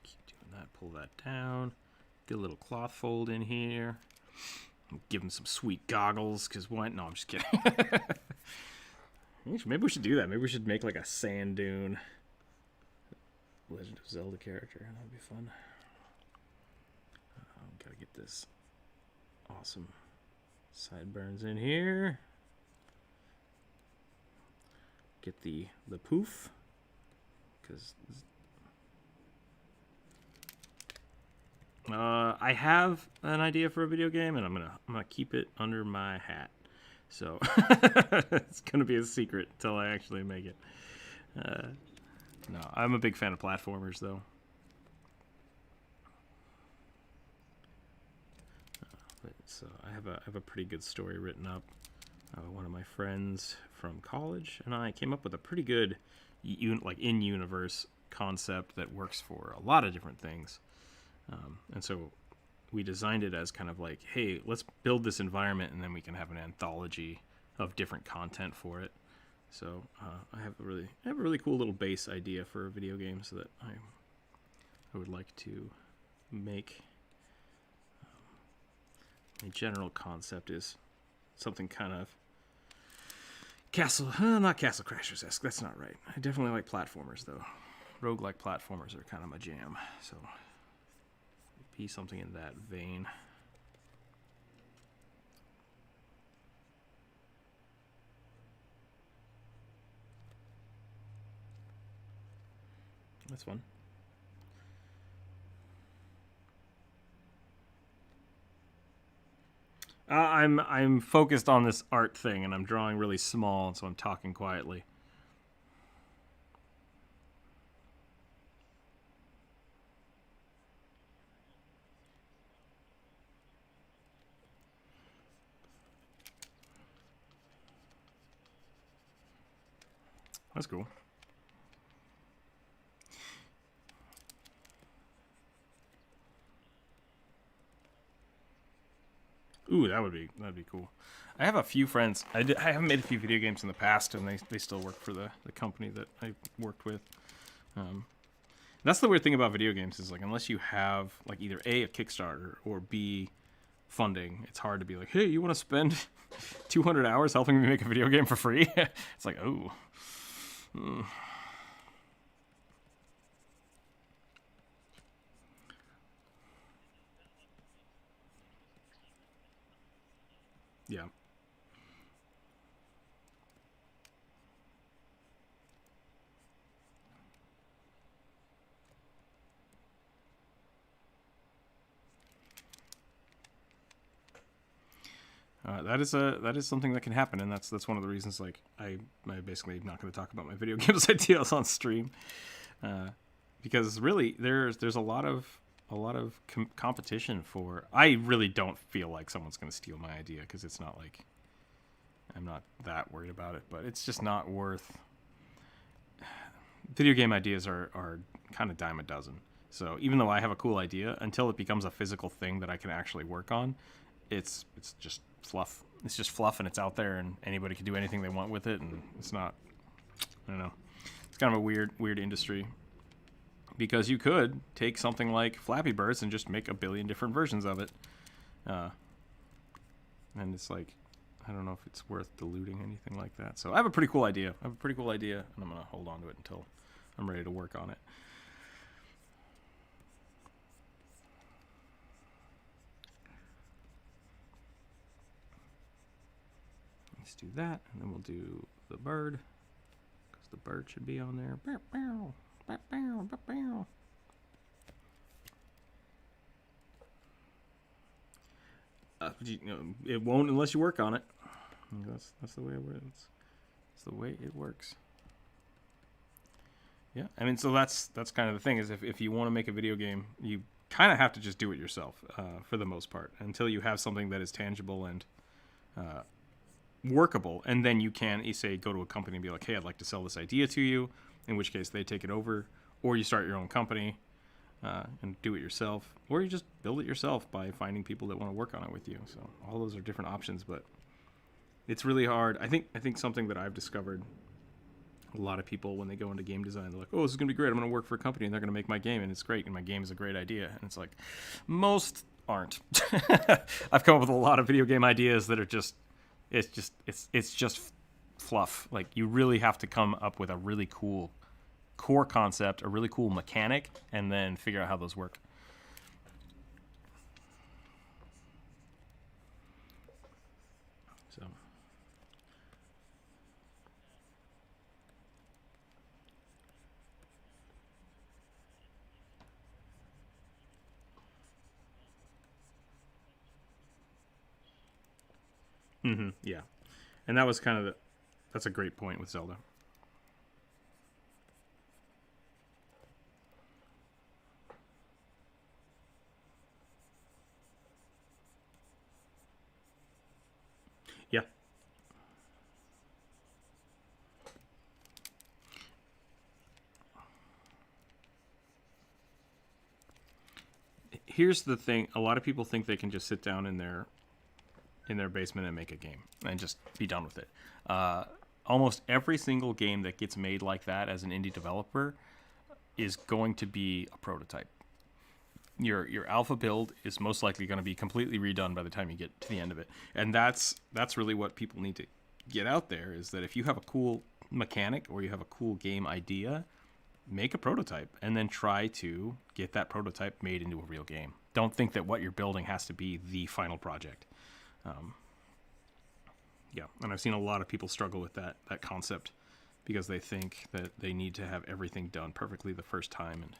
Keep doing that. Pull that down. Get a little cloth fold in here. Give him some sweet goggles, because what? No, I'm just kidding. Maybe we should do that. Maybe we should make like a sand dune Legend of Zelda character. That would be fun. Gotta get this awesome sideburns in here. Get the poof, because I have an idea for a video game, and I'm gonna keep it under my hat. So it's gonna be a secret until I actually make it. No, I'm a big fan of platformers, though. So I have a pretty good story written up. One of my friends from college and I came up with a pretty good like in-universe concept that works for a lot of different things. And so we designed it as kind of like, hey, let's build this environment and then we can have an anthology of different content for it. So I have a really cool little base idea for a video game so that I would like to make. The general concept is something kind of not Castle Crashers-esque. That's not right. I definitely like platformers, though. Roguelike platformers are kind of my jam. So be something in that vein. That's fun. I'm focused on this art thing, and I'm drawing really small, so I'm talking quietly. That's cool. Ooh, that'd be cool. I have a few friends. I haven't made a few video games in the past, and they still work for the company that I worked with. That's the weird thing about video games is like unless you have like either a Kickstarter or B funding, it's hard to be like, hey, you want to spend 200 hours helping me make a video game for free? It's like, oh. Yeah. That is something that can happen, and that's one of the reasons. Like I basically not going to talk about my video games ideas on stream, because really there's a lot of competition for. I really don't feel like someone's going to steal my idea because it's not like I'm not that worried about it, but it's just not worth. Video game ideas are kind of dime a dozen. So even though I have a cool idea, until it becomes a physical thing that I can actually work on, it's just fluff. It's just fluff, and it's out there, and anybody can do anything they want with it, and it's not. I don't know. It's kind of a weird industry because you could take something like Flappy Birds and just make a billion different versions of it, and it's like I don't know if it's worth diluting anything like that. So I have a pretty cool idea. And I'm gonna hold on to it until I'm ready to work on it. Let's do that, and then we'll do the bird, because the bird should be on there. it won't unless you work on it. That's the way it works. That's the way it works. Yeah, I mean, so that's kind of the thing is if you want to make a video game, you kind of have to just do it yourself for the most part until you have something that is tangible and workable, and then you say go to a company and be like, hey, I'd like to sell this idea to you, in which case they take it over, or you start your own company and do it yourself, or you just build it yourself by finding people that want to work on it with you. So all those are different options, but it's really hard. I think something that I've discovered, a lot of people when they go into game design, they're like, oh, this is gonna be great, I'm gonna work for a company and they're gonna make my game and it's great and my game is a great idea, and it's like most aren't. I've come up with a lot of video game ideas that are just it's just fluff. Like, you really have to come up with a really cool core concept, a really cool mechanic, and then figure out how those work. So yeah, and that was kind of that's a great point with Zelda. Yeah. Here's the thing: a lot of people think they can just sit down in their basement and make a game and just be done with it. Almost every single game that gets made like that as an indie developer is going to be a prototype. Your alpha build is most likely going to be completely redone by the time you get to the end of it, and that's really what people need to get out there, is that if you have a cool mechanic or you have a cool game idea, make a prototype and then try to get that prototype made into a real game. Don't think that what you're building has to be the final project. Yeah, and I've seen a lot of people struggle with that concept because they think that they need to have everything done perfectly the first time, and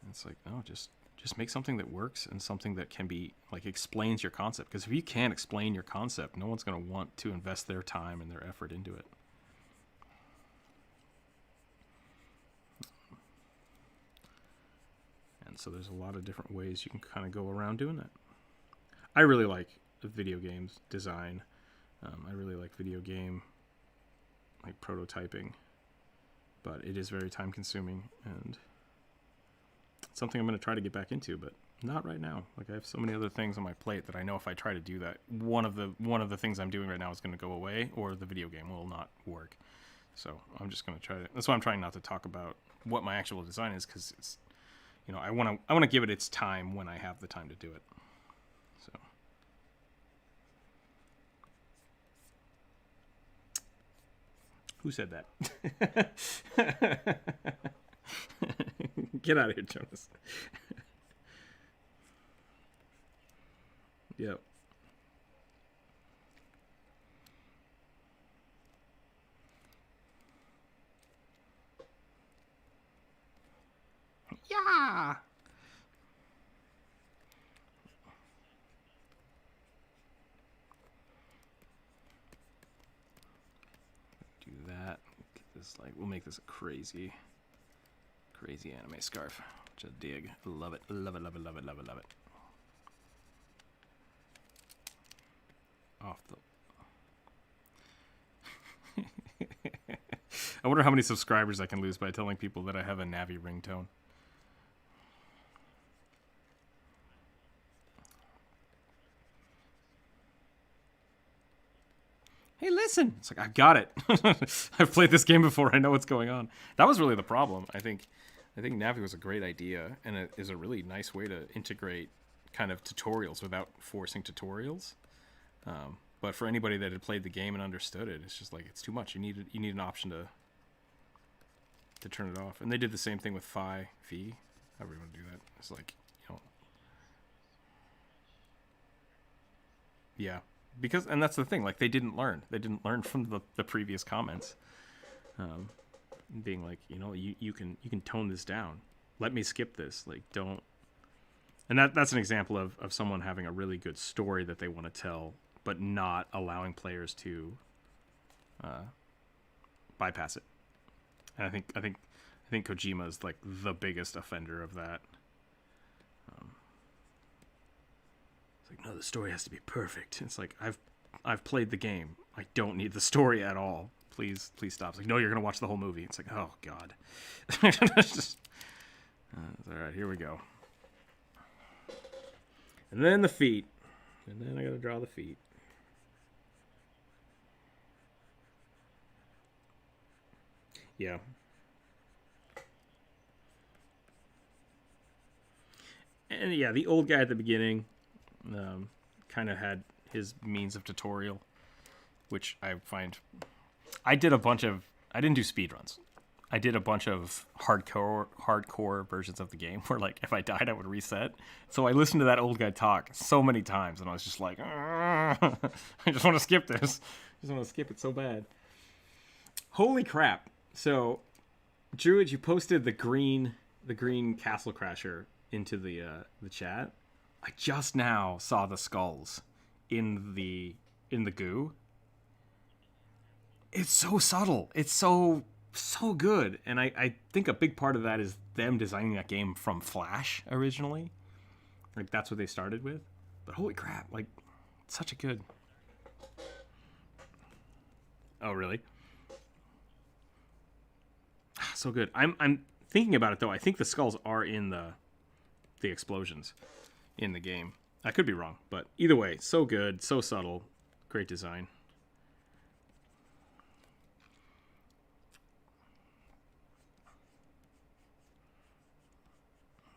it's like, no, just make something that works and something that can be, like, explains your concept. Because if you can't explain your concept, no one's going to want to invest their time and their effort into it. And so there's a lot of different ways you can kind of go around doing that. I really like video games design. I really like video game like prototyping, but it is very time consuming and it's something I'm going to try to get back into, but not right now. Like, I have so many other things on my plate that I know if I try to do that, one of the things I'm doing right now is going to go away, or the video game will not work. So I'm just going to try to. That's why I'm trying not to talk about what my actual design is, because it's, I want to give it its time when I have the time to do it. So. Who said that? Get out of here, Jonas. Yep. Yeah. Do that. Get this, like, we'll make this a crazy anime scarf, which I dig. Love it. Love it. Love it. Love it. Love it. Love it. Off the. I wonder how many subscribers I can lose by telling people that I have a Navi ringtone. Hey, listen! It's like, I've got it. I've played this game before. I know what's going on. That was really the problem. I think Navi was a great idea, and it is a really nice way to integrate kind of tutorials without forcing tutorials. But for anybody that had played the game and understood it, it's just like, it's too much. You need an option to turn it off. And they did the same thing with Phi, however you want to do that. It's like, yeah. Because, and that's the thing, like, they didn't learn from the previous comments, being like, you can tone this down, let me skip this, like, don't And that's an example of someone having a really good story that they want to tell, but not allowing players to bypass it. And I think Kojima is like the biggest offender of that. It's like, no, the story has to be perfect. It's like, I've played the game. I don't need the story at all. Please stop. It's like, no, you're gonna watch the whole movie. It's like, oh god. It's just, all right, here we go. And then the feet. And then I gotta draw the feet. Yeah. And yeah, the old guy at the beginning kind of had his means of tutorial, which I find... I didn't do speedruns. I did a bunch of hardcore versions of the game where, like, if I died, I would reset. So I listened to that old guy talk so many times, and I was just like, I just want to skip this. I just want to skip it so bad. Holy crap. So, Druid, you posted the green Castle Crasher into the chat. I just now saw the skulls in the goo. It's so subtle. It's so good. And I think a big part of that is them designing that game from Flash originally. Like, that's what they started with. But holy crap, like, such a good... Oh, really? So good. I'm thinking about it, though. I think the skulls are in the explosions in the game. I could be wrong, but either way, so good, so subtle, great design.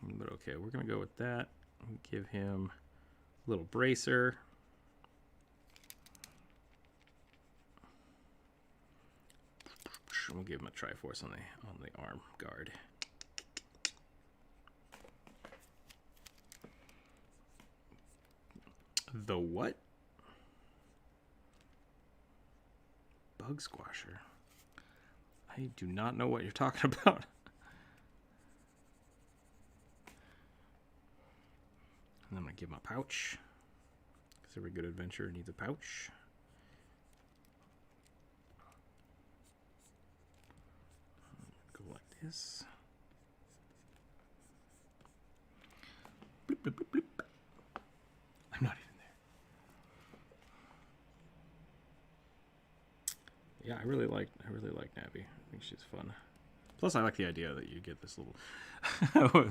But okay, we're going to go with that. Give him a little bracer. We'll give him a Triforce on the arm guard. The what? Bug squasher. I do not know what you're talking about. And I'm going to give him a pouch. Because every good adventurer needs a pouch. Go like this. Bloop, bloop, bloop, bloop. I'm not even there. Yeah, I really like Navi. I think she's fun. Plus, I like the idea that you get this little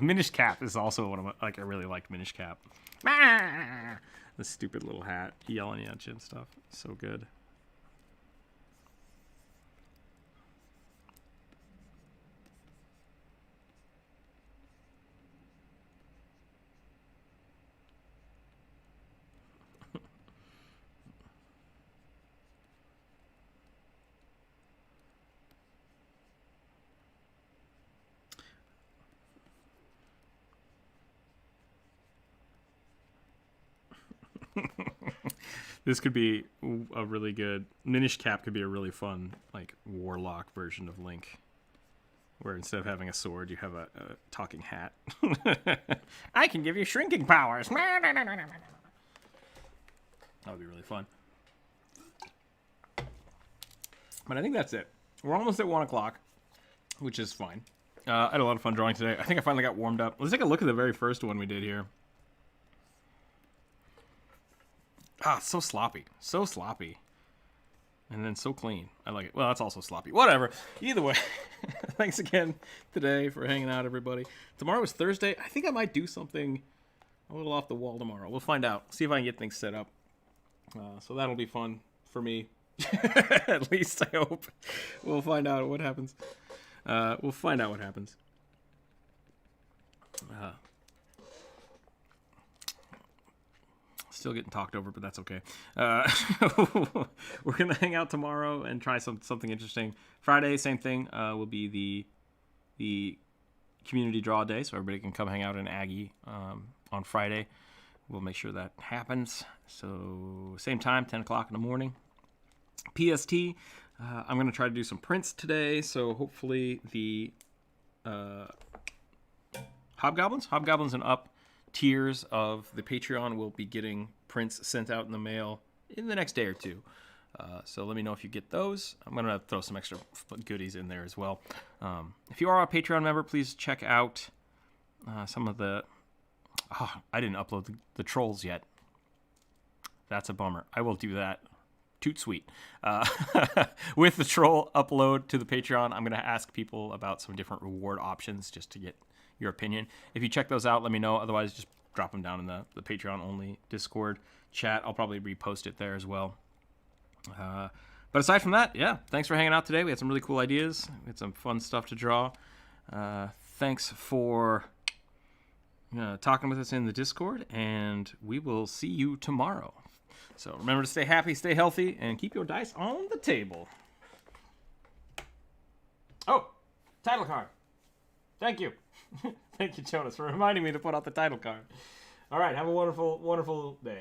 Minish Cap is also one of my, like, I really liked Minish Cap. The stupid little hat yelling at you and stuff. So good. This could be a really good... Minish Cap could be a really fun, like, warlock version of Link. Where instead of having a sword, you have a talking hat. I can give you shrinking powers. That would be really fun. But I think that's it. We're almost at 1 o'clock, which is fine. I had a lot of fun drawing today. I think I finally got warmed up. Let's take a look at the very first one we did here. Ah, so sloppy. So sloppy. And then so clean. I like it. Well, that's also sloppy. Whatever. Either way. Thanks again today for hanging out, everybody. Tomorrow is Thursday. I think I might do something a little off the wall tomorrow. We'll find out. See if I can get things set up. So that'll be fun for me. At least, I hope. We'll find out what happens. We'll find out what happens. Still getting talked over, but that's okay. We're gonna hang out tomorrow and try something interesting. Friday, same thing. Will be the community draw day, so everybody can come hang out in Aggie on Friday. We'll make sure that happens. So same time, 10 o'clock in the morning. PST. I'm gonna try to do some prints today, so hopefully the Hobgoblins and Up tiers of the Patreon will be getting prints sent out in the mail in the next day or two. So let me know if you get those. I'm going to throw some extra goodies in there as well. If you are a Patreon member, please check out some of the... Oh, I didn't upload the trolls yet. That's a bummer. I will do that. Toot sweet. With the troll upload to the Patreon, I'm going to ask people about some different reward options just to get your opinion. If you check those out, let me know. Otherwise, just drop them down in the Patreon-only Discord chat. I'll probably repost it there as well. But aside from that, yeah, thanks for hanging out today. We had some really cool ideas. We had some fun stuff to draw. Thanks for talking with us in the Discord, and we will see you tomorrow. So remember to stay happy, stay healthy, and keep your dice on the table. Oh, title card. Thank you. Thank you, Jonas, for reminding me to put out the title card. All right, have a wonderful, wonderful day.